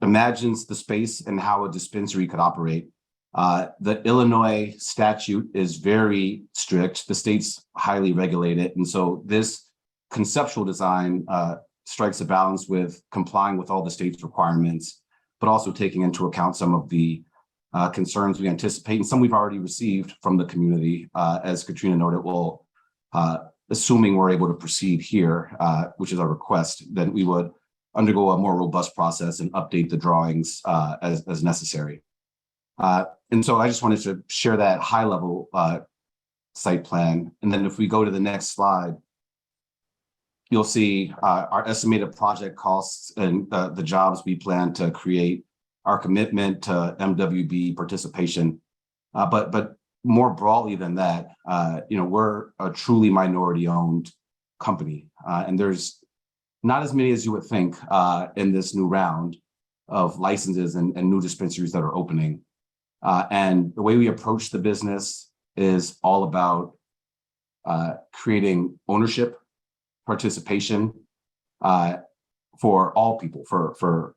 imagines the space and how a dispensary could operate. The Illinois statute is very strict. The state's highly regulated. And so this conceptual design strikes a balance with complying with all the state's requirements, but also taking into account some of the concerns we anticipate, and some we've already received from the community. As Katrina noted, we'll, assuming we're able to proceed here, which is our request, then we would undergo a more robust process and update the drawings as necessary. And so I just wanted to share that high level site plan. And then if we go to the next slide, you'll see our estimated project costs and the jobs we plan to create, our commitment to MWB participation. But more broadly than that, we're a truly minority owned company. And there's not as many as you would think in this new round of licenses and new dispensaries that are opening. And the way we approach the business is all about creating ownership, participation for all people, for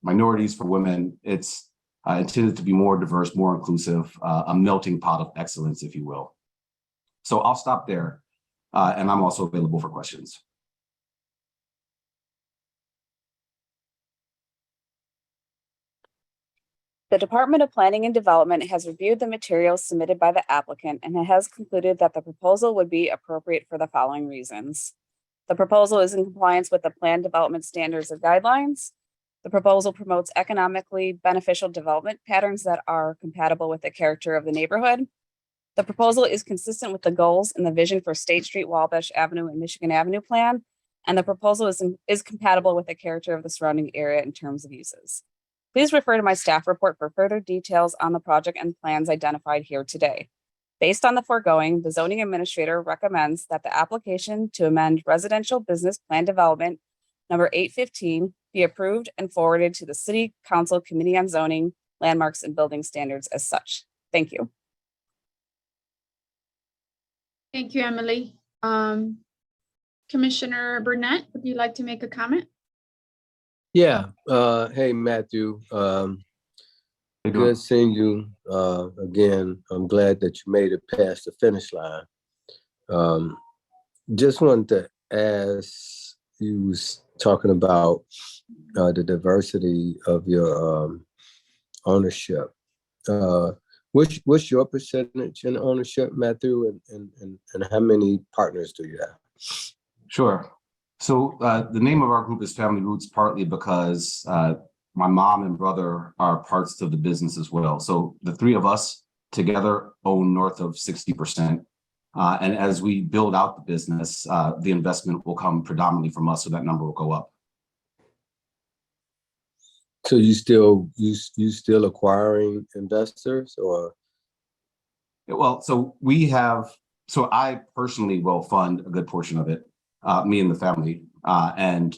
minorities, for women. It's intended to be more diverse, more inclusive, a melting pot of excellence, if you will. So I'll stop there, and I'm also available for questions. The Department of Planning and Development has reviewed the materials submitted by the applicant and has concluded that the proposal would be appropriate for the following reasons. The proposal is in compliance with the plan development standards and guidelines. The proposal promotes economically beneficial development patterns that are compatible with the character of the neighborhood. The proposal is consistent with the goals and the vision for State Street, Wabash Avenue, and Michigan Avenue plan, and the proposal is compatible with the character of the surrounding area in terms of uses. Please refer to my staff report for further details on the project and plans identified here today. Based on the foregoing, the zoning administrator recommends that the application to amend residential business plan development number 815 be approved and forwarded to the City Council Committee on Zoning, Landmarks, and Building Standards as such. Thank you. Thank you, Emily. Commissioner Burnett, would you like to make a comment? Yeah, hey, Matthew, good seeing you again. I'm glad that you made it past the finish line. Just wanted to ask, you was talking about the diversity of your ownership. What's your percentage in ownership, Matthew, and how many partners do you have? Sure. So the name of our group is Family Roots, partly because my mom and brother are parts of the business as well. So the three of us together own north of 60%. And as we build out the business, the investment will come predominantly from us, so that number will go up. So you still acquiring investors, or? Well, so I personally will fund a good portion of it, me and the family. And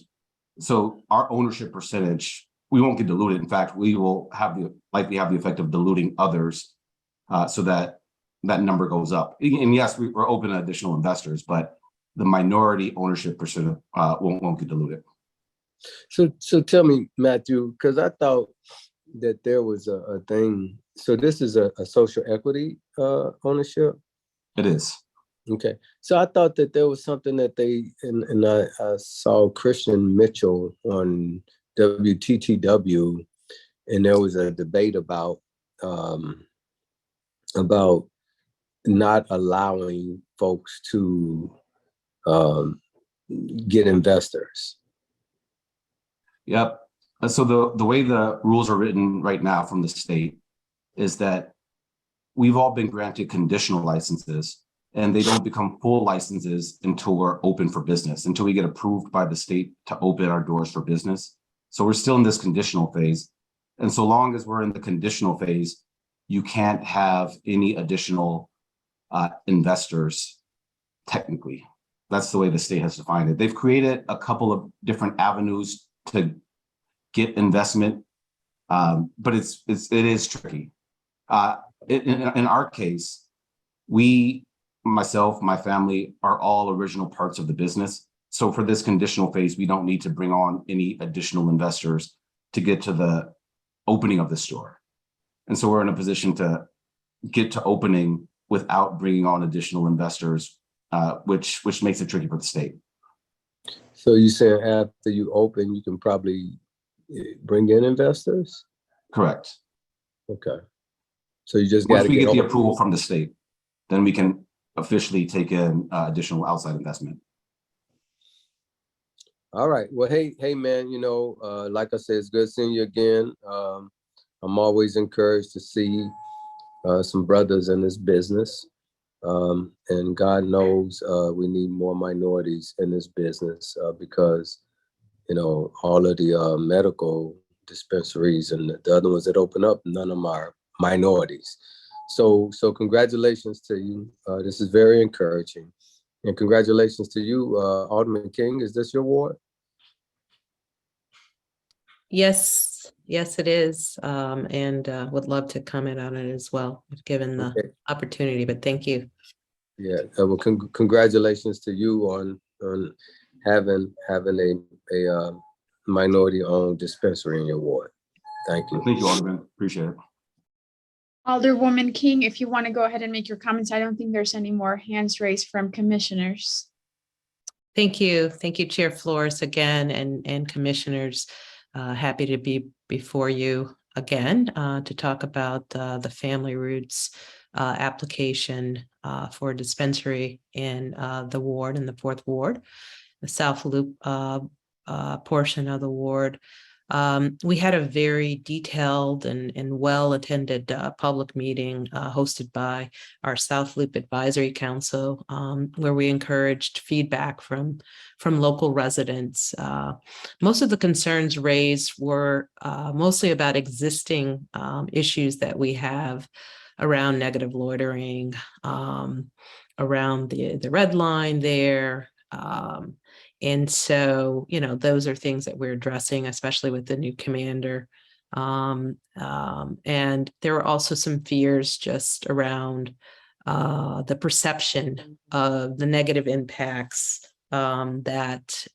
so our ownership percentage, we won't get diluted. In fact, we will likely have the effect of diluting others so that number goes up. And yes, we're open to additional investors, but the minority ownership percent won't get diluted. So tell me, Matthew, because I thought that there was a thing. So this is a social equity ownership? It is. Okay. So I thought that there was something that and I saw Christian Mitchell on WTTW, and there was a debate about not allowing folks to get investors. Yep. So the way the rules are written right now from the state is that we've all been granted conditional licenses, and they don't become full licenses until we're open for business, until we get approved by the state to open our doors for business. So we're still in this conditional phase. And so long as we're in the conditional phase, you can't have any additional investors, technically. That's the way the state has defined it. They've created a couple of different avenues to get investment, but it is tricky. In our case, myself, my family are all original parts of the business. So for this conditional phase, we don't need to bring on any additional investors to get to the opening of the store. And so we're in a position to get to opening without bringing on additional investors, which makes it tricky for the state. So you saying after you open, you can probably bring in investors? Correct. Okay. So you just got to get the approval from the state, then we can officially take in additional outside investment. All right. Well, hey, man, like I said, it's good seeing you again. I'm always encouraged to see some brothers in this business. And God knows we need more minorities in this business because, all of the medical dispensaries and the other ones that open up, none of them are minorities. So congratulations to you. This is very encouraging. And congratulations to you, Alderman King. Is this your ward? Yes, it is. And would love to comment on it as well, if given the opportunity, but thank you. Yeah, well, congratulations to you on having a minority-owned dispensary in your ward. Thank you. Thank you, Alderman. Appreciate it. Alderwoman King, if you want to go ahead and make your comments, I don't think there's any more hands raised from commissioners. Thank you. Thank you, Chair Flores, again, and commissioners. Happy to be before you again to talk about the Family Roots application for a dispensary in the ward, in the 4th Ward, the South Loop portion of the ward. We had a very detailed and well-attended public meeting hosted by our South Loop Advisory Council, where we encouraged feedback from local residents. Most of the concerns raised were mostly about existing issues that we have around negative loitering, around the red line there. And so, those are things that we're addressing, especially with the new commander. And there were also some fears just around the perception of the negative impacts that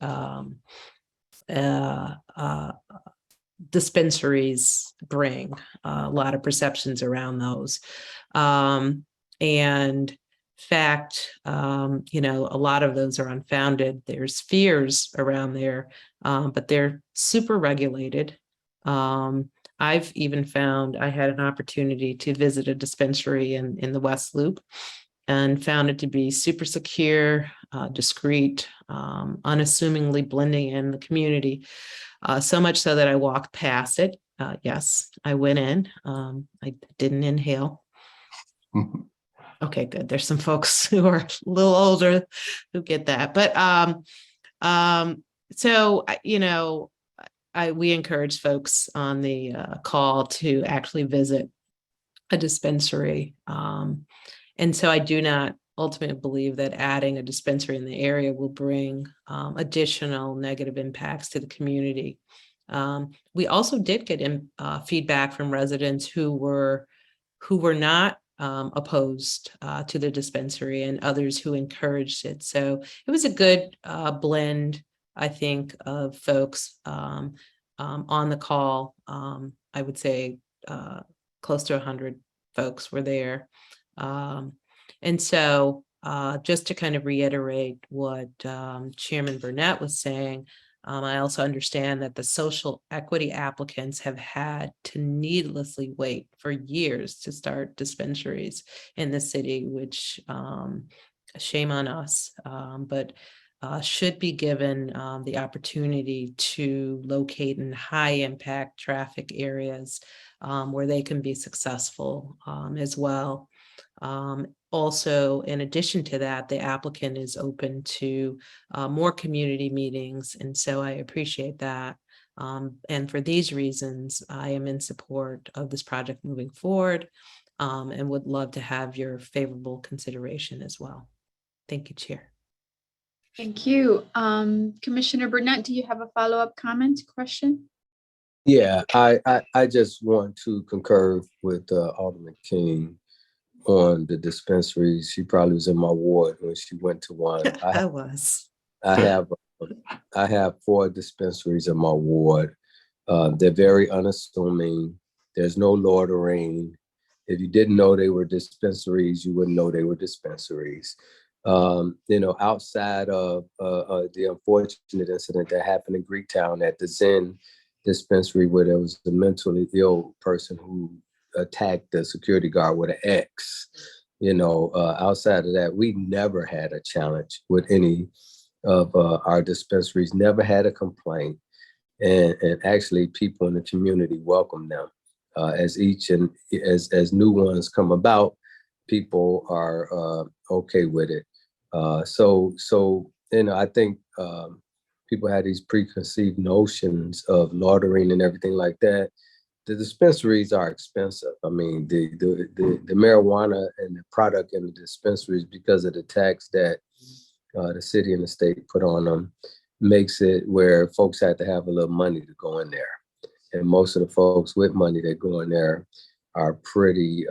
dispensaries bring, a lot of perceptions around those. And fact, a lot of those are unfounded. There's fears around there, but they're super regulated. I've even found I had an opportunity to visit a dispensary in the West Loop and found it to be super secure, discreet, unassumingly blending in the community. So much so that I walked past it. Yes, I went in. I didn't inhale. Okay, good. There's some folks who are a little older who get that. But so we encourage folks on the call to actually visit a dispensary. And so I do not ultimately believe that adding a dispensary in the area will bring additional negative impacts to the community. We also did get feedback from residents who were not opposed to the dispensary, and others who encouraged it. So it was a good blend, I think, of folks on the call. I would say close to 100 folks were there. And so just to kind of reiterate what Chairman Burnett was saying, I also understand that the social equity applicants have had to needlessly wait for years to start dispensaries in the city, which shame on us, but should be given the opportunity to locate in high impact traffic areas where they can be successful as well. Also, in addition to that, the applicant is open to more community meetings, and so I appreciate that. And for these reasons, I am in support of this project moving forward, and would love to have your favorable consideration as well. Thank you, Chair. Thank you. Commissioner Burnett, do you have a follow-up comment, question? Yeah, I just want to concur with Alderman King on the dispensaries. She probably was in my ward when she went to one. I was. I have 4 dispensaries in my ward. They're very unassuming. There's no loitering. If you didn't know they were dispensaries, you wouldn't know they were dispensaries. Outside of the unfortunate incident that happened in Greektown at the Zen dispensary, where there was a mentally ill person who attacked the security guard with an X. Outside of that, we never had a challenge with any of our dispensaries, never had a complaint. And actually people in the community welcome them. As new ones come about, people are okay with it. So I think people had these preconceived notions of loitering and everything like that. The dispensaries are expensive. I mean, the marijuana and the product in the dispensaries, because of the tax that the city and the state put on them, makes it where folks have to have a little money to go in there. And most of the folks with money that go in there are pretty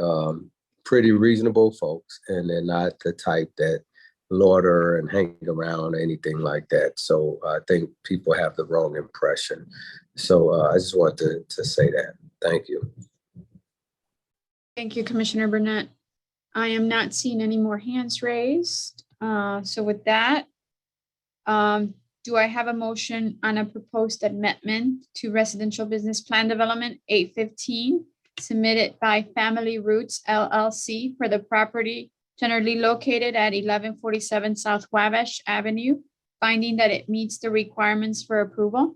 reasonable folks, and they're not the type that loiter and hang around or anything like that. So I think people have the wrong impression. So I just want to say that. Thank you. Thank you, Commissioner Burnett. I am not seeing any more hands raised. So with that, do I have a motion on a proposed amendment to Residential Business Plan Development 815 submitted by Family Roots LLC for the property generally located at 1147 South Wabash Avenue, finding that it meets the requirements for approval?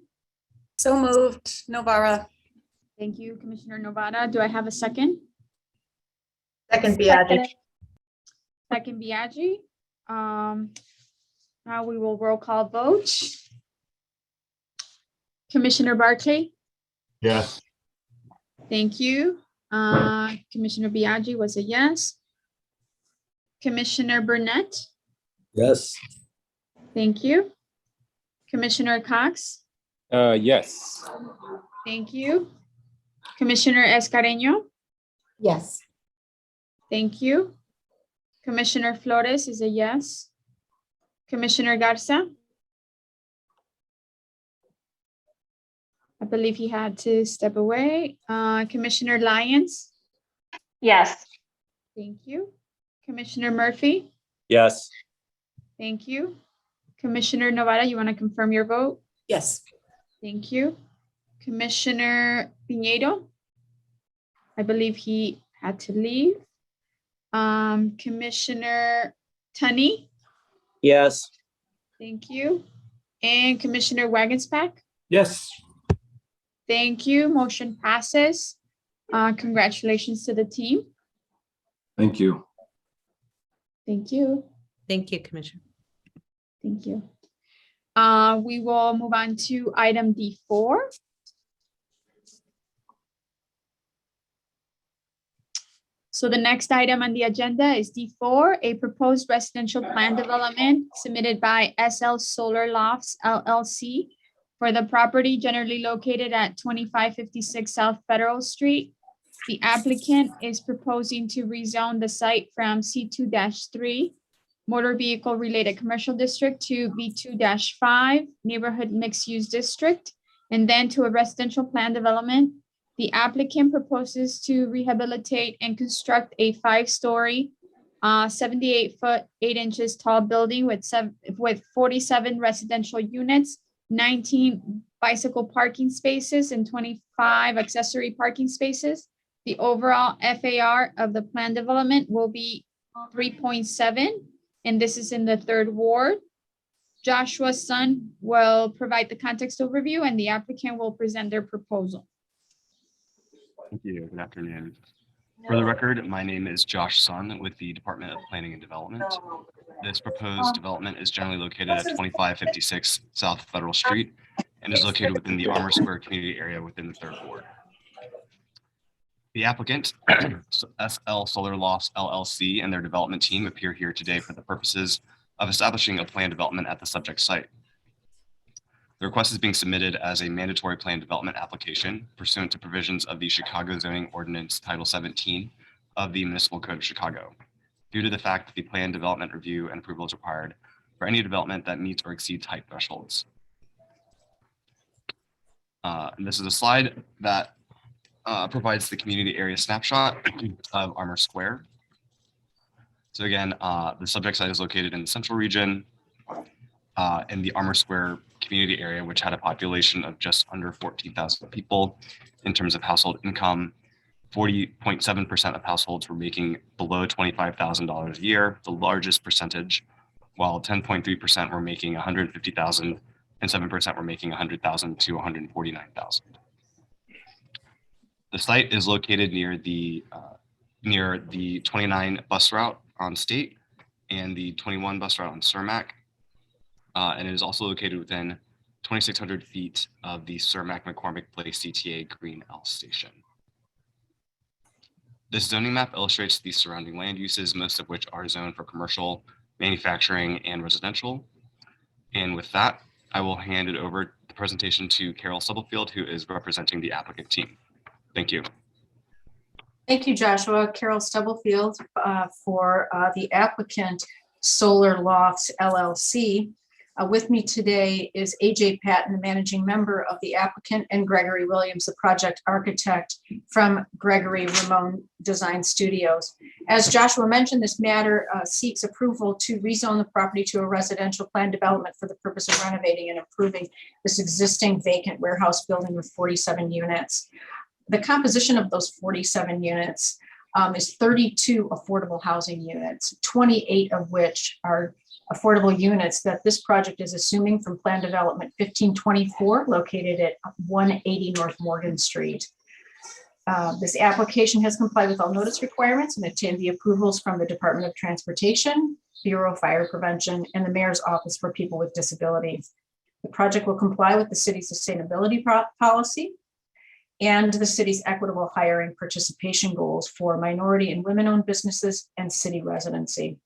So moved, Novara. Thank you, Commissioner Novara. Do I have a second? Second, Biagi. Second, Biagi. Now we will roll call vote. Commissioner Barclay, Yes. thank you. Commissioner Biagi was a yes. Commissioner Burnett, Yes. thank you. Commissioner Cox, Yes. thank you. Commissioner Escareño, Yes. thank you. Commissioner Flores is a yes. Commissioner Garza, I believe he had to step away. Commissioner Lyons, Yes. thank you. Commissioner Murphy, Yes. thank you. Commissioner Novara, you want to confirm your vote? Yes. Thank you. Commissioner Piñeiro, I believe he had to leave. Commissioner Tunney, Yes. thank you. And Commissioner Wagensback, Yes. thank you. Motion passes. Congratulations to the team. Thank you. Thank you. Thank you, Commissioner. Thank you. We will move on to item D4. So the next item on the agenda is D4, a proposed residential plan development submitted by SL Solar Lofts LLC for the property generally located at 2556 South Federal Street. The applicant is proposing to rezone the site from C2-3 motor vehicle related commercial district to B2-5 neighborhood mixed use district, and then to a residential plan development. The applicant proposes to rehabilitate and construct a 5-story, 78-foot, 8 inches tall building with 47 residential units, 19 bicycle parking spaces, and 25 accessory parking spaces. The overall FAR of the plan development will be 3.7, and this is in the 3rd ward. Joshua Sun will provide the context overview, and the applicant will present their proposal. Thank you. Good afternoon. For the record, my name is Josh Sun with the Department of Planning and Development. This proposed development is generally located at 2556 South Federal Street and is located within the Armour Square community area within the 3rd ward. The applicant, SL Solar Lofts LLC, and their development team appear here today for the purposes of establishing a plan development at the subject site. The request is being submitted as a mandatory plan development application pursuant to provisions of the Chicago Zoning Ordinance Title 17 of the Municipal Code of Chicago, due to the fact that the plan development review and approval is required for any development that meets or exceeds type thresholds. And this is a slide that provides the community area snapshot of Armour Square. So again, the subject site is located in the central region in the Armour Square community area, which had a population of just under 14,000 people in terms of household income. 40.7% of households were making below $25,000 a year, the largest percentage, while 10.3% were making $150,000 and 7% were making $100,000 to $149,000. The site is located near the 29 bus route on State and the 21 bus route on Cermak. And it is also located within 2,600 feet of the Cermak McCormick Place CTA Green L station. This zoning map illustrates the surrounding land uses, most of which are zoned for commercial, manufacturing, and residential. And with that, I will hand it over the presentation to Carol Stubblefield, who is representing the applicant team. Thank you. Thank you, Joshua. Carol Stubblefield for the applicant Solar Lofts LLC. With me today is AJ Patton, the managing member of the applicant, and Gregory Williams, the project architect from Gregory Ramon Design Studios. As Joshua mentioned, this matter seeks approval to rezone the property to a residential plan development for the purpose of renovating and improving this existing vacant warehouse building with 47 units. The composition of those 47 units is 32 affordable housing units, 28 of which are affordable units that this project is assuming from Plan Development 1524, located at 180 North Morgan Street. This application has complied with all notice requirements and obtained the approvals from the Department of Transportation, Bureau of Fire Prevention, and the Mayor's Office for People with Disabilities. The project will comply with the city's sustainability policy and the city's equitable hiring participation goals for minority and women-owned businesses and city residency.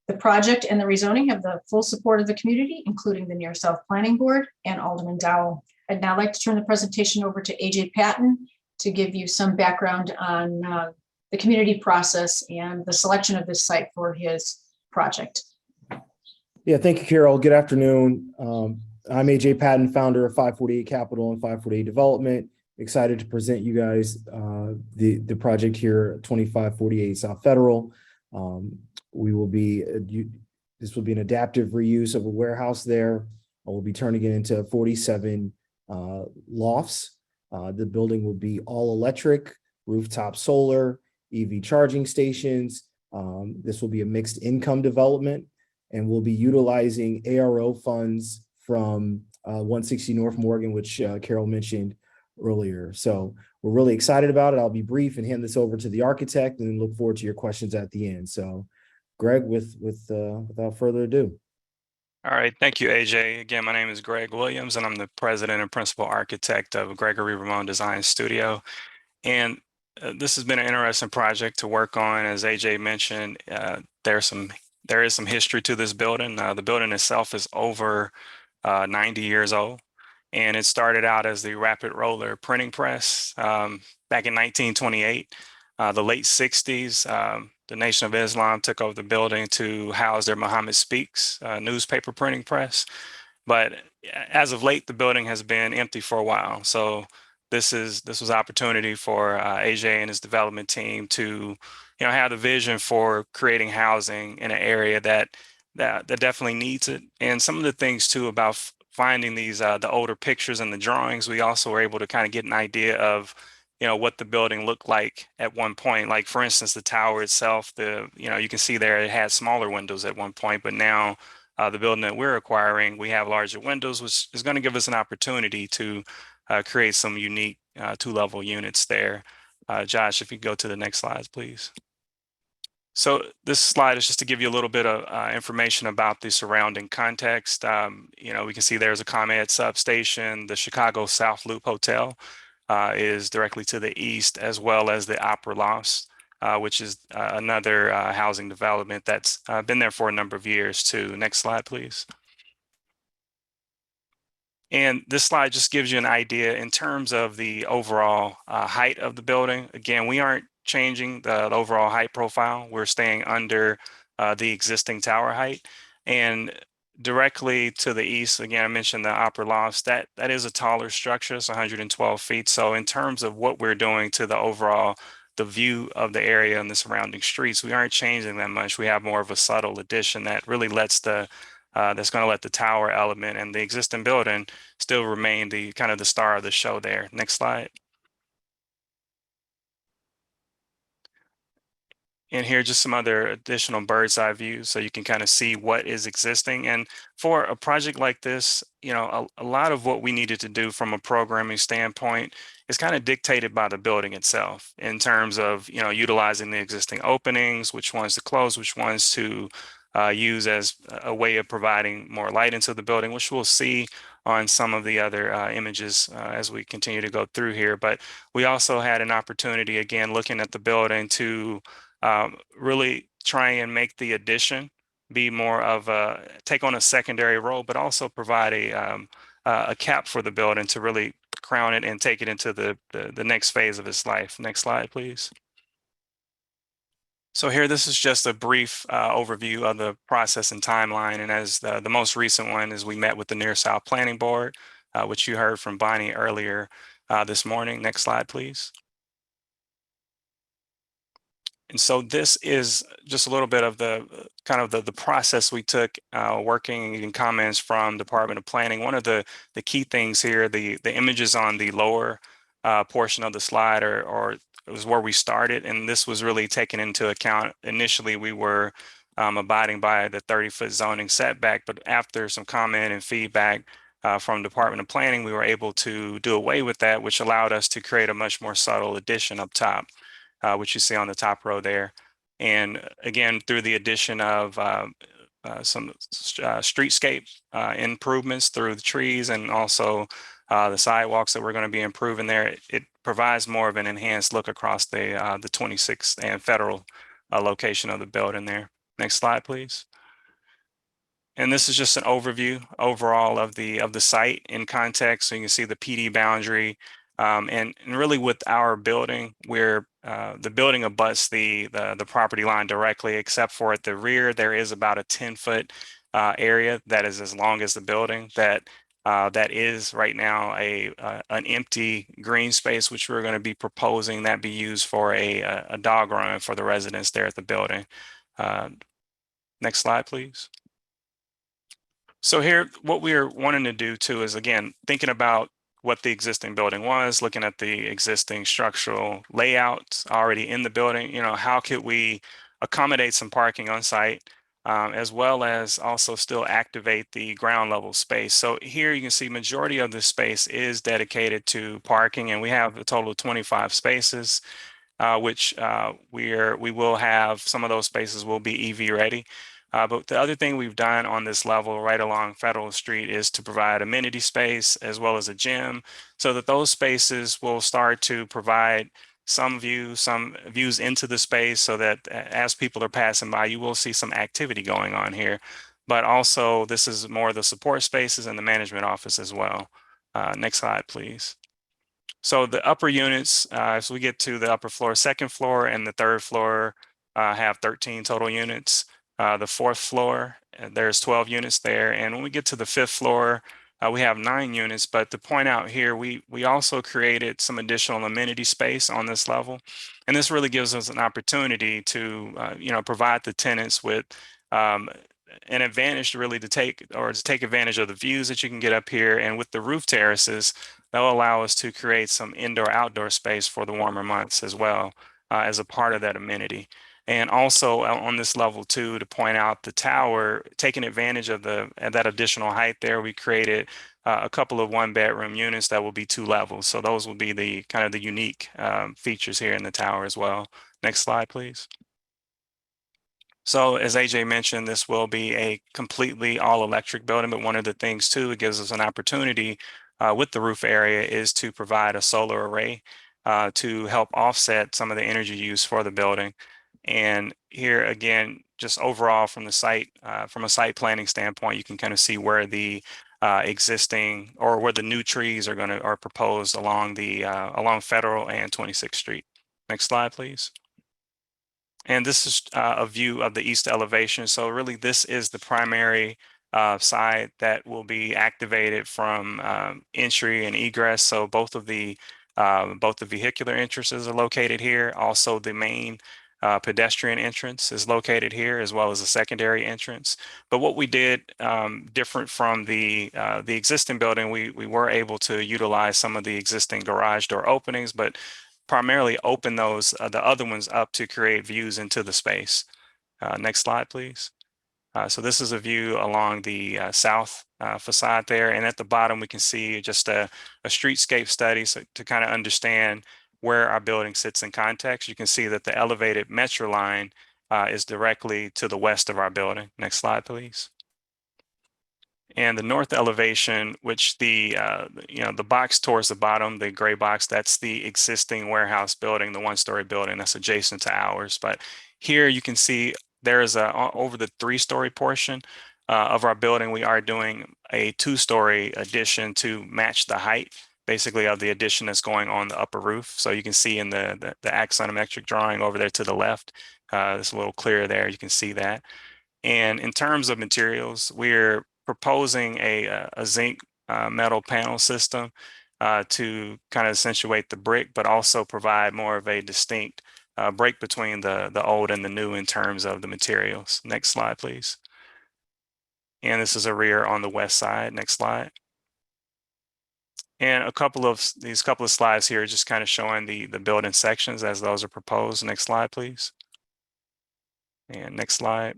The project and the rezoning have the full support of the community, including the Near South Planning Board and Alderman Dowell. I'd now like to turn the presentation over to AJ Patton to give you some background on the community process and the selection of this site for his project. Yeah, thank you, Carol. Good afternoon. I'm AJ Patton, founder of 548 Capital and 548 Development. Excited to present you guys the project here at 2548 South Federal. We will be, this will be an adaptive reuse of a warehouse there. We'll be turning it into 47 lofts. The building will be all electric, rooftop solar, EV charging stations. This will be a mixed income development, and we'll be utilizing ARO funds from 160 North Morgan, which Carol mentioned earlier. So we're really excited about it. I'll be brief and hand this over to the architect and look forward to your questions at the end. So Greg, without further ado. All right, thank you, AJ. Again, my name is Greg Williams, and I'm the president and principal architect of Gregory Ramon Design Studio. And this has been an interesting project to work on. As AJ mentioned, there is some history to this building. The building itself is over 90 years old, and it started out as the rapid roller printing press back in 1928. The late 60s, the Nation of Islam took over the building to house their Muhammad Speaks newspaper printing press. But as of late, the building has been empty for a while. So this was opportunity for AJ and his development team to, have the vision for creating housing in an area that definitely needs it. And some of the things too about finding these the older pictures and the drawings, we also were able to kind of get an idea of what the building looked like at one point. Like for instance, the tower itself, you can see there it had smaller windows at one point, but now the building that we're acquiring, we have larger windows, which is going to give us an opportunity to create some unique two-level units there. Josh, if you go to the next slide, please. So this slide is just to give you a little bit of information about the surrounding context. We can see there's a ComEd substation, the Chicago South Loop Hotel is directly to the east, as well as the Opera Lofts, which is another housing development that's been there for a number of years too. Next slide, please. And this slide just gives you an idea in terms of the overall height of the building. Again, we aren't changing the overall height profile. We're staying under the existing tower height. And directly to the east, again, I mentioned the Opera Lofts, that is a taller structure. It's 112 feet. So in terms of what we're doing to the overall, the view of the area and the surrounding streets, we aren't changing that much. We have more of a subtle addition that really lets that's going to let the tower element and the existing building still remain the kind of the star of the show there. Next slide. And here, just some other additional bird's eye views so you can kind of see what is existing. And for a project like this, a lot of what we needed to do from a programming standpoint is kind of dictated by the building itself in terms of, utilizing the existing openings, which ones to close, which ones to use as a way of providing more light into the building, which we'll see on some of the other images as we continue to go through here. But we also had an opportunity, again, looking at the building to really try and make the addition be more of take on a secondary role, but also provide a cap for the building to really crown it and take it into the next phase of its life. Next slide, please. So here, this is just a brief overview of the process and timeline. And as the most recent one is we met with the Near South Planning Board, which you heard from Bonnie earlier this morning. Next slide, please. And so this is just a little bit of the kind of the process we took working in comments from Department of Planning. One of the key things here, the images on the lower portion of the slide or it was where we started, and this was really taken into account. Initially, we were abiding by the 30-foot zoning setback. But after some comment and feedback from Department of Planning, we were able to do away with that, which allowed us to create a much more subtle addition up top, which you see on the top row there. And again, through the addition of some streetscape improvements through the trees and also the sidewalks that we're going to be improving there, it provides more of an enhanced look across the 26th and Federal location of the building there. Next slide, please. And this is just an overview overall of the site in context. So you can see the PD boundary, and really with our building, where the building abuts the property line directly, except for at the rear, there is about a 10-foot area that is as long as the building that is right now an empty green space, which we're going to be proposing that be used for a dog run for the residents there at the building. Next slide, please. So here, what we are wanting to do too is, again, thinking about what the existing building was, looking at the existing structural layouts already in the building, how could we accommodate some parking on site, as well as also still activate the ground level space. So here you can see majority of this space is dedicated to parking, and we have a total of 25 spaces, which we will have, some of those spaces will be EV ready. But the other thing we've done on this level right along Federal Street is to provide amenity space as well as a gym, so that those spaces will start to provide some views into the space, so that as people are passing by, you will see some activity going on here. But also, this is more the support spaces and the management office as well. Next slide, please. So the upper units, as we get to the upper floor, second floor and the third floor have 13 total units. The fourth floor, there's 12 units there. And when we get to the fifth floor, we have 9 units. But to point out here, we also created some additional amenity space on this level. And this really gives us an opportunity to, provide the tenants with an advantage to really to take advantage of the views that you can get up here. And with the roof terraces, that'll allow us to create some indoor-outdoor space for the warmer months as well, as a part of that amenity. And also on this level too, to point out the tower, taking advantage of that additional height there, we created a couple of 1-bedroom units that will be 2 levels. So those will be the kind of the unique features here in the tower as well. Next slide, please. So as AJ mentioned, this will be a completely all-electric building, but one of the things too, it gives us an opportunity with the roof area is to provide a solar array to help offset some of the energy use for the building. And here again, just overall from the site, from a site planning standpoint, you can kind of see where the existing or where the new trees are proposed along along Federal and 26th Street. Next slide, please. And this is a view of the east elevation. So really, this is the primary side that will be activated from entry and egress. So both the vehicular entrances are located here. Also, the main pedestrian entrance is located here, as well as a secondary entrance. But what we did different from the existing building, we were able to utilize some of the existing garage door openings, but primarily open those the other ones up to create views into the space. Next slide, please. So this is a view along the south facade there, and at the bottom we can see just a streetscape study, so to kind of understand where our building sits in context. You can see that the elevated metro line is directly to the west of our building. Next slide, please. And the north elevation, which the box towards the bottom, the gray box, that's the existing warehouse building, the 1-story building that's adjacent to ours. But here you can see there is over the 3-story portion of our building, we are doing a 2-story addition to match the height, basically, of the addition that's going on the upper roof. So you can see in the axonometric drawing over there to the left, it's a little clearer there. You can see that. And in terms of materials, we're proposing a zinc metal panel system to kind of accentuate the brick, but also provide more of a distinct break between the old and the new in terms of the materials. Next slide, please. And this is a rear on the west side. Next slide. And these couple of slides here just kind of showing the building sections as those are proposed. Next slide, please. And next slide.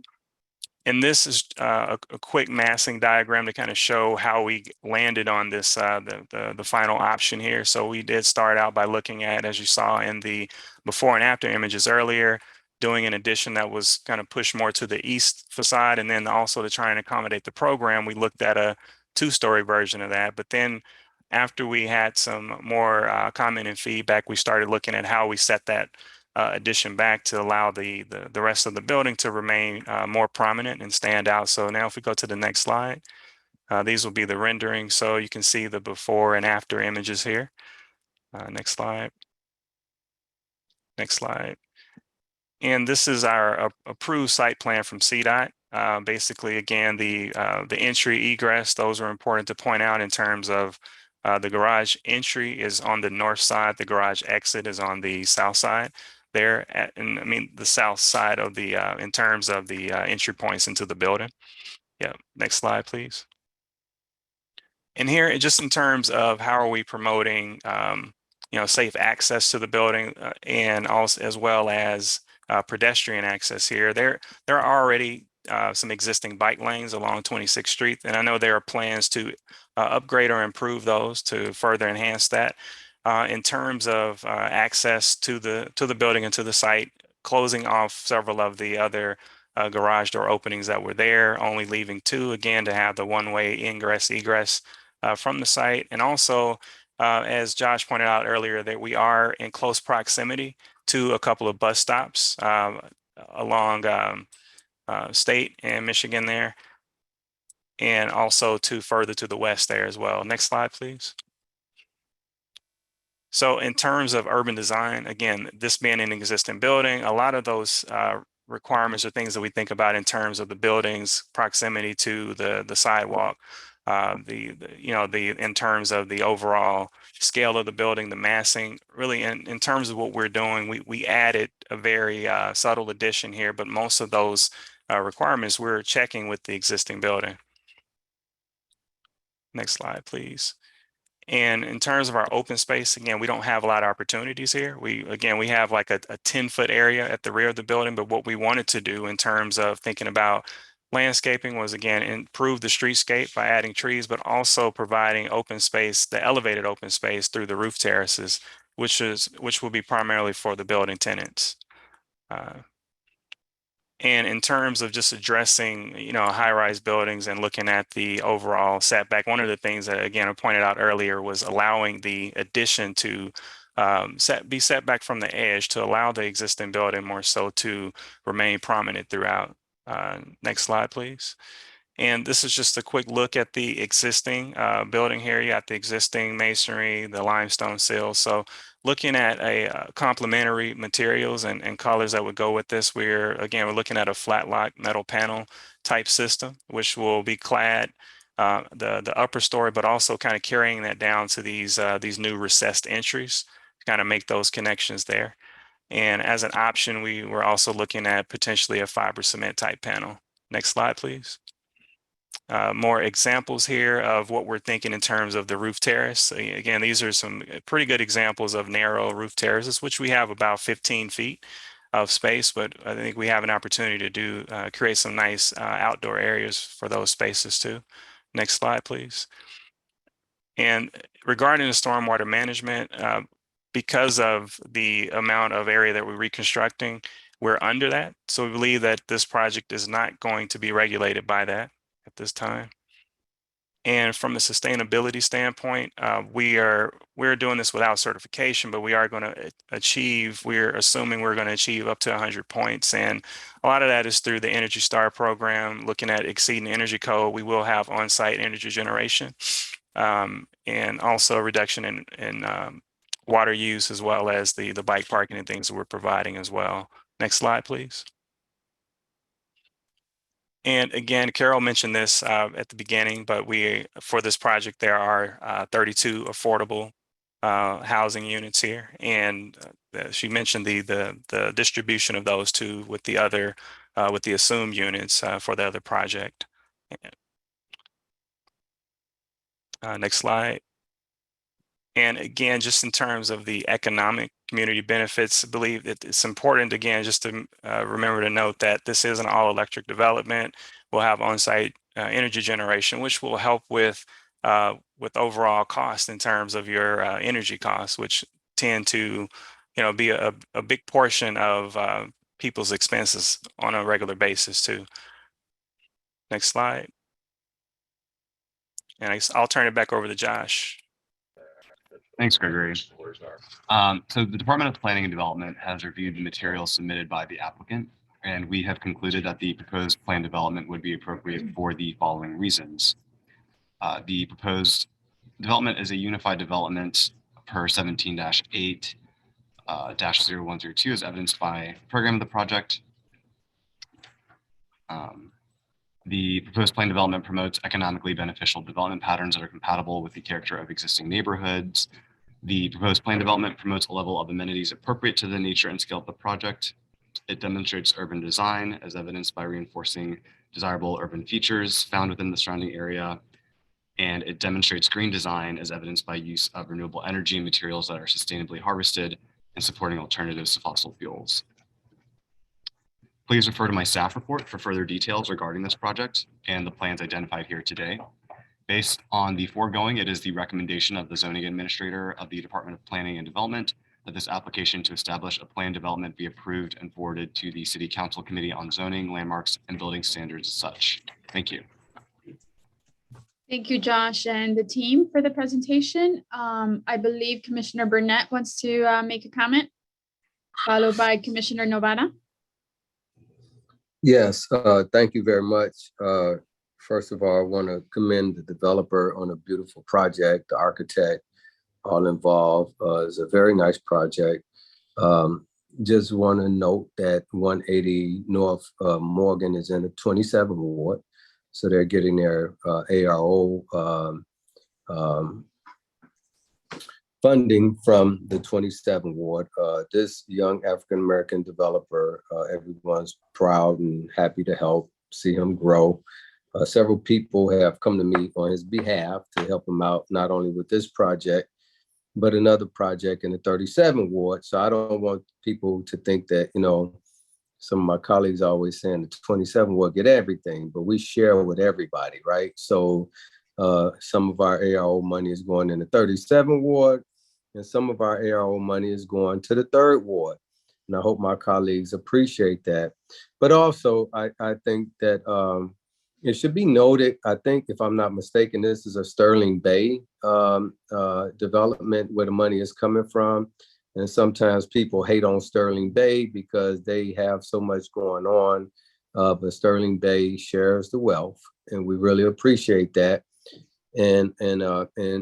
And this is a quick massing diagram to kind of show how we landed on this, the final option here. So we did start out by looking at, as you saw in the before and after images earlier, doing an addition that was kind of pushed more to the east facade. And then also to try and accommodate the program, we looked at a 2-story version of that. But then after we had some more comment and feedback, we started looking at how we set that addition back to allow the rest of the building to remain more prominent and stand out. So now if we go to the next slide, these will be the rendering. So you can see the before and after images here. Next slide. Next slide. And this is our approved site plan from CDOT. Basically, again, the entry egress, those are important to point out in terms of the garage entry is on the north side. The garage exit is on the south side there. And I mean, the south side of the, in terms of the entry points into the building. Yeah, next slide, please. And here, just in terms of how are we promoting, you know, safe access to the building and also as well as pedestrian access here. There are already some existing bike lanes along 26th Street, and I know there are plans to upgrade or improve those to further enhance that. In terms of access to the building and to the site, closing off several of the other garage door openings that were there, only leaving 2 again to have the one-way ingress egress from the site, and also as Josh pointed out earlier, that we are in close proximity to a couple of bus stops along State and Michigan there, and also to further to the west there as well. Next slide, please. So in terms of urban design, again, this being an existing building, a lot of those requirements are things that we think about in terms of the building's proximity to the sidewalk. In terms of the overall scale of the building, the massing, really in terms of what we're doing, we added a very subtle addition here, but most of those requirements we're checking with the existing building. Next slide, please. And in terms of our open space, again, we don't have a lot of opportunities here. We have like a 10-foot area at the rear of the building, but what we wanted to do in terms of thinking about landscaping was, again, improve the streetscape by adding trees, but also providing open space, the elevated open space through the roof terraces, which will be primarily for the building tenants. And in terms of just addressing, you know, high-rise buildings and looking at the overall setback, one of the things that, again, I pointed out earlier was allowing the addition to be set back from the edge to allow the existing building more so to remain prominent throughout. Next slide, please. And this is just a quick look at the existing building here. You got the existing masonry, the limestone sills. So looking at a complementary materials and colors that would go with this, we're looking at a flat lock metal panel type system, which will be clad the upper story, but also kind of carrying that down to these new recessed entries to kind of make those connections there. And as an option, we were also looking at potentially a fiber cement type panel. Next slide, please. More examples here of what we're thinking in terms of the roof terrace. Again, these are some pretty good examples of narrow roof terraces, which we have about 15 feet of space, but I think we have an opportunity to create some nice outdoor areas for those spaces too. Next slide, please. And regarding the stormwater management, because of the amount of area that we're reconstructing, we're under that. So we believe that this project is not going to be regulated by that at this time. And from a sustainability standpoint, we're doing this without certification, but we are going to achieve, we're assuming we're going to achieve up to 100 points. And a lot of that is through the Energy Star program, looking at exceeding the energy code. We will have on-site energy generation and also a reduction in water use, as well as the bike parking and things that we're providing as well. Next slide, please. And again, Carol mentioned this at the beginning, but for this project, there are 32 affordable housing units here. And she mentioned the distribution of those two with the other, with the assumed units for the other project. Next slide. And again, just in terms of the economic community benefits. I believe that it's important, again, just to remember to note that this is an all-electric development. We'll have on-site energy generation, which will help with overall cost in terms of your energy costs, which tend to, be a big portion of people's expenses on a regular basis too. Next slide. And I'll turn it back over to Josh. Thanks, Gregory. So the Department of Planning and Development has reviewed the materials submitted by the applicant, and we have concluded that the proposed plan development would be appropriate for the following reasons. The proposed development is a unified development per 17-8-0102 as evidenced by the program of the project. The proposed plan development promotes economically beneficial development patterns that are compatible with the character of existing neighborhoods. The proposed plan development promotes a level of amenities appropriate to the nature and scale of the project. It demonstrates urban design as evidenced by reinforcing desirable urban features found within the surrounding area. And it demonstrates green design as evidenced by use of renewable energy and materials that are sustainably harvested and supporting alternatives to fossil fuels. Please refer to my staff report for further details regarding this project and the plans identified here today. Based on the foregoing, it is the recommendation of the zoning administrator of the Department of Planning and Development that this application to establish a plan development be approved and forwarded to the City Council Committee on Zoning, Landmarks, and Building Standards as such. Thank you. Thank you, Josh and the team for the presentation. I believe Commissioner Burnett wants to make a comment, followed by Commissioner Novara. Yes, thank you very much. First of all, I want to commend the developer on a beautiful project, the architect, all involved. It's a very nice project. Just want to note that 180 North Morgan is in the 27th ward. So they're getting their ARO funding from the 27th ward. This young African-American developer, everyone's proud and happy to help see him grow. Several people have come to me on his behalf to help him out, not only with this project, but another project in the 37th ward. So I don't want people to think that, some of my colleagues are always saying the 27th ward get everything, but we share with everybody, right? So some of our ARO money is going in the 37th ward, and some of our ARO money is going to the 3rd ward. And I hope my colleagues appreciate that. But also, I think that it should be noted, I think, if I'm not mistaken, this is a Sterling Bay development where the money is coming from. And sometimes people hate on Sterling Bay because they have so much going on, but Sterling Bay shares the wealth, and we really appreciate that. And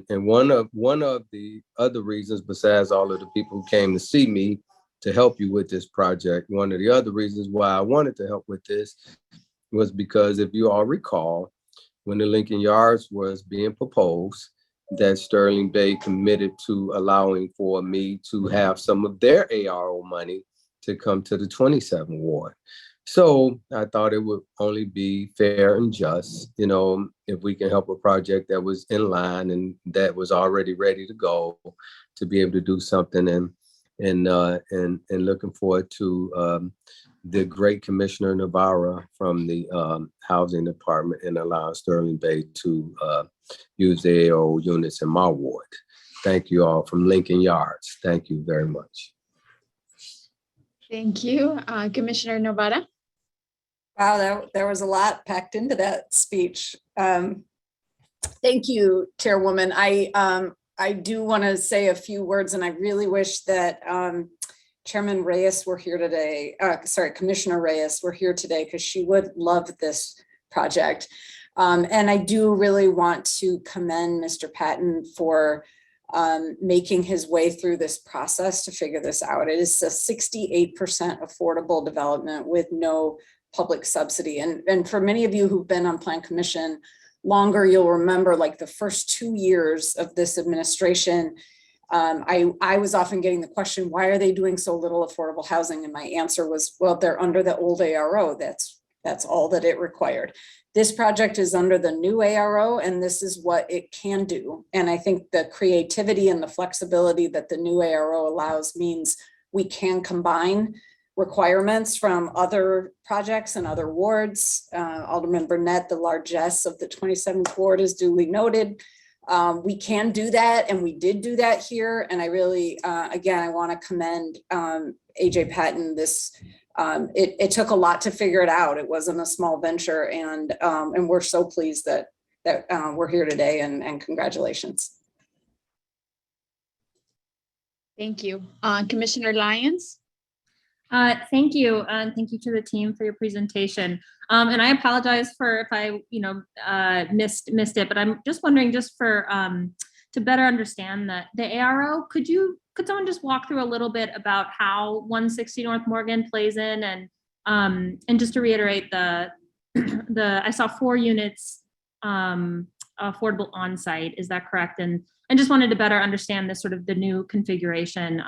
one of the other reasons, besides all of the people who came to see me to help you with this project, one of the other reasons why I wanted to help with this was because if you all recall, when the Lincoln Yards was being proposed, that Sterling Bay committed to allowing for me to have some of their ARO money to come to the 27th ward. So I thought it would only be fair and just, if we can help a project that was in line and that was already ready to go, to be able to do something, and looking forward to the great Commissioner Navarra from the Housing Department and allow Sterling Bay to use the AO units in my ward. Thank you all from Lincoln Yards. Thank you very much. Thank you. Commissioner Novara. Wow, there was a lot packed into that speech. Thank you, Chairwoman. I do want to say a few words, and I really wish that Chairman Reyes were here today. Commissioner Reyes were here today, because she would love this project. And I do really want to commend Mr. Patton for making his way through this process to figure this out. It is a 68% affordable development with no public subsidy. And for many of you who've been on Plan Commission longer, you'll remember like the first 2 years of this administration, I was often getting the question, why are they doing so little affordable housing? And my answer was, well, they're under the old ARO. That's all that it required. This project is under the new ARO, and this is what it can do. And I think the creativity and the flexibility that the new ARO allows means we can combine requirements from other projects and other wards. Alderman Burnett, the largesse of the 27th ward, is duly noted. We can do that, and we did do that here. And I really, again, I want to commend AJ Patton. It took a lot to figure it out. It wasn't a small venture, and we're so pleased that we're here today. And congratulations. Thank you. Commissioner Lyons? Thank you, and thank you to the team for your presentation. And I apologize for if I, missed it, but I'm just wondering, just for to better understand the ARO, could someone just walk through a little bit about how 160 North Morgan plays in, and just to reiterate I saw 4 units affordable on-site, is that correct? And just wanted to better understand this sort of the new configuration.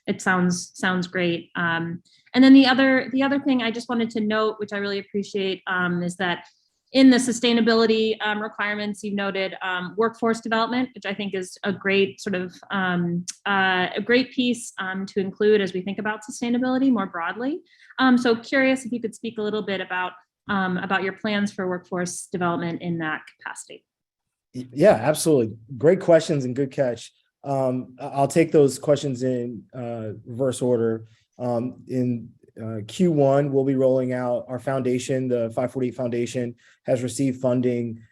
It sounds great. And then the other thing I just wanted to note, which I really appreciate, is that in the sustainability requirements, you noted workforce development, which I think is a great sort of a great piece to include as we think about sustainability more broadly. So curious if you could speak a little bit about your plans for workforce development in that capacity. Yeah, absolutely. Great questions and good catch. I'll take those questions in reverse order. In Q1, we'll be rolling out our foundation. The 548 Foundation has received funding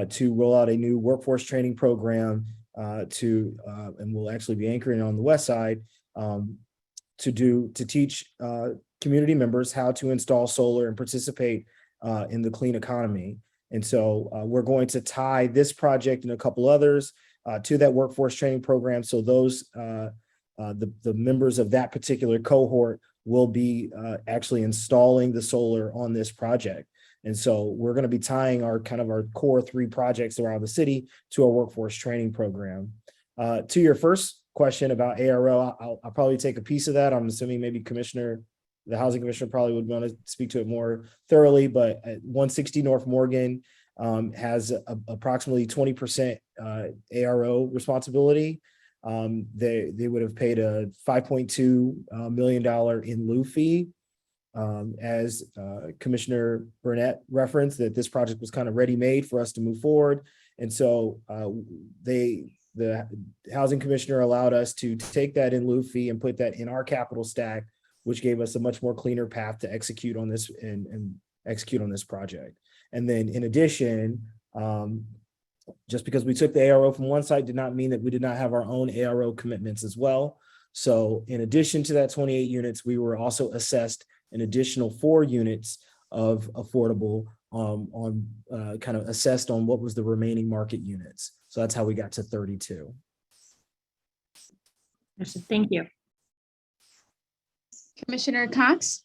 to roll out a new workforce training program and we'll actually be anchoring on the west side to teach community members how to install solar and participate in the clean economy. And so we're going to tie this project and a couple others to that workforce training program. So those the members of that particular cohort will be actually installing the solar on this project. And so we're going to be tying our core 3 projects around the city to our workforce training program. To your first question about ARO, I'll probably take a piece of that. I'm assuming maybe the housing commissioner probably would want to speak to it more thoroughly, but 160 North Morgan has approximately 20% ARO responsibility. They would have paid a $5.2 million in lieu fee. As Commissioner Burnett referenced, that this project was kind of ready-made for us to move forward. And so the housing commissioner allowed us to take that in lieu fee and put that in our capital stack, which gave us a much more cleaner path to execute on this and execute on this project. And then in addition, just because we took the ARO from one site did not mean that we did not have our own ARO commitments as well. So in addition to that 28 units, we were also assessed an additional 4 units of affordable kind of assessed on what was the remaining market units. So that's how we got to 32. Thank you. Commissioner Cox?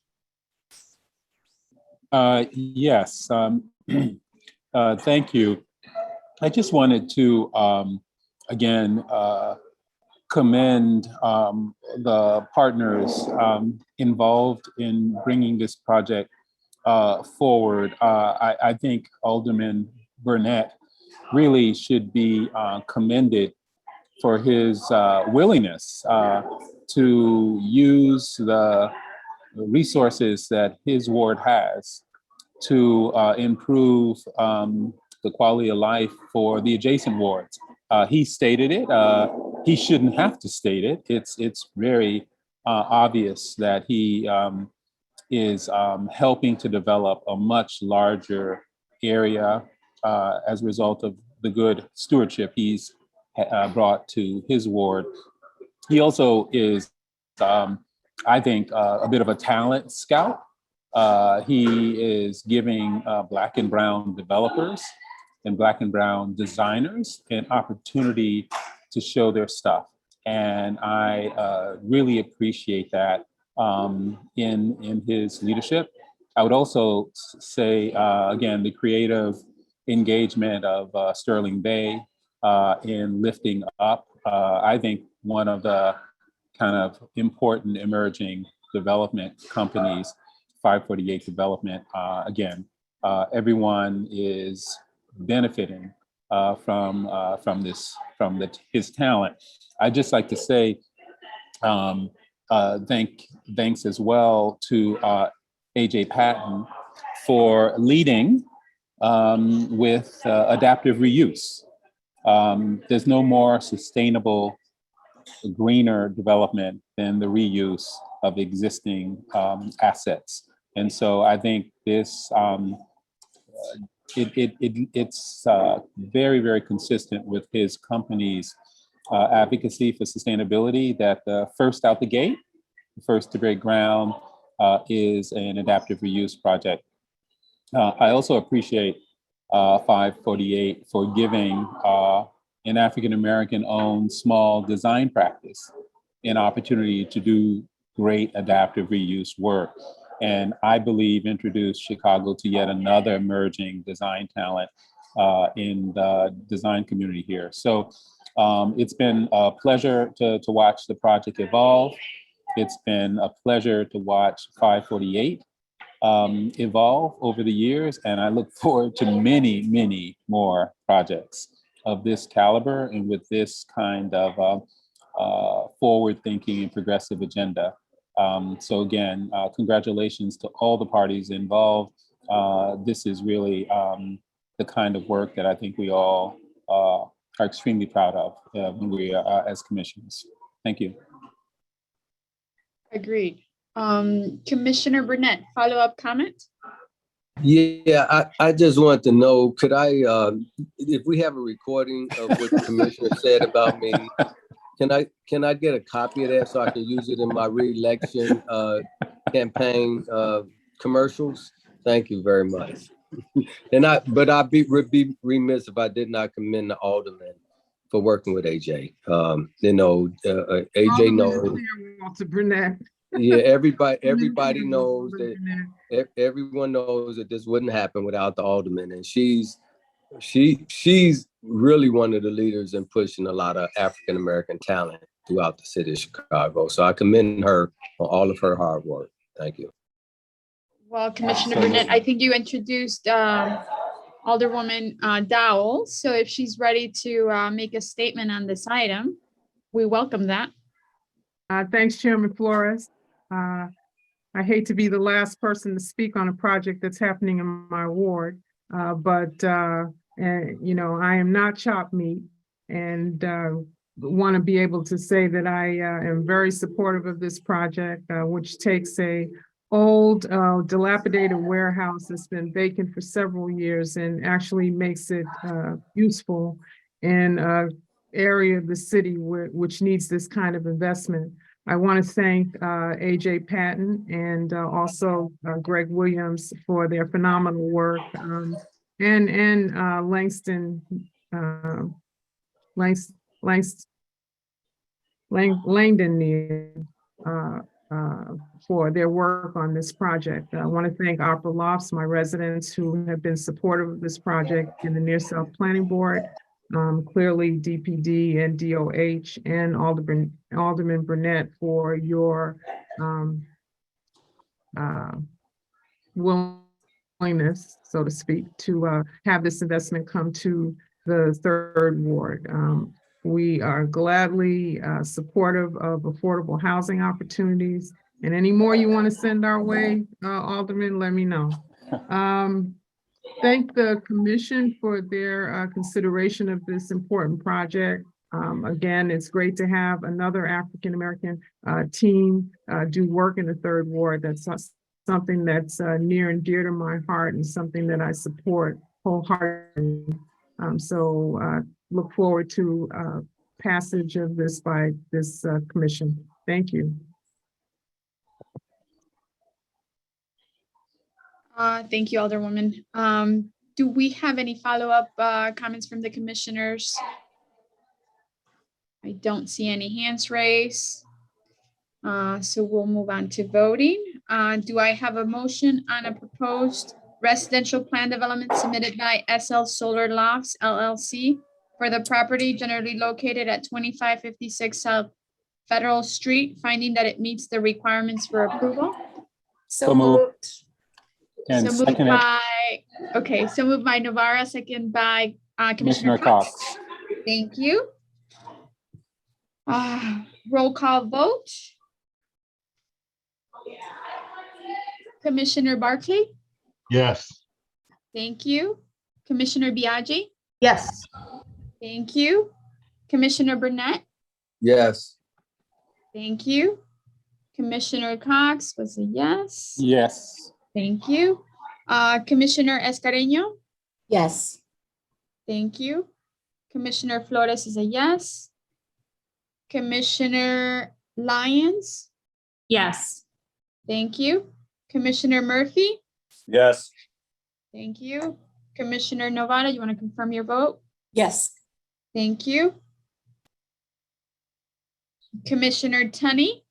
Yes, thank you. I just wanted to, again, commend the partners involved in bringing this project forward. I think Alderman Burnett really should be commended for his willingness to use the resources that his ward has to improve the quality of life for the adjacent wards. He stated it. He shouldn't have to state it. It's very obvious that he is helping to develop a much larger area as a result of the good stewardship he's brought to his ward. He also is, I think, a bit of a talent scout. He is giving Black and brown developers and Black and brown designers an opportunity to show their stuff. And I really appreciate that in his leadership. I would also say, again, the creative engagement of Sterling Bay in lifting up, I think, one of the kind of important emerging development companies, 548 Development, again, everyone is benefiting from his talent. I'd just like to say thanks as well to AJ Patton for leading with adaptive reuse. There's no more sustainable, greener development than the reuse of existing assets. And so I think this, it's very, very consistent with his company's advocacy for sustainability, that the first out the gate, first to break ground is an adaptive reuse project. I also appreciate 548 for giving an African-American owned small design practice an opportunity to do great adaptive reuse work. And I believe introduced Chicago to yet another emerging design talent in the design community here. So it's been a pleasure to watch the project evolve. It's been a pleasure to watch 548 evolve over the years. And I look forward to many, many more projects of this caliber and with this kind of forward-thinking and progressive agenda. So again, congratulations to all the parties involved. This is really the kind of work that I think we all are extremely proud of when we are as commissioners. Thank you. Agreed. Commissioner Burnett, follow-up comment? Yeah, I just want to know, could I, if we have a recording of what the commissioner said about me, can I get a copy of that so I can use it in my re-election campaign commercials? Thank you very much. But I'd be remiss if I did not commend the alderman for working with AJ. AJ knows. Walter Burnett. Yeah, everybody knows that everyone knows that this wouldn't happen without the alderman, and she's really one of the leaders in pushing a lot of African American talent throughout the city of Chicago. So I commend her on all of her hard work. Thank you. Well, Commissioner Burnett, I think you introduced Alderwoman Dowell. So if she's ready to make a statement on this item, we welcome that. Thanks, Chairman Flores. I hate to be the last person to speak on a project that's happening in my ward, but I am not chopped meat, and want to be able to say that I am very supportive of this project, which takes a old dilapidated warehouse that's been vacant for several years and actually makes it useful in an area of the city which needs this kind of investment. I want to thank AJ Patton and also Greg Williams for their phenomenal work, and Langdon for their work on this project. I want to thank Opera Lofts, my residents who have been supportive of this project, in the Near South Planning Board, clearly DPD and DOH, and Alderman Burnett for your willingness, so to speak, to have this investment come to the third ward. We are gladly supportive of affordable housing opportunities, and any more you want to send our way, Alderman, let me know. Thank the commission for their consideration of this important project. Again, it's great to have another African-American team do work in the third ward. That's something that's near and dear to my heart and something that I support wholeheartedly. Look forward to passage of this by this commission. Thank you. Thank you, Alderwoman. Do we have any follow-up comments from the commissioners? I don't see any hands raised. So we'll move on to voting. Do I have a motion on a proposed residential plan development submitted by SL Solar Lofts LLC for the property generally located at 2556 South Federal Street, finding that it meets the requirements for approval? So moved. And So moved seconded. by right. Okay, so moved by Novara, second by Commissioner Commissioner Cox. Cox. Thank you. Roll call vote. Commissioner Barclay, Yes. thank you. Commissioner Biaggi, Yes. thank you. Commissioner Burnett, Yes. thank you. Commissioner Cox was a yes. Yes. Thank you. Commissioner Escareno, Yes. thank you. Commissioner Flores is a yes. Commissioner Lyons, Yes. thank you. Commissioner Murphy, Yes. thank you. Commissioner Novara, you want to confirm your vote? Yes. Thank you. Commissioner Tunney,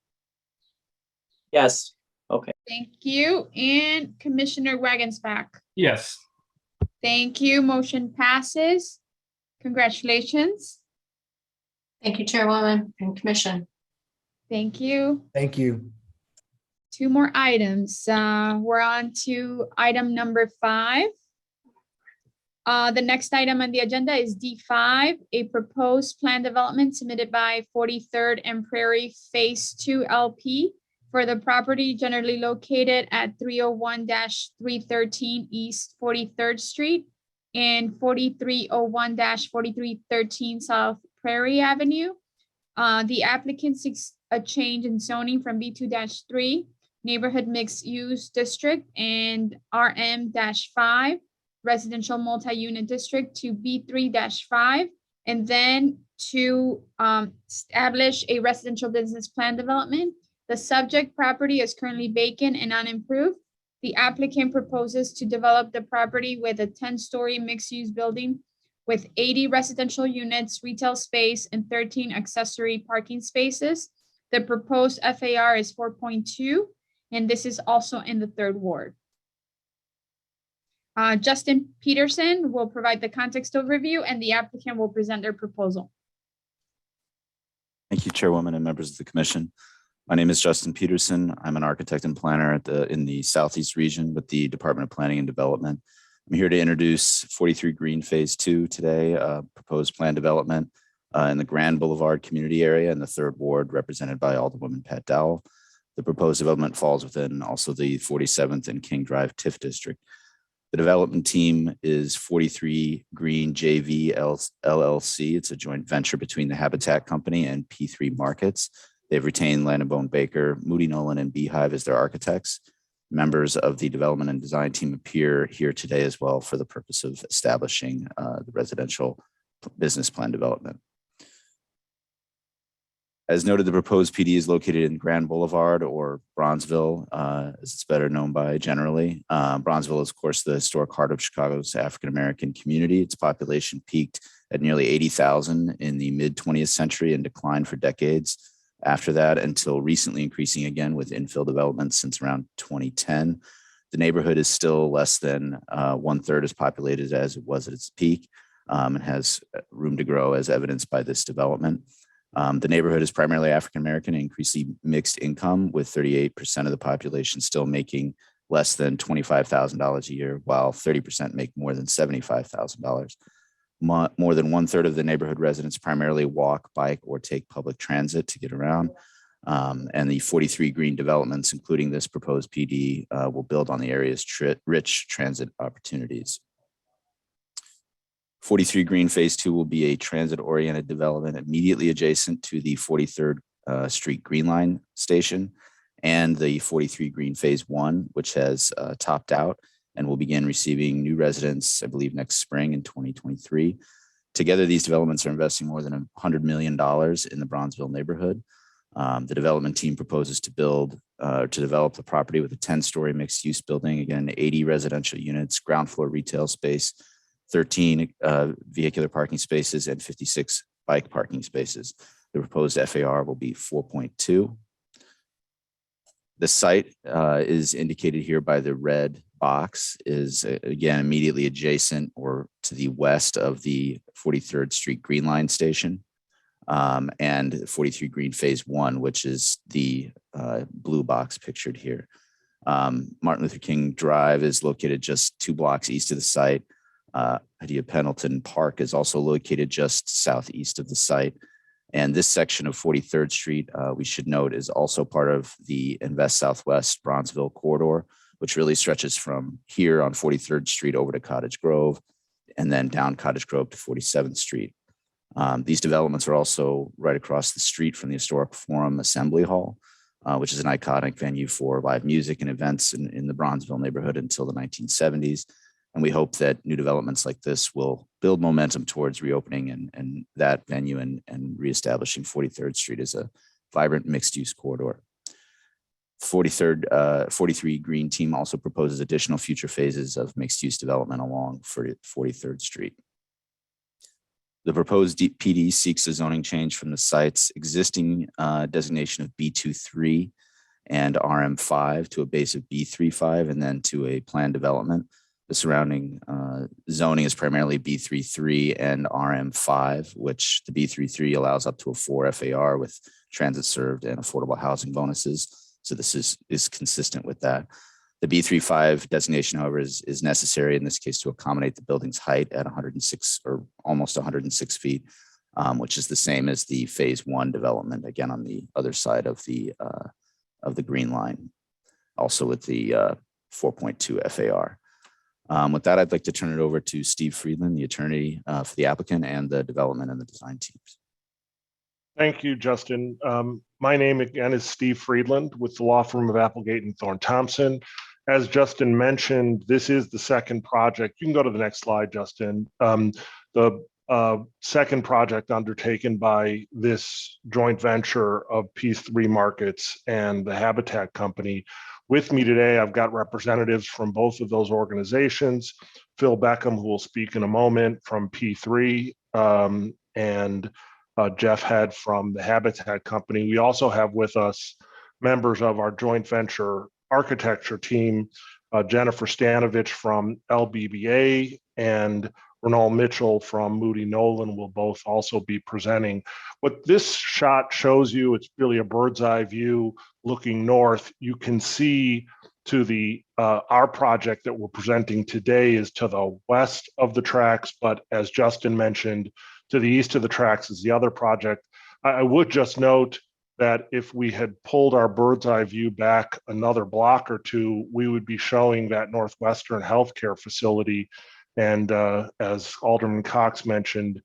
Yes. Okay. thank you. And Commissioner Wagensback, Yes. thank you. Motion passes. Congratulations. Thank you, Chairwoman and Commission. Thank you. Thank you. Two more items. We're on to item number 5. The next item on the agenda is D5, a proposed plan development submitted by 43rd and Prairie Phase 2 LP for the property generally located at 301-313 East 43rd Street and 4301-4313 South Prairie Avenue. The applicant seeks a change in zoning from B2-3 Neighborhood Mixed Use District and RM-5 Residential Multi-Unit District to B3-5, and then to establish a residential business plan development. The subject property is currently vacant and unimproved. The applicant proposes to develop the property with a 10-story mixed-use building with 80 residential units, retail space, and 13 accessory parking spaces. The proposed FAR is 4.2, and this is also in the 3rd ward. Justin Peterson will provide the context overview, and the applicant will present their proposal. Thank you, Chairwoman and members of the Commission. My name is Justin Peterson. I'm an architect and planner in the Southeast region with the Department of Planning and Development. I'm here to introduce 43 Green Phase 2 today, proposed plan development in the Grand Boulevard community area in the 3rd ward, represented by Alderwoman Pat Dowell. The proposed development falls within also the 47th and King Drive TIF district. The development team is 43 Green JV LLC. It's a joint venture between the Habitat Company and P3 Markets. They've retained Land & Bone Baker, Moody Nolan, and Beehive as their architects. Members of the development and design team appear here today as well for the purpose of establishing the residential business plan development. As noted, the proposed PD is located in Grand Boulevard, or Bronzeville, as it's better known by generally. Bronzeville is, of course, the historic heart of Chicago's African-American community. Its population peaked at nearly 80,000 in the mid-20th century and declined for decades after that, until recently increasing again with infill development since around 2010. The neighborhood is still less than 1/3 as populated as it was at its peak, and has room to grow as evidenced by this development. The neighborhood is primarily African-American and increasingly mixed income, with 38% of the population still making less than $25,000 a year, while 30% make more than $75,000. More than 1/3 of the neighborhood residents primarily walk, bike, or take public transit to get around. And the 43 green developments, including this proposed PD, will build on the area's rich transit opportunities. 43 Green Phase 2 will be a transit-oriented development immediately adjacent to the 43rd Street Green Line station and the 43 Green Phase 1, which has topped out and will begin receiving new residents, I believe, next spring in 2023. Together, these developments are investing more than $100 million in the Bronzeville neighborhood. The development team proposes to develop the property with a 10-story mixed-use building, again, 80 residential units, ground floor retail space, 13 vehicular parking spaces, and 56 bike parking spaces. The proposed FAR will be 4.2. The site is indicated here by the red box, is again immediately adjacent or to the west of the 43rd Street Green Line station, and 43 Green Phase 1, which is the blue box pictured here. Martin Luther King Drive is located just 2 blocks east of the site. Padilla Pendleton Park is also located just southeast of the site. And this section of 43rd Street, we should note, is also part of the Invest Southwest Bronzeville corridor, which really stretches from here on 43rd Street over to Cottage Grove, and then down Cottage Grove to 47th Street. These developments are also right across the street from the Historic Forum Assembly Hall, which is an iconic venue for live music and events in the Bronzeville neighborhood until the 1970s. And we hope that new developments like this will build momentum towards reopening and that venue and reestablishing 43rd Street as a vibrant mixed-use corridor. 43 Green Team also proposes additional future phases of mixed-use development along 43rd Street. The proposed PD seeks a zoning change from the site's existing designation of B23 and RM5 to a base of B35 and then to a planned development. The surrounding zoning is primarily B33 and RM5, which the B33 allows up to a 4 FAR with transit served and affordable housing bonuses. So this is consistent with that. The B35 designation, however, is necessary in this case to accommodate the building's height at 106 or almost 106 feet, which is the same as the phase 1 development, again, on the other side of the green line, also with the 4.2 FAR. With that, I'd like to turn it over to Steve Friedland, the attorney for the applicant and the development and the design teams. Thank you, Justin. My name again is Steve Friedland with the law firm of Applegate and Thorne Thompson. As Justin mentioned, this is the second project. You can go to the next slide, Justin. The second project undertaken by this joint venture of Peace 3 Markets and the Habitat Company. With me today, I've got representatives from both of those organizations, Phil Beckham, who will speak in a moment, from P3, and Jeff Head from the Habitat Company. We also have with us members of our joint venture architecture team, Jennifer Stanovich from LBBA and Renal Mitchell from Moody Nolan will both also be presenting. What this shot shows you, it's really a bird's eye view looking north. You can see to the our project that we're presenting today is to the west of the tracks, but as Justin mentioned, to the east of the tracks is the other project. I would just note that if we had pulled our bird's eye view back another block or two, we would be showing that Northwestern healthcare facility. And as Alderman Cox mentioned,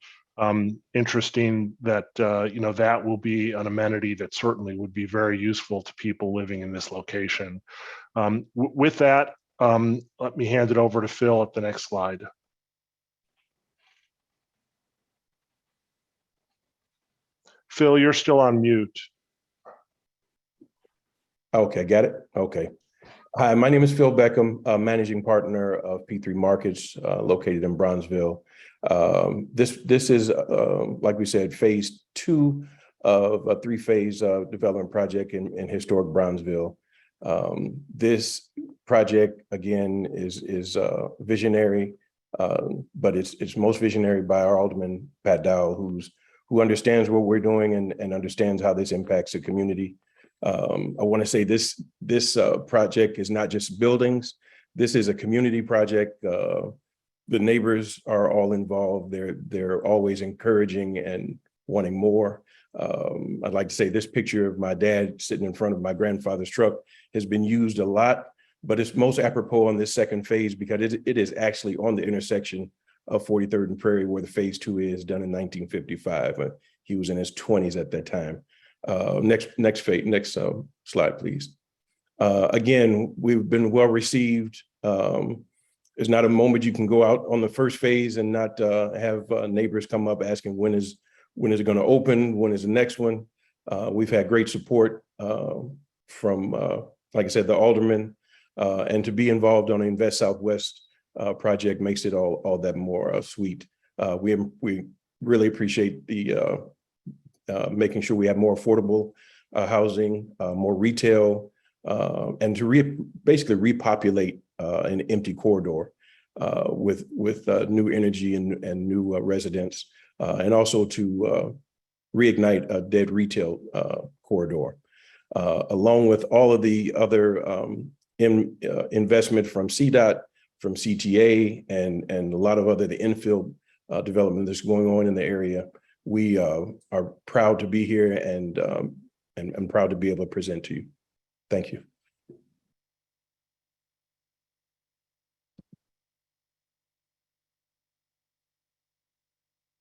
interesting that that will be an amenity that certainly would be very useful to people living in this location. With that, let me hand it over to Phil at the next slide. Phil, you're still on mute. Okay, got it. Okay. Hi, my name is Phil Beckham, managing partner of P3 Markets, located in Bronzeville. This is, like we said, phase 2 of a 3-phase development project in historic Bronzeville. This project, again, is visionary, but it's most visionary by our Alderman Pat Dowell, who understands what we're doing and understands how this impacts the community. I want to say this project is not just buildings. This is a community project. The neighbors are all involved. They're always encouraging and wanting more. I'd like to say this picture of my dad sitting in front of my grandfather's truck has been used a lot, but it's most apropos on this second phase because it is actually on the intersection of 43rd and Prairie where the phase 2 is, done in 1955. He was in his 20s at that time. Next slide, please. Again, we've been well received. There's not a moment you can go out on the first phase and not have neighbors come up asking when is it going to open, when is the next one. We've had great support from, like I said, the aldermen, and to be involved on the Invest Southwest project makes it all that more sweet. We really appreciate the making sure we have more affordable housing, more retail, and to basically repopulate an empty corridor with new energy and new residents, and also to reignite a dead retail corridor, along with all of the other investment from CDOT, from CTA, and a lot of other the infill development that's going on in the area. We are proud to be here and proud to be able to present to you. Thank you.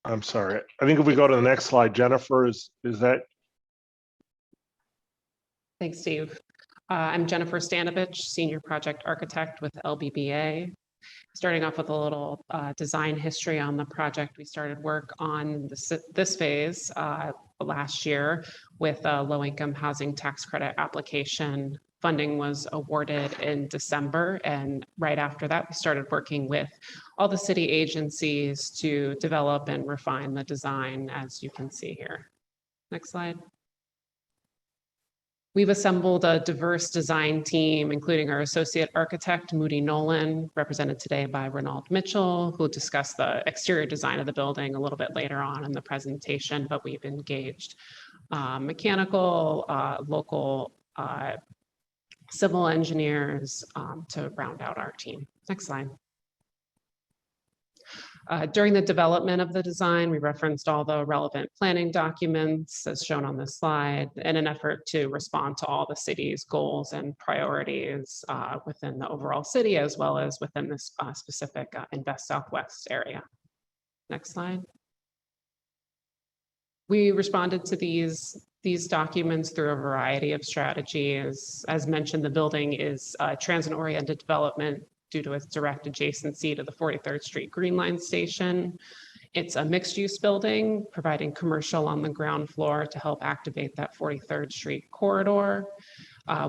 I'm sorry. I think if we go to the next slide, Jennifer, is that? Thanks, Steve. I'm Jennifer Stanovich, Senior Project Architect with LBBA. Starting off with a little design history on the project, we started work on this phase last year with a low-income housing tax credit application. Funding was awarded in December, and right after that, we started working with all the city agencies to develop and refine the design, as you can see here. Next slide. We've assembled a diverse design team, including our associate architect, Moody Nolan, represented today by Ronald Mitchell, who will discuss the exterior design of the building a little bit later on in the presentation, but we've engaged mechanical, local civil engineers to round out our team. Next slide. During the development of the design, we referenced all the relevant planning documents as shown on this slide in an effort to respond to all the city's goals and priorities within the overall city, as well as within this specific Invest Southwest area. Next slide. We responded to these documents through a variety of strategies. As mentioned, the building is a transit-oriented development due to its direct adjacency to the 43rd Street Green Line station. It's a mixed-use building, providing commercial on the ground floor to help activate that 43rd Street corridor.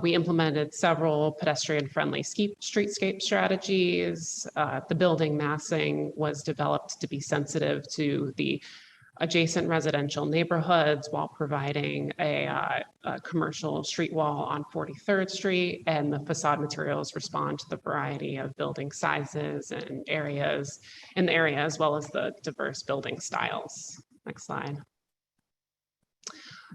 We implemented several pedestrian-friendly streetscape strategies. The building massing was developed to be sensitive to the adjacent residential neighborhoods while providing a commercial street wall on 43rd Street, and the facade materials respond to the variety of building sizes and areas in the area, as well as the diverse building styles. Next slide.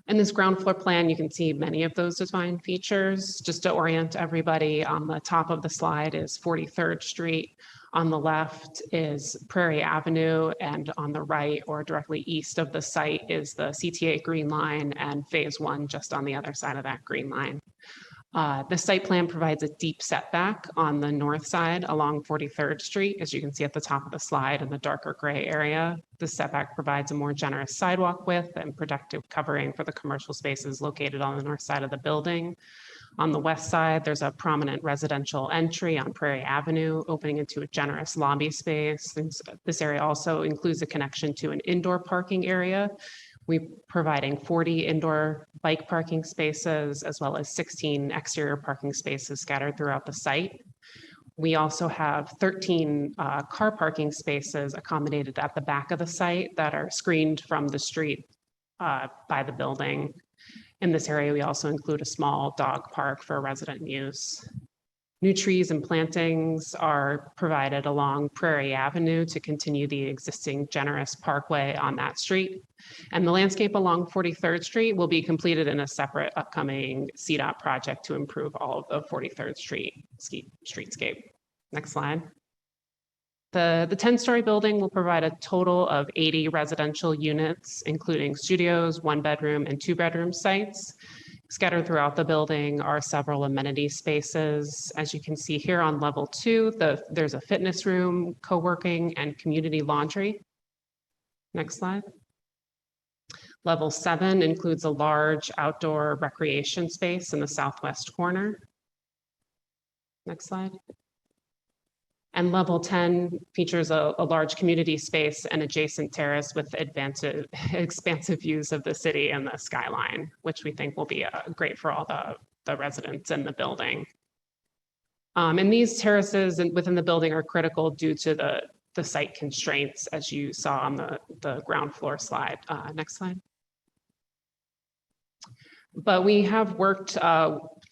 In this ground floor plan, you can see many of those design features. Just to orient everybody, on the top of the slide is 43rd Street. On the left is Prairie Avenue, and on the right or directly east of the site is the CTA Green Line and Phase 1 just on the other side of that green line. The site plan provides a deep setback on the north side along 43rd Street, as you can see at the top of the slide in the darker gray area. The setback provides a more generous sidewalk width and protective covering for the commercial spaces located on the north side of the building. On the west side, there's a prominent residential entry on Prairie Avenue, opening into a generous lobby space. This area also includes a connection to an indoor parking area. We're providing 40 indoor bike parking spaces, as well as 16 exterior parking spaces scattered throughout the site. We also have 13 car parking spaces accommodated at the back of the site that are screened from the street by the building. In this area, we also include a small dog park for resident use. New trees and plantings are provided along Prairie Avenue to continue the existing generous parkway on that street. And the landscape along 43rd Street will be completed in a separate upcoming CDOT project to improve all of the 43rd Street streetscape. Next slide. The 10-story building will provide a total of 80 residential units, including studios, 1-bedroom and 2-bedroom sites. Scattered throughout the building are several amenity spaces. As you can see here on level 2, there's a fitness room, co-working, and community laundry. Next slide. Level 7 includes a large outdoor recreation space in the southwest corner. Next slide. And level 10 features a large community space and adjacent terrace with expansive views of the city and the skyline, which we think will be great for all the residents in the building. And these terraces within the building are critical due to the site constraints, as you saw on the ground floor slide. Next slide. But we have worked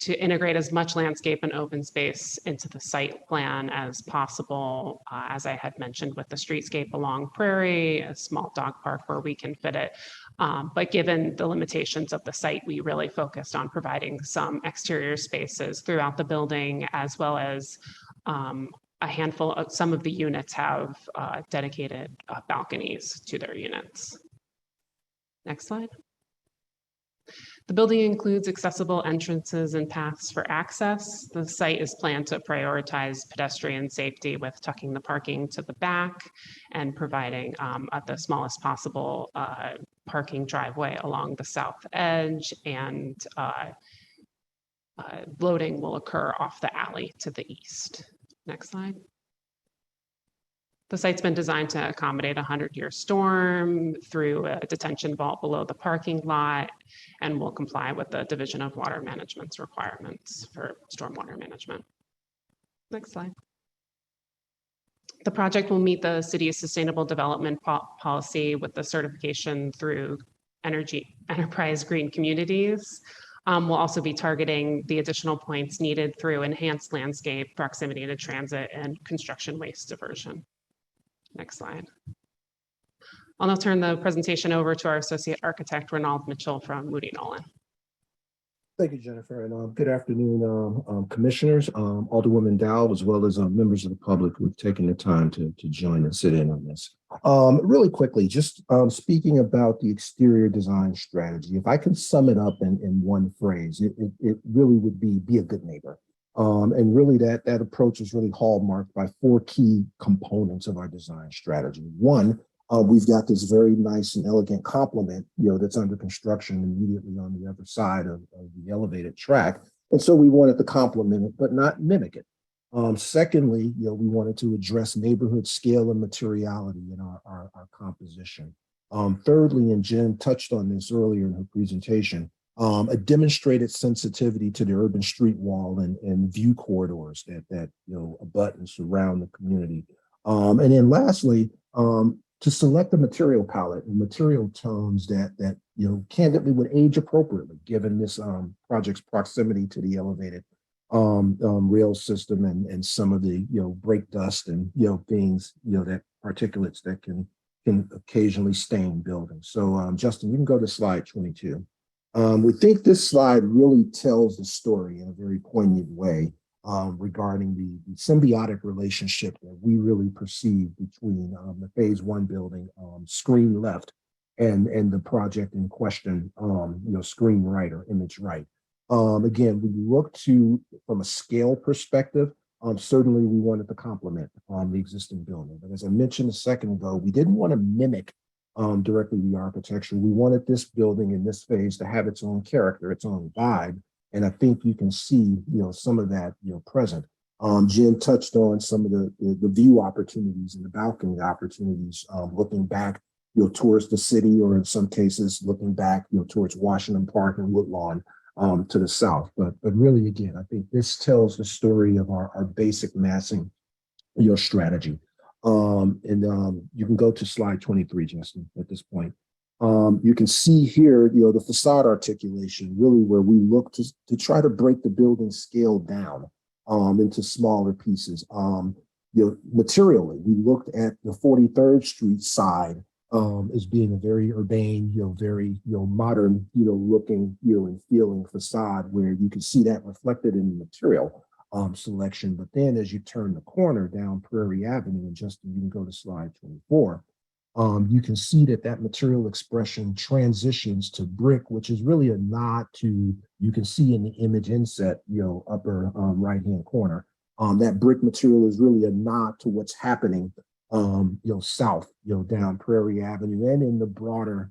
to integrate as much landscape and open space into the site plan as possible. As I had mentioned with the streetscape along Prairie, a small dog park where we can fit it. But given the limitations of the site, we really focused on providing some exterior spaces throughout the building, as well as a handful of some of the units have dedicated balconies to their units. Next slide. The building includes accessible entrances and paths for access. The site is planned to prioritize pedestrian safety with tucking the parking to the back and providing at the smallest possible parking driveway along the south edge, and loading will occur off the alley to the east. Next slide. The site's been designed to accommodate a 100-year storm through a detention vault below the parking lot, and will comply with the Division of Water Management's requirements for stormwater management. Next slide. The project will meet the city's sustainable development policy with the certification through Enterprise Green Communities. We'll also be targeting the additional points needed through enhanced landscape, proximity to transit, and construction waste diversion. Next slide. I'll now turn the presentation over to our Associate Architect, Ronald Mitchell from Moody Nolan. Thank you, Jennifer, and good afternoon, commissioners, Alderwoman Dow, as well as members of the public who've taken the time to join and sit in on this. Really quickly, just speaking about the exterior design strategy, if I can sum it up in one phrase, it really would be a good neighbor. And really that approach is really hallmarked by 4 key components of our design strategy. One, we've got this very nice and elegant complement, that's under construction immediately on the other side of the elevated track. And so we wanted to complement it, but not mimic it. Secondly, we wanted to address neighborhood scale and materiality in our composition. Thirdly, and Jen touched on this earlier in her presentation, a demonstrated sensitivity to the urban street wall and view corridors that abut and surround the community. And then lastly, to select a material palette and material tones that candidly would age appropriately given this project's proximity to the elevated rail system and some of the brake dust and things that particulates that can occasionally stain buildings. So Justin, you can go to slide 22. We think this slide really tells the story in a very poignant way regarding the symbiotic relationship that we really perceive between the phase 1 building, screen left, and the project in question, screen right or image right. Again, we look to, from a scale perspective, certainly we wanted to complement the existing building. But as I mentioned a second ago, we didn't want to mimic directly the architecture. We wanted this building in this phase to have its own character, its own vibe. And I think you can see, some of that, present. Jen touched on some of the view opportunities and the balcony opportunities, looking back, towards the city, or in some cases, looking back, towards Washington Park and Woodlawn to the south. But really, again, I think this tells the story of our basic massing, strategy. You can go to slide 23, Justin, at this point. You can see here, the facade articulation, really where we look to try to break the building scale down into smaller pieces. Materially, we looked at the 43rd Street side as being a very urbane, very, modern, looking, and feeling facade, where you can see that reflected in the material selection. But then as you turn the corner down Prairie Avenue, and Justin, you can go to slide 24, you can see that material expression transitions to brick, which is really a nod to, you can see in the image inset, upper right-hand corner, that brick material is really a nod to what's happening, south, down Prairie Avenue and in the broader,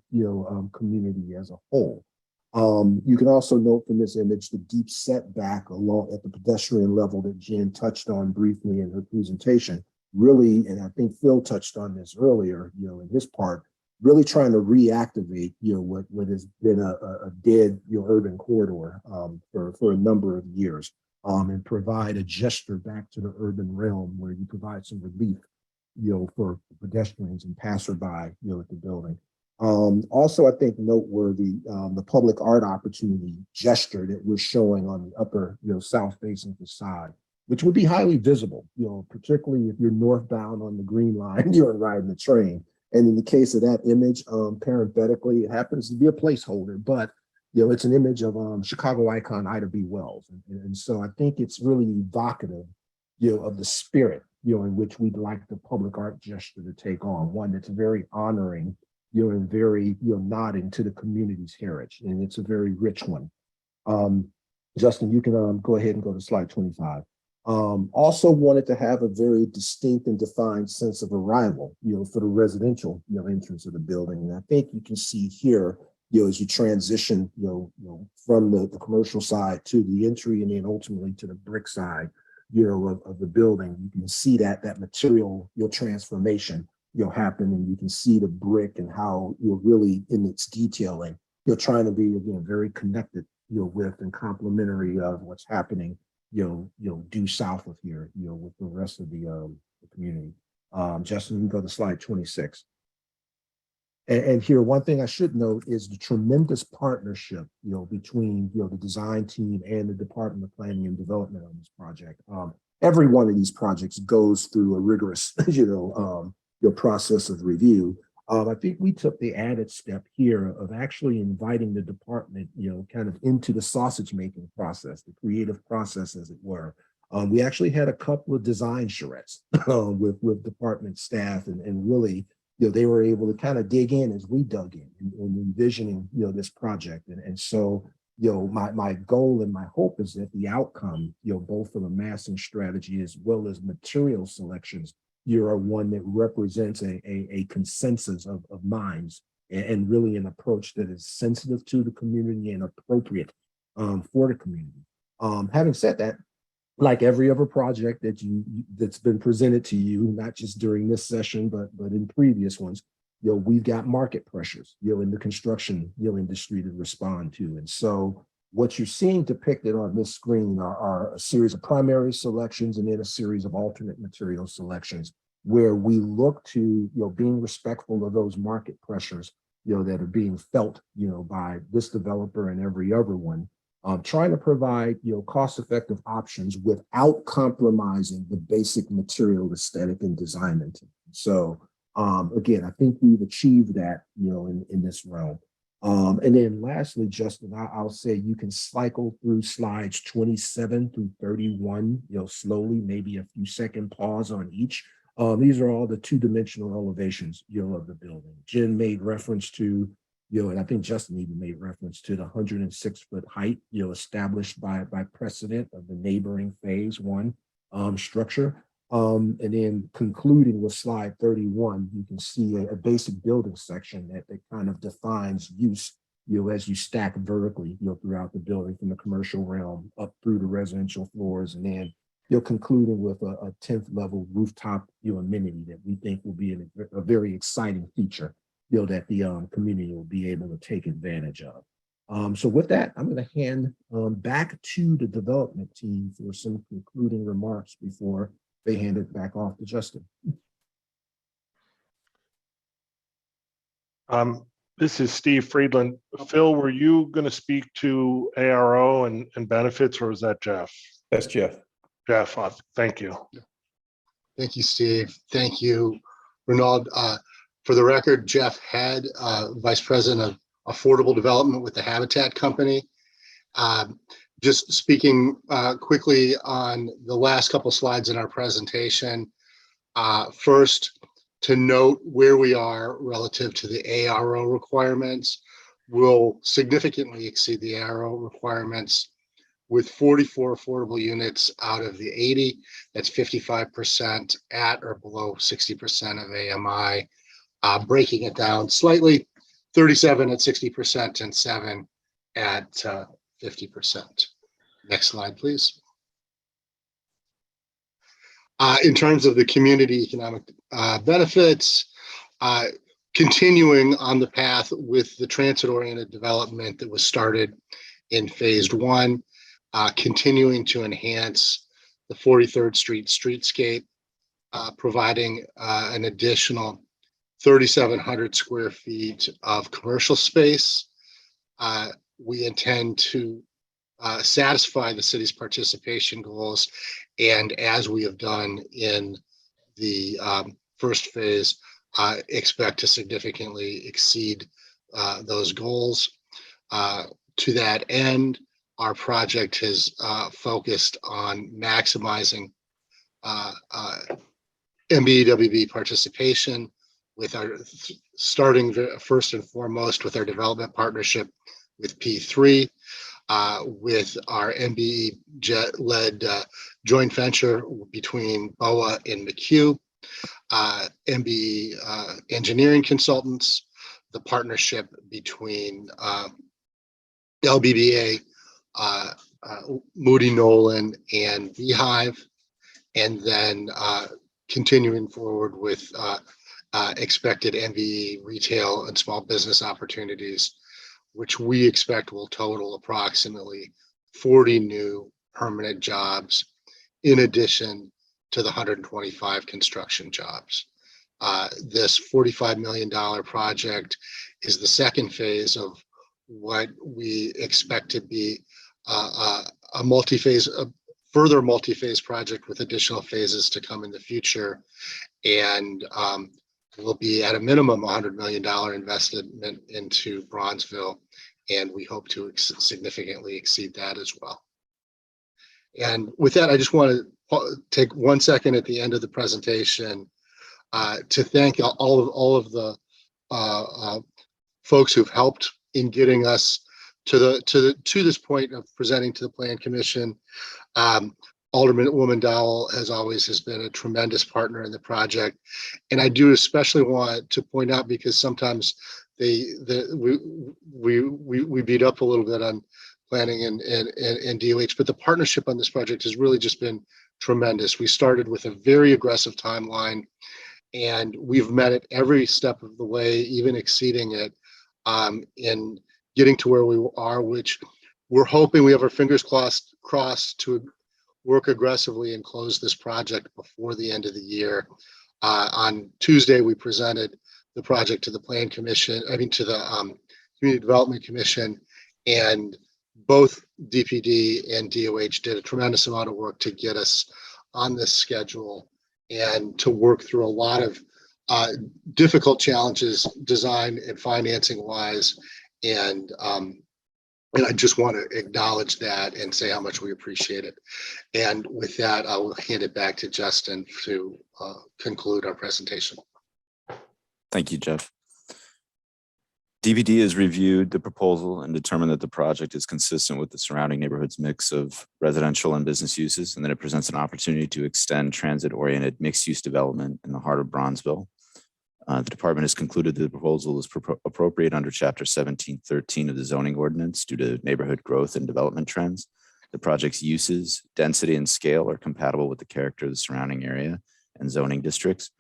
community as a whole. You can also note from this image the deep setback along at the pedestrian level that Jen touched on briefly in her presentation. Really, and I think Phil touched on this earlier, in his part, really trying to reactivate, what has been a dead, urban corridor for a number of years, and provide a gesture back to the urban realm where you provide some relief, for pedestrians and passerby, at the building. Also, I think noteworthy, the public art opportunity gesture that we're showing on the upper, south facing facade, which would be highly visible, particularly if you're northbound on the Green Line, you're riding the train. And in the case of that image, parenthetically, it happens to be a placeholder, but it's an image of Chicago icon Ida B. Wells. And so I think it's really evocative, of the spirit, in which we'd like the public art gesture to take on, one that's very honoring, and very, nodding to the community's heritage. And it's a very rich one. Justin, you can go ahead and go to slide 25. Also wanted to have a very distinct and defined sense of arrival, for the residential, entrance of the building. And I think you can see here, as you transition, from the commercial side to the entry and then ultimately to the brick side, of the building, you can see that material, transformation, happen, and you can see the brick and how really in its detailing, trying to be, again, very connected, with and complementary of what's happening, due south of here, with the rest of the community. Justin, you can go to slide 26. And here, one thing I should note is the tremendous partnership, between, the design team and the Department of Planning and Development on this project. Every one of these projects goes through a rigorous, process of review. I think we took the added step here of actually inviting the department, kind of into the sausage making process, the creative process, as it were. We actually had a couple of design charrettes with department staff, and really, they were able to kind of dig in as we dug in and envisioning, this project. And so, my goal and my hope is that the outcome, both from a massing strategy as well as material selections, are one that represents a consensus of minds, and really an approach that is sensitive to the community and appropriate for the community. Having said that, like every other project that's been presented to you, not just during this session, but in previous ones, we've got market pressures, in the construction, industry to respond to. And so what you're seeing depicted on this screen are a series of primary selections and then a series of alternate material selections, where we look to, being respectful of those market pressures, that are being felt, by this developer and every other one, trying to provide, cost-effective options without compromising the basic material aesthetic and design intent. So again, I think we've achieved that, in this realm. And then lastly, Justin, I'll say you can cycle through slides 27 through 31, slowly, maybe a few second pause on each. These are all the two-dimensional elevations, of the building. Jen made reference to, and I think Justin even made reference to the 106-foot height, established by precedent of the neighboring phase one structure. And then concluding with slide 31, you can see a basic building section that kind of defines use, as you stack vertically, throughout the building from the commercial realm up through the residential floors, and then concluding with a 10th level rooftop, amenity that we think will be a very exciting feature, that the community will be able to take advantage of. So with that, I'm going to hand back to the development team for some concluding remarks before they hand it back off to Justin. This is Steve Friedland. Phil, were you going to speak to ARO and benefits, or was that Jeff? That's Jeff. Jeff, thank you. Thank you, Steve. Thank you, Renaud. For the record, Jeff Head, Vice President of Affordable Development with the Habitat Company. Just speaking quickly on the last couple slides in our presentation. First, to note where we are relative to the ARO requirements. We'll significantly exceed the ARO requirements with 44 affordable units out of the 80. That's 55% at or below 60% of AMI. Breaking it down slightly, 37 at 60% and 7 at 50%. Next slide, please. In terms of the community economic benefits, continuing on the path with the transit-oriented development that was started in phase one, continuing to enhance the 43rd Street streetscape, providing an additional 3,700 square feet of commercial space. We intend to satisfy the city's participation goals. And as we have done in the first phase, expect to significantly exceed those goals. To that end, our project has focused on maximizing MBEWB participation with our starting first and foremost with our development partnership with P3, with our MBE-led joint venture between BOA and McHugh, MBE engineering consultants, the partnership between LBBA, Moody Nolan, and Beehive, and then continuing forward with expected MBE retail and small business opportunities, which we expect will total approximately 40 new permanent jobs in addition to the 125 construction jobs. This $45 million project is the second phase of what we expect to be a further multi-phase project with additional phases to come in the future. And will be at a minimum $100 million investment into Bronzeville. And we hope to significantly exceed that as well. And with that, I just want to take 1 second at the end of the presentation to thank all of the folks who've helped in getting us to this point of presenting to the Plan Commission. Alderwoman Dowell has been a tremendous partner in the project, and I do especially want to point out, because sometimes we beat up a little bit on planning and DOH, but the partnership on this project has really just been tremendous. We started with a very aggressive timeline, and we've met it every step of the way, even exceeding it, in getting to where we are, which we're hoping, we have our fingers crossed to work aggressively and close this project before the end of the year. On Tuesday, we presented the project to the Plan Commission, to the Community Development Commission, and both DPD and DOH did a tremendous amount of work to get us on this schedule and to work through a lot of difficult challenges, design and financing wise. And I just want to acknowledge that and say how much we appreciate it. And with that, I will hand it back to Justin to conclude our presentation. Thank you, Jeff. DPD has reviewed the proposal and determined that the project is consistent with the surrounding neighborhood's mix of residential and business uses, and that it presents an opportunity to extend transit-oriented mixed-use development in the heart of Bronzeville. The department has concluded that the proposal is appropriate under Chapter 1713 of the zoning ordinance due to neighborhood growth and development trends. The project's uses, density, and scale are compatible with the character of the surrounding area and zoning districts.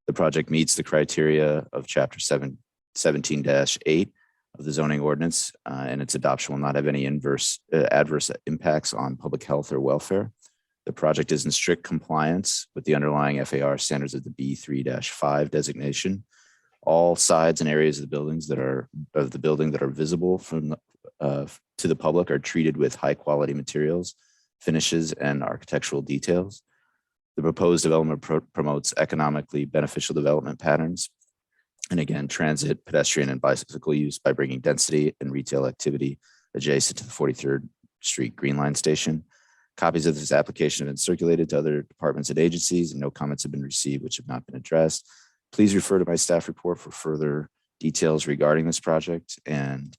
The project meets the criteria of Chapter 17-8 of the zoning ordinance, and its adoption will not have any adverse impacts on public health or welfare. The project is in strict compliance with the underlying FAR standards of the B3-5 designation. All sides and areas of the building that are visible from to the public are treated with high quality materials, finishes, and architectural details. The proposed development promotes economically beneficial development patterns, and again, transit, pedestrian, and bicycle use by bringing density and retail activity adjacent to the 43rd Street Green Line station. Copies of this application have been circulated to other departments and agencies, and no comments have been received which have not been addressed. Please refer to my staff report for further details regarding this project and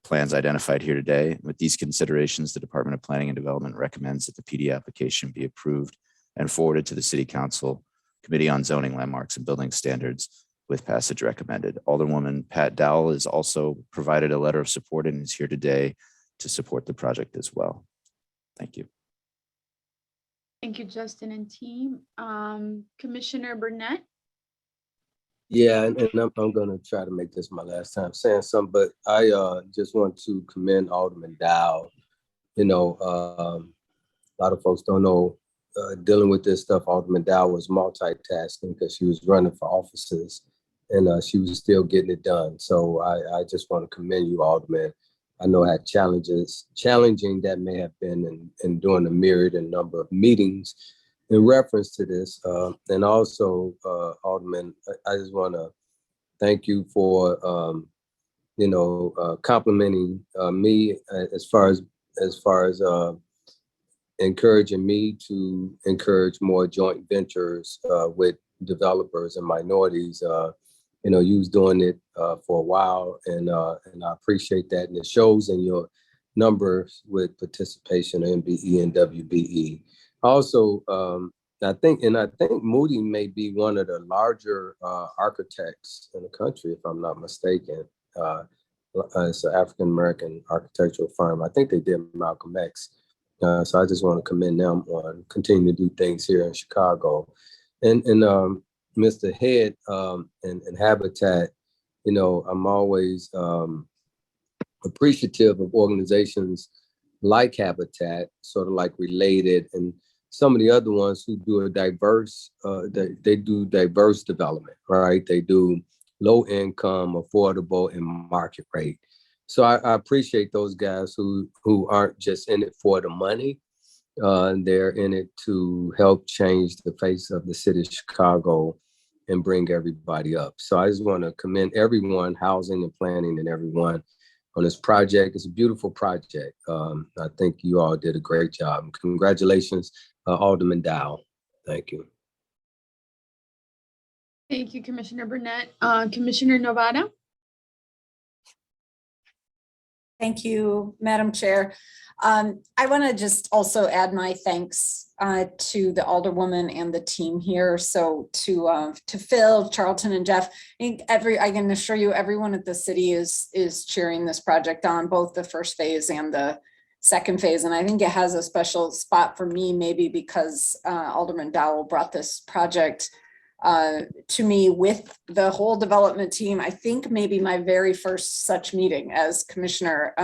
plans identified here today. With these considerations, the Department of Planning and Development recommends that the PD application be approved and forwarded to the City Council Committee on Zoning, Landmarks, and Building Standards with passage recommended. Alderwoman Pat Dowell has also provided a letter of support and is here today to support the project as well. Thank you. Thank you, Justin and team. Commissioner Burnett. Yeah, and I'm going to try to make this my last time saying something, but I just want to commend Alderman Dow. You know, a lot of folks don't know, dealing with this stuff, Alderman Dow was multitasking because she was running for offices and she was still getting it done. So I just want to commend you, Alderman. I know how challenging that may have been in doing a myriad and number of meetings in reference to this. And also, Alderman, I just want to thank you for, complimenting me as far as encouraging me to encourage more joint ventures with developers and minorities. You was doing it for a while, and I appreciate that. And it shows in your numbers with participation in MBE and WBE. Also, I think Moody may be one of the larger architects in the country, if I'm not mistaken. It's an African-American architectural firm. I think they did Malcolm X. So I just want to commend them on continuing to do things here in Chicago. And Mr. Head and Habitat, I'm always appreciative of organizations like Habitat, sort of like Related, and some of the other ones who do a diverse, they do diverse development, right? They do low income, affordable, and market rate. So I appreciate those guys who aren't just in it for the money. They're in it to help change the face of the city of Chicago and bring everybody up. So I just want to commend everyone, housing and planning, and everyone on this project. It's a beautiful project. I think you all did a great job. Congratulations, Alderman Dow. Thank you. Thank you, Commissioner Burnett. Commissioner Novara? Thank you, Madam Chair. I want to just also add my thanks to the Alderwoman and the team here. So to Phil, Charlton, and Jeff. I can assure you, everyone at the city is cheering this project on, both the first phase and the second phase. And I think it has a special spot for me, maybe because Alderman Dowell brought this project to me with the whole development team. I think maybe my very first such meeting as commissioner,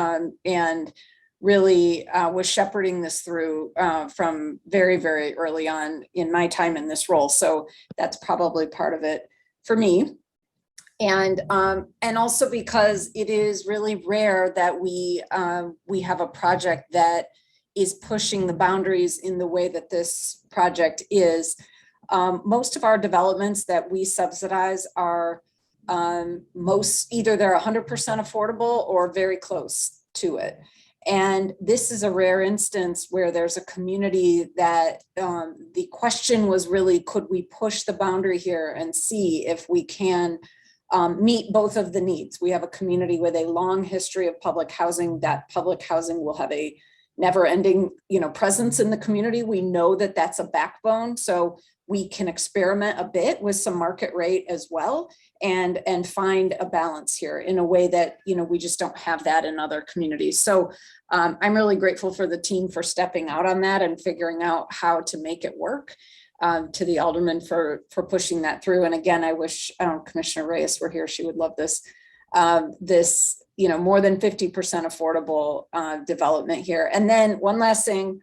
and really was shepherding this through from very, very early on in my time in this role. So that's probably part of it for me. And also because it is really rare that we have a project that is pushing the boundaries in the way that this project is. Most of our developments that we subsidize are either they're 100% affordable or very close to it. And this is a rare instance where there's a community that the question was really, could we push the boundary here and see if we can meet both of the needs? We have a community with a long history of public housing. That public housing will have a never-ending, presence in the community. We know that that's a backbone. So we can experiment a bit with some market rate as well and find a balance here in a way that, we just don't have that in other communities. So I'm really grateful for the team for stepping out on that and figuring out how to make it work. To the alderman for pushing that through. And again, I wish Commissioner Reyes were here. She would love this. More than 50% affordable development here. And then one last thing,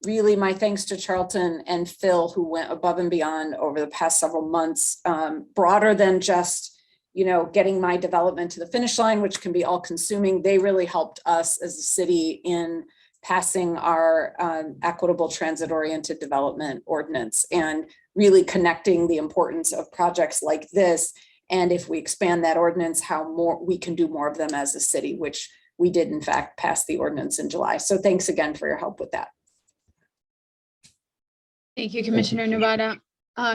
really my thanks to Charlton and Phil, who went above and beyond over the past several months, broader than just, getting my development to the finish line, which can be all consuming. They really helped us as a city in passing our equitable transit-oriented development ordinance and really connecting the importance of projects like this. And if we expand that ordinance, how more we can do more of them as a city, which we did in fact pass the ordinance in July. So thanks again for your help with that. Thank you, Commissioner Novara.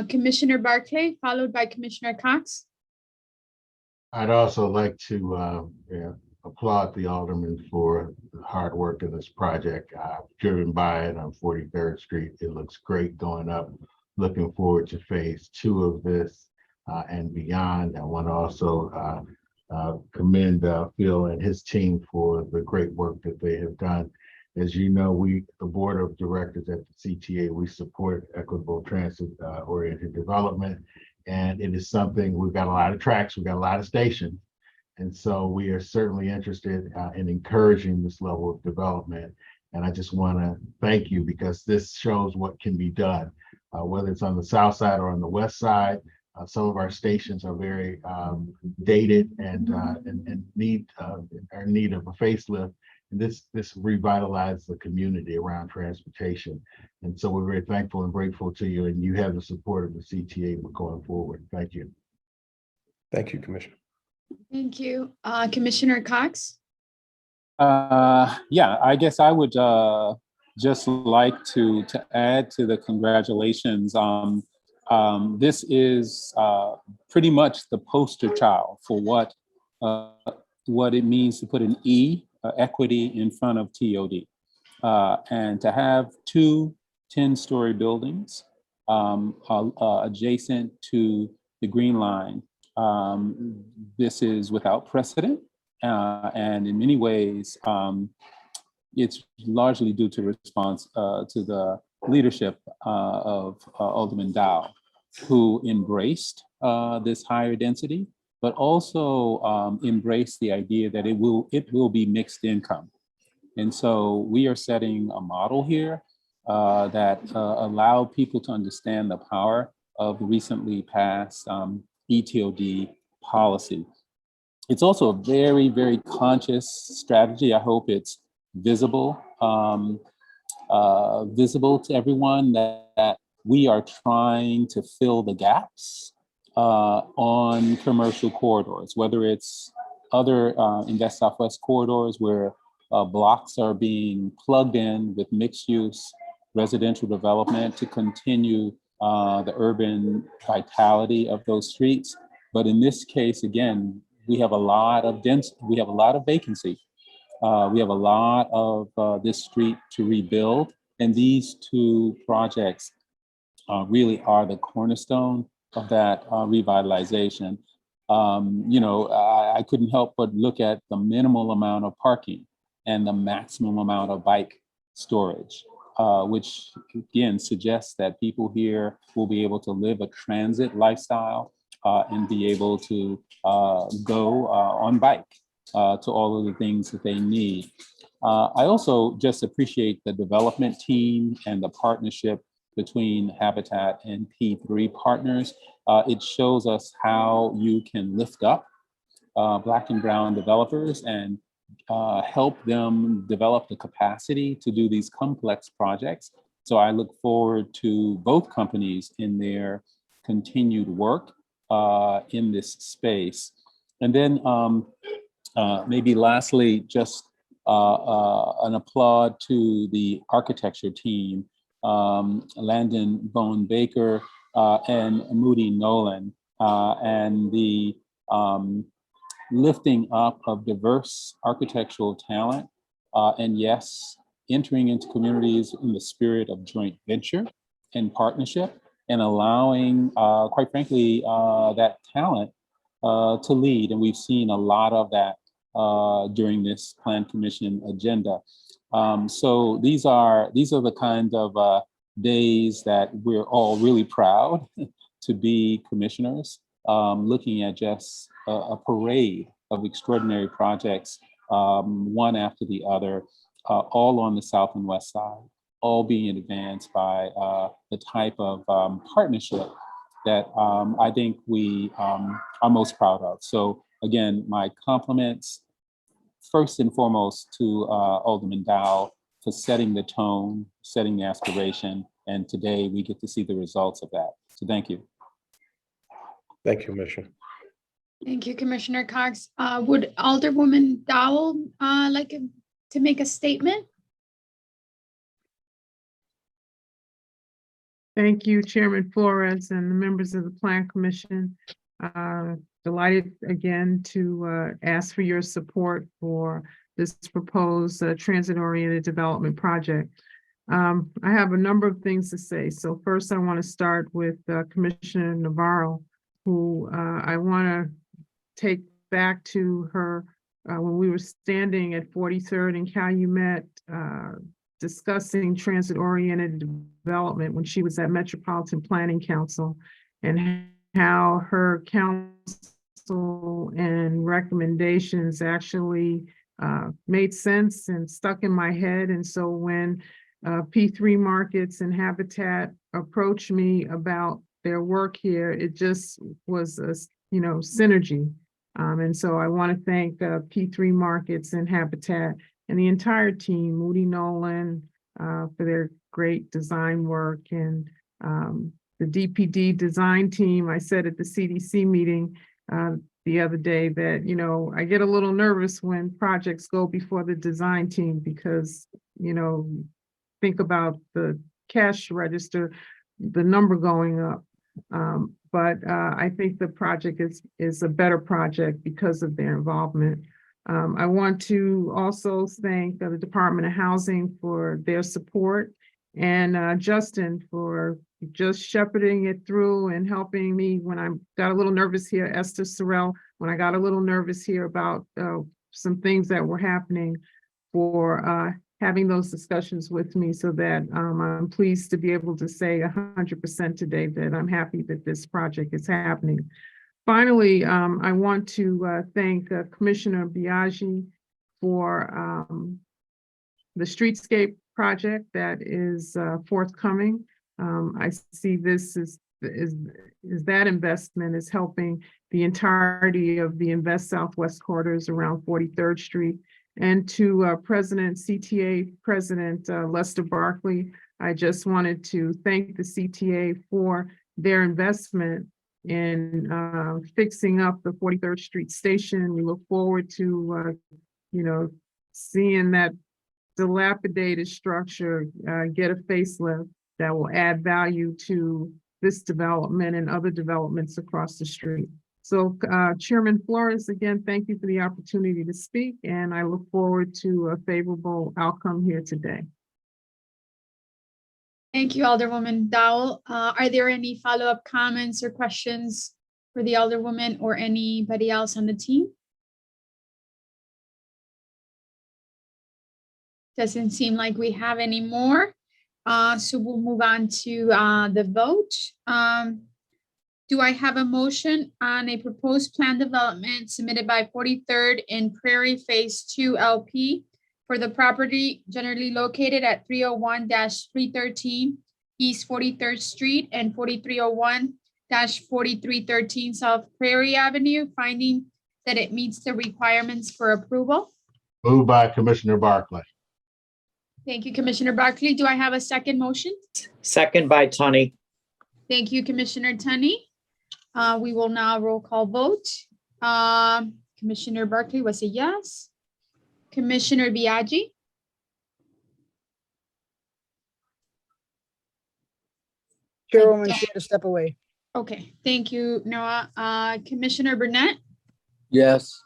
Commissioner Barclay, followed by Commissioner Cox. I'd also like to applaud the alderman for the hard work in this project. I've driven by it on 43rd Street. It looks great going up. Looking forward to phase 2 of this and beyond. I want to also commend Phil and his team for the great work that they have done. As you know, the board of directors at the CTA, we support equitable transit oriented development. And it is something, we've got a lot of tracks, we've got a lot of stations. And so we are certainly interested in encouraging this level of development. And I just want to thank you because this shows what can be done, whether it's on the south side or on the west side. some of our stations are very dated and need are in need of a facelift. And this revitalizes the community around transportation. And so we're very thankful and grateful to you, and you have the support of the CTA going forward. Thank you. Thank you, Commissioner. Thank you. Commissioner Cox? Yeah, I guess I would just like to add to the congratulations. This is pretty much the poster child for what it means to put an E, equity, in front of TOD. And to have two 10-story buildings adjacent to the Green Line, this is without precedent. And in many ways, it's largely due to response to the leadership of Alderman Dow, who embraced this higher density, but also embraced the idea that it will be mixed income. And so we are setting a model here that allow people to understand the power of the recently passed ETOD policy. It's also a very, very conscious strategy. I hope it's visible, visible to everyone that we are trying to fill the gaps on commercial corridors, whether it's other Invest Southwest corridors where blocks are being plugged in with mixed use residential development to continue the urban vitality of those streets. But in this case, again, we have a lot of we have a lot of vacancy. We have a lot of this street to rebuild. And these two projects really are the cornerstone of that revitalization. I couldn't help but look at the minimal amount of parking and the maximum amount of bike storage, which again suggests that people here will be able to live a transit lifestyle and be able to go on bike to all of the things that they need. I also just appreciate the development team and the partnership between Habitat and P3 partners. It shows us how you can lift up Black and Brown developers and help them develop the capacity to do these complex projects. So I look forward to both companies in their continued work in this space. And then maybe lastly, just an applaud to the architecture team, Landon Bone Baker and Moody Nolan, and the lifting up of diverse architectural talent, and yes, entering into communities in the spirit of joint venture and partnership, and allowing, quite frankly, that talent to lead. And we've seen a lot of that during this Plan Commission agenda. So these are the kind of days that we're all really proud to be commissioners, looking at just a parade of extraordinary projects, one after the other, all on the South and West side, all being advanced by the type of partnership that I think we are most proud of. So again, my compliments first and foremost to Alderman Dow for setting the tone, setting the aspiration, and today we get to see the results of that. So thank you. Thank you, Commissioner. Thank you, Commissioner Cox. Would Alderwoman Dowell like to make a statement? Thank you, Chairman Flores and the members of the Plan Commission. Delighted again to ask for your support for this proposed transit-oriented development project. I have a number of things to say. So first, I want to start with Commissioner Navarro, who I want to take back to her when we were standing at 43rd and Calumet discussing transit-oriented development when she was at Metropolitan Planning Council, and how her council and recommendations actually made sense and stuck in my head. And so when P3 Markets and Habitat approached me about their work here. It just was a, synergy. And so I want to thank P3 Markets and Habitat and the entire team, Moody Nolan, for their great design work, and the DPD design team. I said at the CDC meeting the other day that, I get a little nervous when projects go before the design team because, think about the cash register, the number going up. But I think the project is a better project because of their involvement. I want to also thank the Department of Housing for their support, and Justin for just shepherding it through and helping me when I got a little nervous here, Esther Sorrell, when I got a little nervous here about some things that were happening, for having those discussions with me, so that I'm pleased to be able to say 100% today that I'm happy that this project is happening. Finally, I want to thank Commissioner Biaggi for the streetscape project that is forthcoming. I see this is that investment is helping the entirety of the Invest Southwest corridors around 43rd Street. And to CTA President Lester Barkley, I just wanted to thank the CTA for their investment in fixing up the 43rd Street station. We look forward to, seeing that dilapidated structure get a facelift that will add value to this development and other developments across the street. So Chairman Flores, again, thank you for the opportunity to speak, and I look forward to a favorable outcome here today. Thank you, Alderwoman Dowell. Are there any follow-up comments or questions for the Alderwoman or anybody else on the team? Doesn't seem like we have any more. So we'll move on to the vote. Do I have a motion on a proposed plan development submitted by 43rd and Prairie Phase 2 LP for the property generally located at 301-313 East 43rd Street and 4301-4313 South Prairie Avenue, finding that it meets the requirements for approval? Moved by Commissioner Barclay. Thank you, Commissioner Barkley. Do I have a second motion? Second by Tunney. Thank you, Commissioner Tunney. We will now roll call vote. Commissioner Barkley was a yes. Commissioner Biaggi? Chairwoman, she had to step away. Okay, thank you, Noah. Commissioner Burnett? Yes.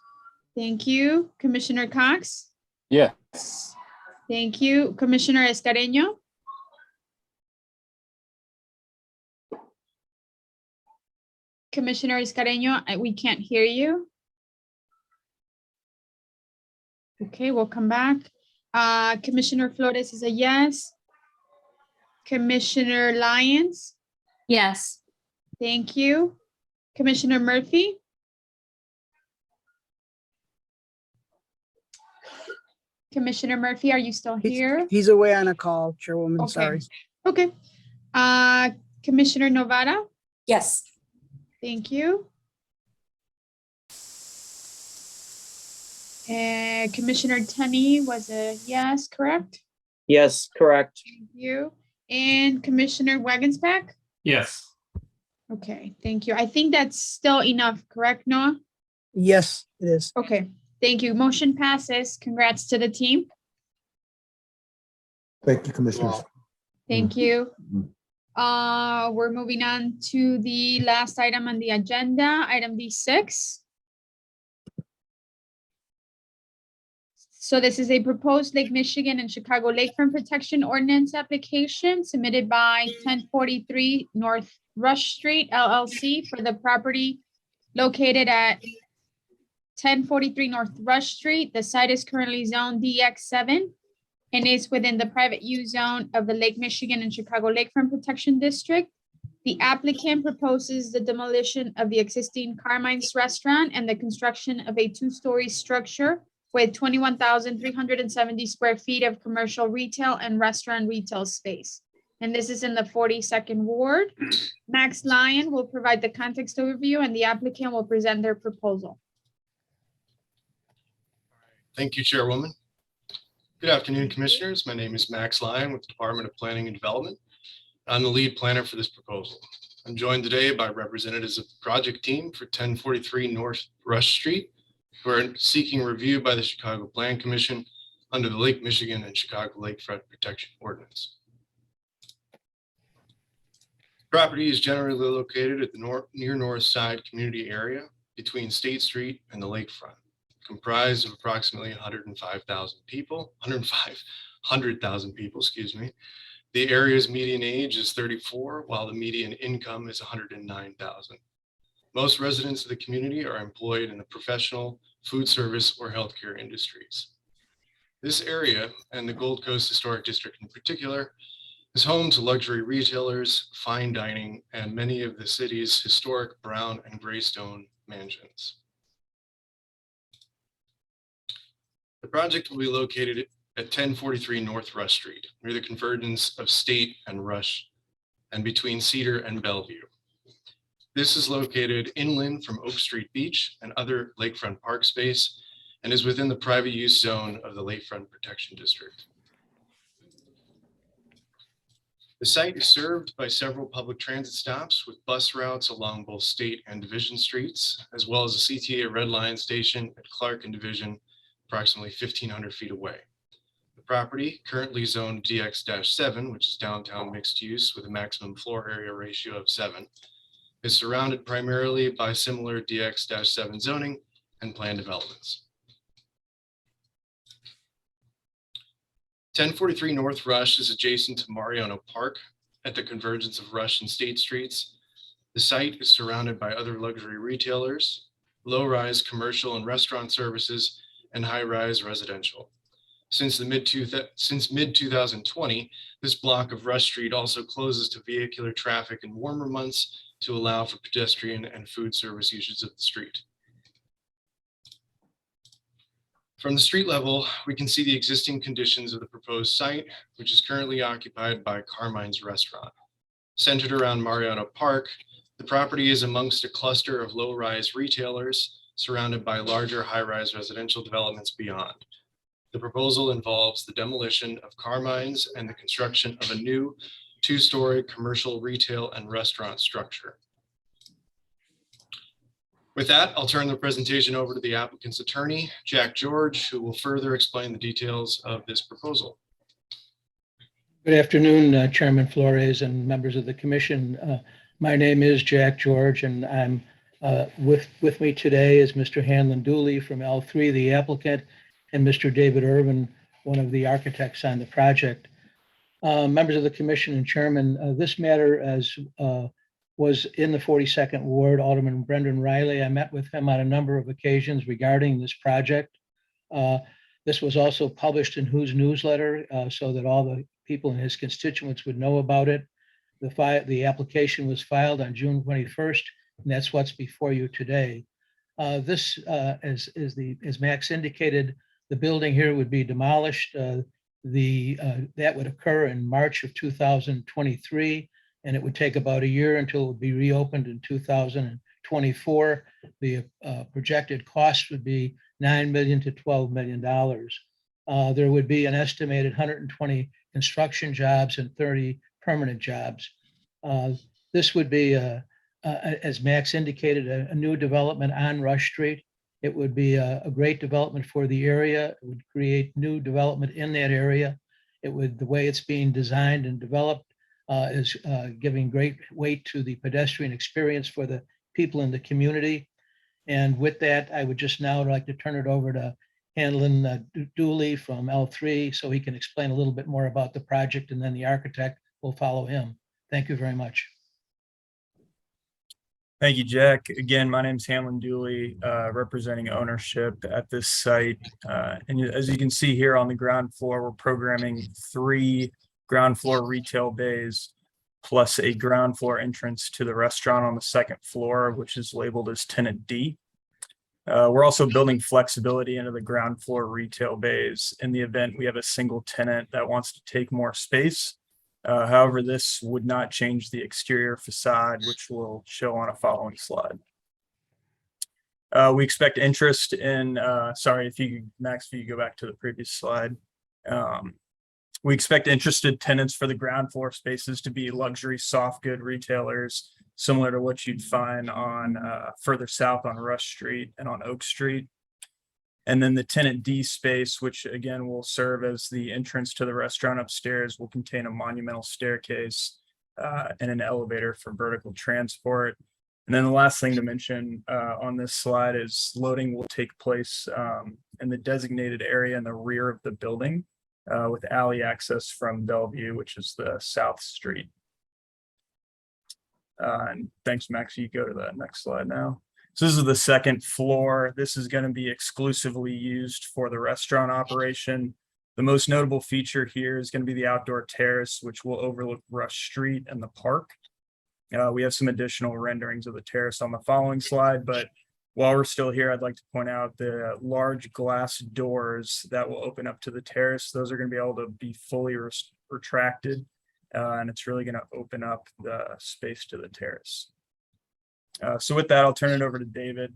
Thank you. Commissioner Cox? Yes. Thank you. Commissioner Escareño? Commissioner Escareño, we can't hear you. Okay, we'll come back. Commissioner Flores is a yes. Commissioner Lyons? Yes. Thank you. Commissioner Murphy? Commissioner Murphy, are you still here? He's away on a call, Chairwoman, Okay. sorry. Okay. Commissioner Novara? Yes. Thank you. And Commissioner Tunney was a yes, correct? Yes, correct. Thank you. And Commissioner Wagensbeck? Yes. Okay, thank you. I think that's still enough, correct, Noah? Yes, it is. Okay, thank you. Motion passes. Congrats to the team. Thank you, Commissioners. Thank you. We're moving on to the last item on the agenda, item D6. So this is a proposed Lake Michigan and Chicago Lakefront Protection Ordinance application submitted by 1043 North Rush Street LLC for the property located at 1043 North Rush Street. The site is currently zoned DX7 and is within the private use zone of the Lake Michigan and Chicago Lakefront Protection District. The applicant proposes the demolition of the existing Carmine's restaurant and the construction of a two-story structure with 21,370 square feet of commercial retail and restaurant retail space. and this is in the 42nd Ward. Max Lyon will provide the context overview, and the applicant will present their proposal. Thank you, Chairwoman. Good afternoon, Commissioners. My name is Max Lyon with the Department of Planning and Development. I'm the lead planner for this proposal. I'm joined today by representatives of the project team for 1043 North Rush Street, who are seeking review by the Chicago Plan Commission under the Lake Michigan and Chicago Lakefront Protection Ordinance. Property is generally located at the near north side community area between State Street and the lakefront, comprised of approximately 100,000 people, excuse me. The area's median age is 34, while the median income is 109,000. Most residents of the community are employed in the professional, food service, or healthcare industries. This area, and the Gold Coast Historic District in particular, is home to luxury retailers, fine dining, and many of the city's historic brown and gray stone mansions. The project will be located at 1043 North Rush Street, near the convergence of State and Rush, and between Cedar and Bellevue. This is located inland from Oak Street Beach and other lakefront park space, and is within the private use zone of the Lakefront Protection District. The site is served by several public transit stops with bus routes along both State and Division streets, as well as a CTA Red Line station at Clark and Division, approximately 1,500 feet away. The property, currently zoned DX-7, which is downtown mixed use with a maximum floor area ratio of 7, is surrounded primarily by similar DX-7 zoning and planned developments. 1043 North Rush is adjacent to Mariano Park at the convergence of Rush and State Streets. The site is surrounded by other luxury retailers, low-rise commercial and restaurant services, and high-rise residential. Since mid-2020, this block of Rush Street also closes to vehicular traffic in warmer months to allow for pedestrian and food service uses of the street. From the street level, we can see the existing conditions of the proposed site, which is currently occupied by Carmine's Restaurant. Centered around Mariano Park, the property is amongst a cluster of low-rise retailers surrounded by larger high-rise residential developments beyond. The proposal involves the demolition of Carmine's and the construction of a new two-story commercial retail and restaurant structure. With that, I'll turn the presentation over to the applicant's attorney, Jack George, who will further explain the details of this proposal. Good afternoon, Chairman Flores and members of the commission. My name is Jack George, and I'm with me today is Mr. Hanlon Dooley from L3, the applicant, and Mr. David Irvin, one of the architects on the project. Members of the commission and chairman, this matter was in the 42nd Ward, Alderman Brendan Riley. I met with him on a number of occasions regarding this project. This was also published in Who's newsletter so that all the people in his constituents would know about it. The application was filed on June 21st, and that's what's before you today. This, as Max indicated, the building here would be demolished. That would occur in March of 2023, and it would take about a year until it would be reopened in 2024. The projected cost would be $9 million to $12 million. There would be an estimated 120 construction jobs and 30 permanent jobs. This would be, as Max indicated, a new development on Rush Street. It would be a great development for the area. It would create new development in that area. It would, the way it's being designed and developed is giving great weight to the pedestrian experience for the people in the community. And with that, I would just now like to turn it over to Hanlon Dooley from L3 so he can explain a little bit more about the project, and then the architect will follow him. Thank you very much. Thank you, Jack. Again, my name is Hanlon Dooley, representing ownership at this site. And as you can see here on the ground floor, we're programming 3 ground floor retail bays plus a ground floor entrance to the restaurant on the 2nd floor, which is labeled as tenant D. We're also building flexibility into the ground floor retail bays in the event we have a single tenant that wants to take more space. However, this would not change the exterior facade, which we'll show on a following slide. We expect interest in, sorry, Max, if you go back to the previous slide. We expect interested tenants for the ground floor spaces to be luxury soft good retailers, similar to what you'd find on further south on Rush Street and on Oak Street. And then the tenant D space, which again will serve as the entrance to the restaurant upstairs, will contain a monumental staircase and an elevator for vertical transport. And then the last thing to mention on this slide is loading will take place in the designated area in the rear of the building with alley access from Bellevue, which is the South Street. And thanks, Max. You go to the next slide now. So this is the second floor. This is going to be exclusively used for the restaurant operation. The most notable feature here is going to be the outdoor terrace, which will overlook Rush Street and the park. We have some additional renderings of the terrace on the following slide, but while we're still here, I'd like to point out the large glass doors that will open up to the terrace. Those are going to be able to be fully retracted, and it's really going to open up the space to the terrace. So with that, I'll turn it over to David,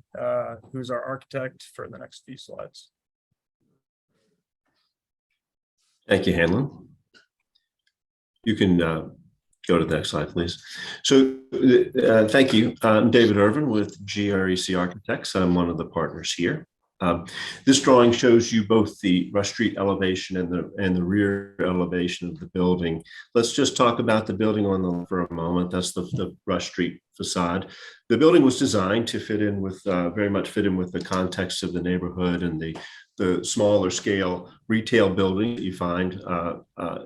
who's our architect, for the next few slides. Thank you, Hanlon. You can go to the next slide, please. So thank you. I'm David Irvin with GREC Architects. I'm one of the partners here. This drawing shows you both the Rush Street elevation and the rear elevation of the building. Let's just talk about the building on the for a moment. That's the Rush Street facade. The building was designed to fit in with very much fit in with the context of the neighborhood and the smaller scale retail building that you find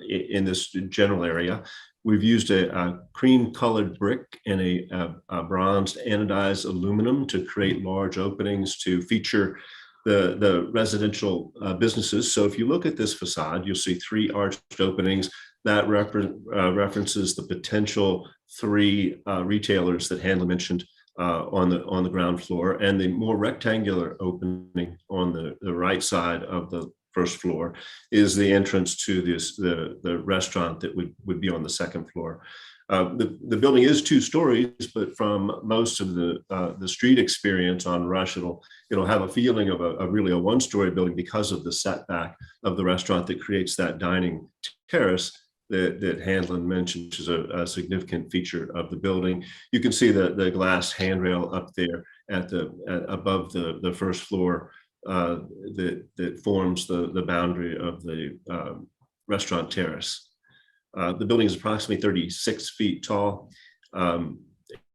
in this general area. We've used a cream colored brick and a bronzed anodized aluminum to create large openings to feature the residential businesses. So if you look at this facade, you'll see 3 arched openings that references the potential 3 retailers that Hanlon mentioned on the ground floor, and the more rectangular opening on the right side of the first floor is the entrance to the restaurant that would be on the second floor. The building is 2 stories, but from most of the street experience on Rush, it'll have a feeling of really a 1-story building because of the setback of the restaurant that creates that dining terrace that Hanlon mentioned, which is a significant feature of the building. You can see the glass handrail up there above the first floor that forms the boundary of the restaurant terrace. The building is approximately 36 feet tall, and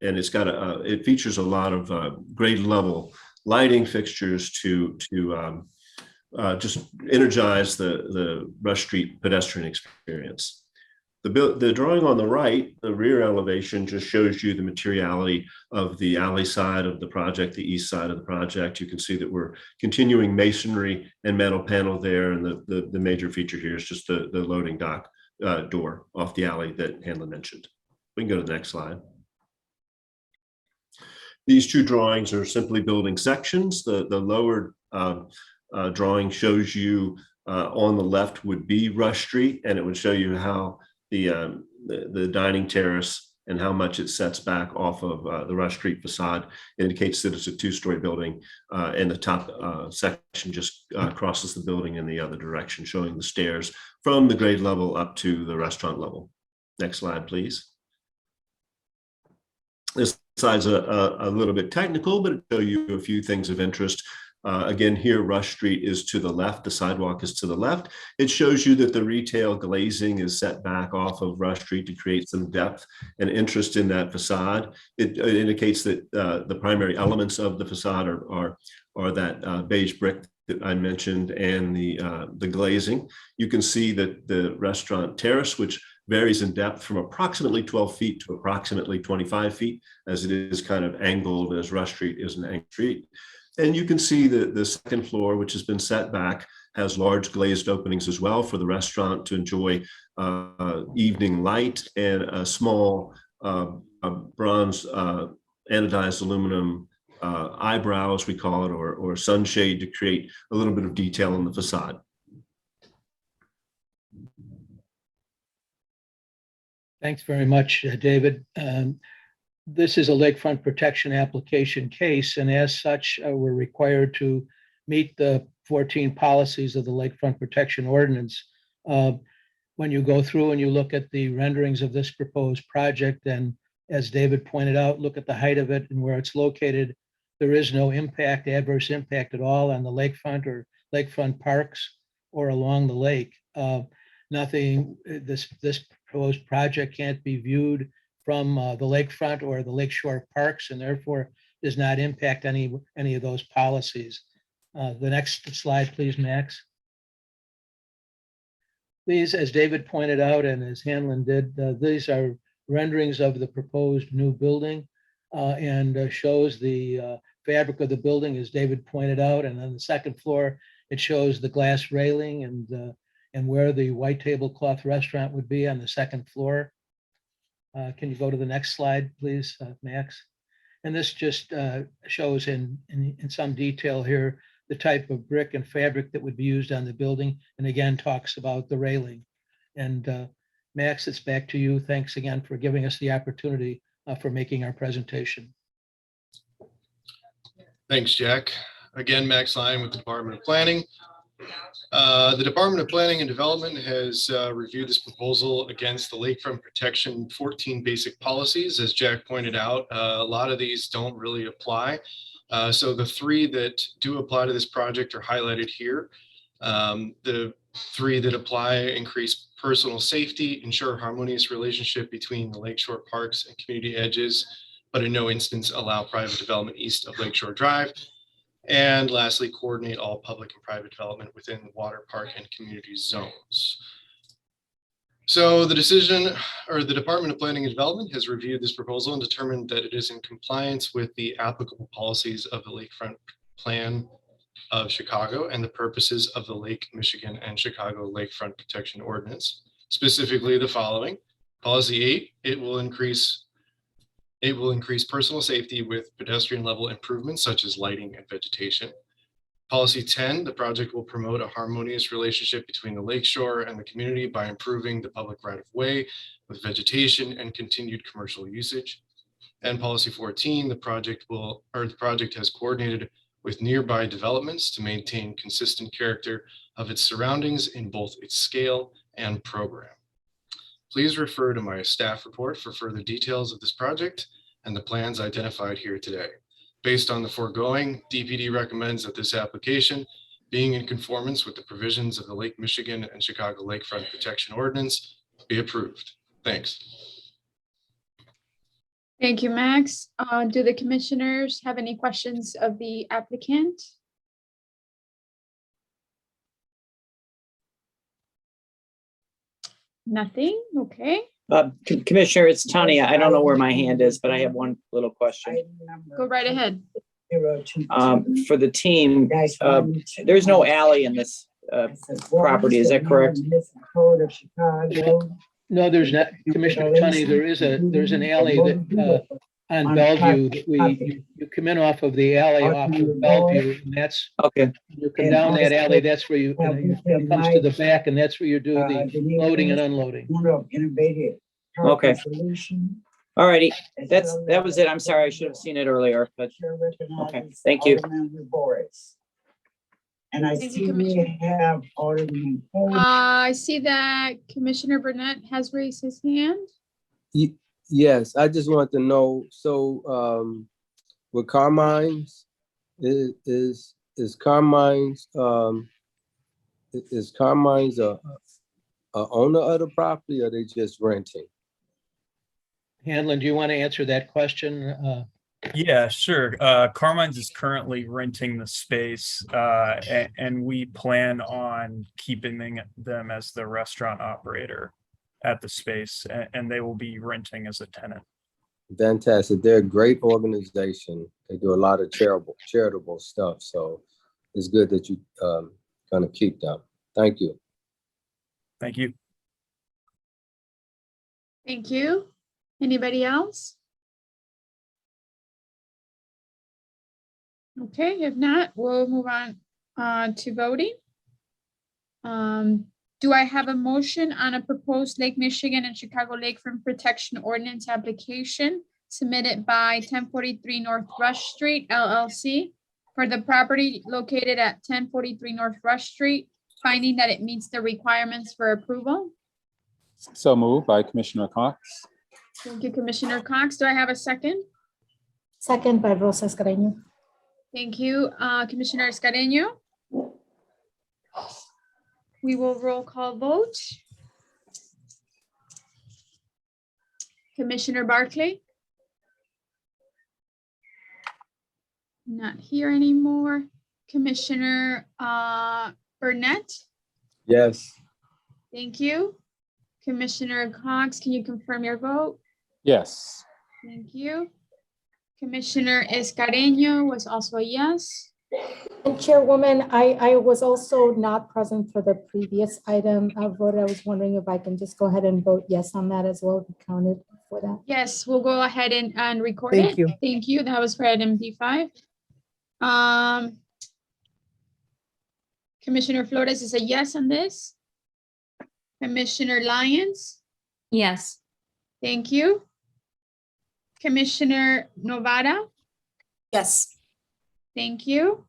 it features a lot of grade level lighting fixtures to just energize the Rush Street pedestrian experience. The drawing on the right, the rear elevation, just shows you the materiality of the alley side of the project, the east side of the project. You can see that we're continuing masonry and metal panel there, and the major feature here is just the loading dock door off the alley that Hanlon mentioned. We can go to the next slide. These 2 drawings are simply building sections. The lower drawing shows you on the left would be Rush Street, and it would show you how the dining terrace and how much it sets back off of the Rush Street facade. It indicates that it's a 2-story building, and the top section just crosses the building in the other direction, showing the stairs from the grade level up to the restaurant level. Next slide, please. This slide's a little bit technical, but it'll show you a few things of interest. Again, here, Rush Street is to the left. The sidewalk is to the left. It shows you that the retail glazing is set back off of Rush Street to create some depth and interest in that facade. It indicates that the primary elements of the facade are that beige brick that I mentioned and the glazing. You can see that the restaurant terrace, which varies in depth from approximately 12 feet to approximately 25 feet, as it is kind of angled as Rush Street is an angled street. And you can see that the second floor, which has been set back, has large glazed openings as well for the restaurant to enjoy evening light, and a small bronze anodized aluminum eyebrow, as we call it, or sunshade, to create a little bit of detail in the facade. Thanks very much, David. This is a lakefront protection application case, and as such, we're required to meet the 14 policies of the Lakefront Protection Ordinance. When you go through and you look at the renderings of this proposed project, and as David pointed out, look at the height of it and where it's located, there is no impact, adverse impact at all on the lakefront or lakefront parks or along the lake. Nothing, this proposed project can't be viewed from the lakefront or the lakeshore parks, and therefore does not impact any of those policies. The next slide, please, Max. These, as David pointed out and as Hanlon did, these are renderings of the proposed new building and shows the fabric of the building, as David pointed out. And on the second floor, it shows the glass railing and where the white tablecloth restaurant would be on the second floor. Can you go to the next slide, please, Max? And this just shows in some detail here the type of brick and fabric that would be used on the building, and again talks about the railing. And Max, it's back to you. Thanks again for giving us the opportunity for making our presentation. Thanks, Jack. Again, Max Lyon with the Department of Planning. The Department of Planning and Development has reviewed this proposal against the Lakefront Protection 14 basic policies. As Jack pointed out, a lot of these don't really apply. So the three that do apply to this project are highlighted here. The three that apply: increase personal safety, ensure harmonious relationship between the lakeshore parks and community edges, but in no instance allow private development east of Lakeshore Drive. And lastly, coordinate all public and private development within the water park and community zones. So the Department of Planning and Development has reviewed this proposal and determined that it is in compliance with the applicable policies of the Lakefront Plan of Chicago and the purposes of the Lake Michigan and Chicago Lakefront Protection Ordinance. Specifically the following: Policy 8, it will increase personal safety with pedestrian level improvements such as lighting and vegetation. Policy 10, the project will promote a harmonious relationship between the lakeshore and the community by improving the public right of way with vegetation and continued commercial usage. And Policy 14, the project has coordinated with nearby developments to maintain consistent character of its surroundings in both its scale and program. Please refer to my staff report for further details of this project and the plans identified here today. Based on the foregoing, DPD recommends that this application, being in conformance with the provisions of the Lake Michigan and Chicago Lakefront Protection Ordinance, be approved. Thanks. Thank you, Max. Do the commissioners have any questions of the applicant? Nothing, okay. Commissioner, it's Tanya. I don't know where my hand is, but I have one little question. Go right ahead. For the team, there's no alley in this property, is that correct? No, there's not, Commissioner Tunney. There's an alley that on Bellevue that you come in off of the alley off of Bellevue, and that's okay. You come down that alley, that's where it comes to the back, and that's where you do the loading and unloading. Okay. All righty. That was it. I'm sorry, I should have seen it earlier, but okay. Thank you. And I see we have already. I see that Commissioner Burnett has raised his hand. Yes, I just want to know, so with Carmine's, is Carmine's a owner of the property, or are they just renting? Hanlon, do you want to answer that question? Yeah, sure. Carmine's is currently renting the space, and we plan on keeping them as the restaurant operator at the space, and they will be renting as a tenant. Fantastic. They're a great organization. They do a lot of charitable stuff. So it's good that you kind of keep them. Thank you. Thank you. Thank you. Anybody else? Okay, if not, we'll move on to voting. Do I have a motion on a proposed Lake Michigan and Chicago Lakefront Protection Ordinance application submitted by 1043 North Rush Street LLC for the property located at 1043 North Rush Street, finding that it meets the requirements for approval? So moved by Commissioner Cox. Thank you, Commissioner Cox. Do I have a second? Second by Rosa Escareño. Thank you, Commissioner Escareño. We will roll call vote. Commissioner Barclay? Not here anymore. Commissioner Burnett? Yes. Thank you. Commissioner Cox, can you confirm your vote? Yes. Thank you. Commissioner Escareño was also a yes. And Chairwoman, I was also not present for the previous item vote. I was wondering if I can just go ahead and vote yes on that as well, be counted for that. Yes, we'll go ahead and record it. Thank you. Thank you. That was for item D5. Commissioner Flores is a yes on this. Commissioner Lyons? Yes. Thank you. Commissioner Novara? Yes. Thank you.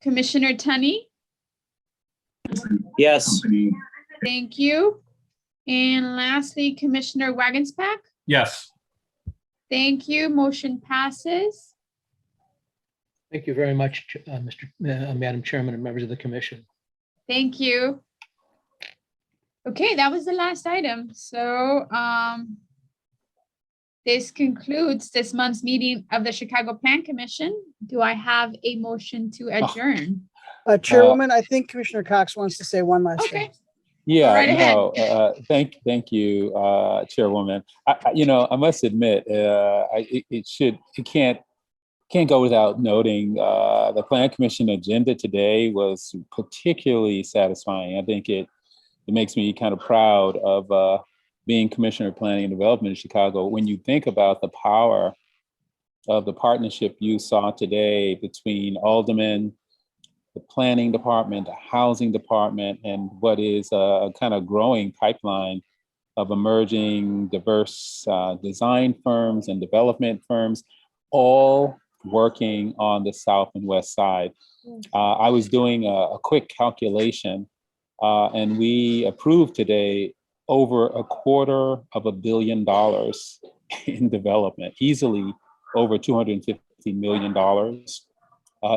Commissioner Tunney? Yes. Thank you. And lastly, Commissioner Wagensback? Yes. Thank you. Motion passes. Thank you very much, Madam Chairman and members of the commission. Thank you. Okay, that was the last item. So this concludes this month's meeting of the Chicago Plan Commission. Do I have a motion to adjourn? Chairwoman, I think Commissioner Cox wants to say one last thing. Okay. Yeah, Right ahead. no, thank you, Chairwoman. I must admit, it can't go without noting the Plan Commission agenda today was particularly satisfying. I think it makes me kind of proud of being Commissioner of Planning and Development in Chicago. When you think about the power of the partnership you saw today between aldermen, the planning department, the housing department, and what is a kind of growing pipeline of emerging diverse design firms and development firms, all working on the south and west side. I was doing a quick calculation, and we approved today over $250 million in development, easily over $250 million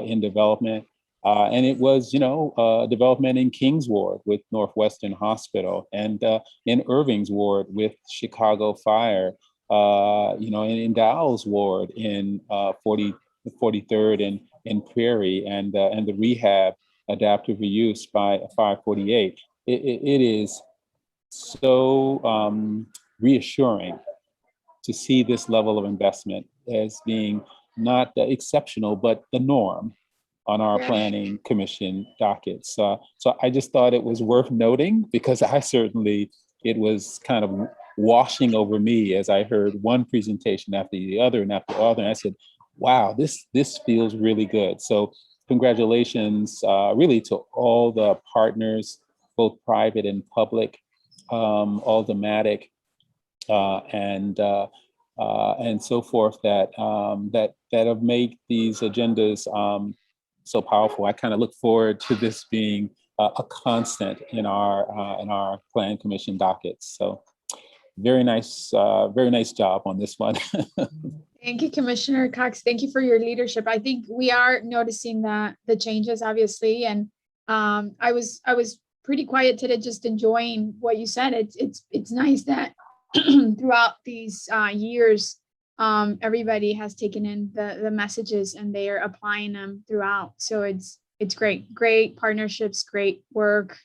in development. And it was, development in Kings Ward with Northwestern Hospital, and in Irving's Ward with Chicago Fire, in Dowell's Ward in 43rd and Prairie, and the rehab adaptive reuse by 548. It is so reassuring to see this level of investment as being not exceptional, but the norm on our planning commission dockets. So I just thought it was worth noting, because it was kind of washing over me as I heard one presentation after the other and after the other. And I said, wow, this feels really good. So congratulations really to all the partners, both private and public, Aldermatic, and so forth that have made these agendas so powerful. I kind of look forward to this being a constant in our Plan Commission dockets. So very nice job on this one. Thank you, Commissioner Cox. Thank you for your leadership. I think we are noticing the changes, obviously, and I was pretty quiet today, just enjoying what you said. It's nice that throughout these years, everybody has taken in the messages and they are applying them throughout. So it's great partnerships, great work,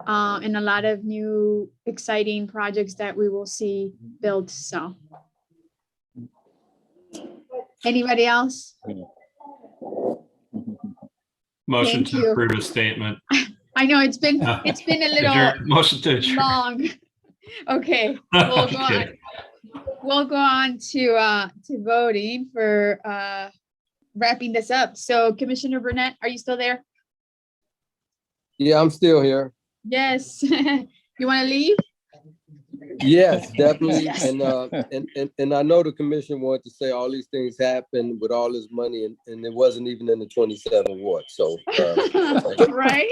and a lot of new exciting projects that we will see built. So anybody else? Motion Thank to you. approve a statement. I know it's been a little Motion to adjourn. long. Okay, we'll go on. We'll go on to voting for wrapping this up. So Commissioner Burnett, are you still there? Yeah, I'm still here. Yes. You want to leave? Yes, definitely. Yes. And I know the commission wanted to say all these things happened with all this money and it wasn't even in the 27 ward. So Right?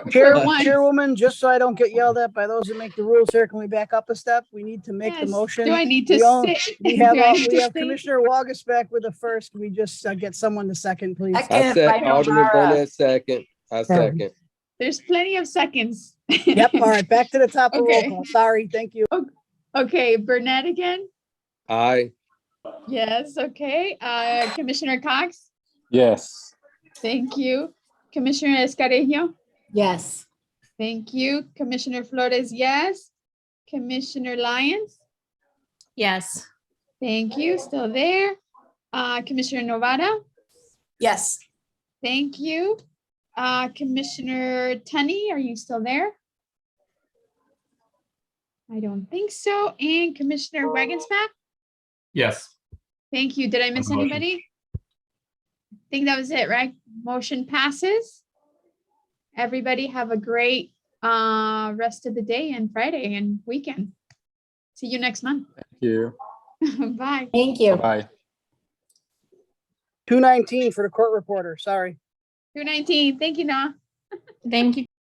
Chairwoman, just so I don't get yelled at by those who make the rules here, can we back up a step? We need to make the Yes. motion. Do I need to say? We have, do I need we to have say- Commissioner Wagus back with the first. Can we just get someone to second, please? I said Alderman Burnett second. I second. There's plenty of seconds. Yep, all right, back to the top of roll Okay. call. Sorry, thank you. Okay, Burnett again? Aye. Yes, okay. Commissioner Cox? Yes. Thank you. Commissioner Escarello? Yes. Thank you. Commissioner Flores, yes. Commissioner Lyons? Yes. Thank you. Still there. Commissioner Novara? Yes. Thank you. Commissioner Tunney, are you still there? I don't think so. And Commissioner Wagensback? Yes. Thank you. Did I miss motion. anybody? I think that was it, right? Motion passes. Everybody have a great rest of the day and Friday and weekend. See you next month. Thank you. Bye. Thank you. Bye. 219 for the court reporter, sorry. 219. Thank you, Na. Thank you.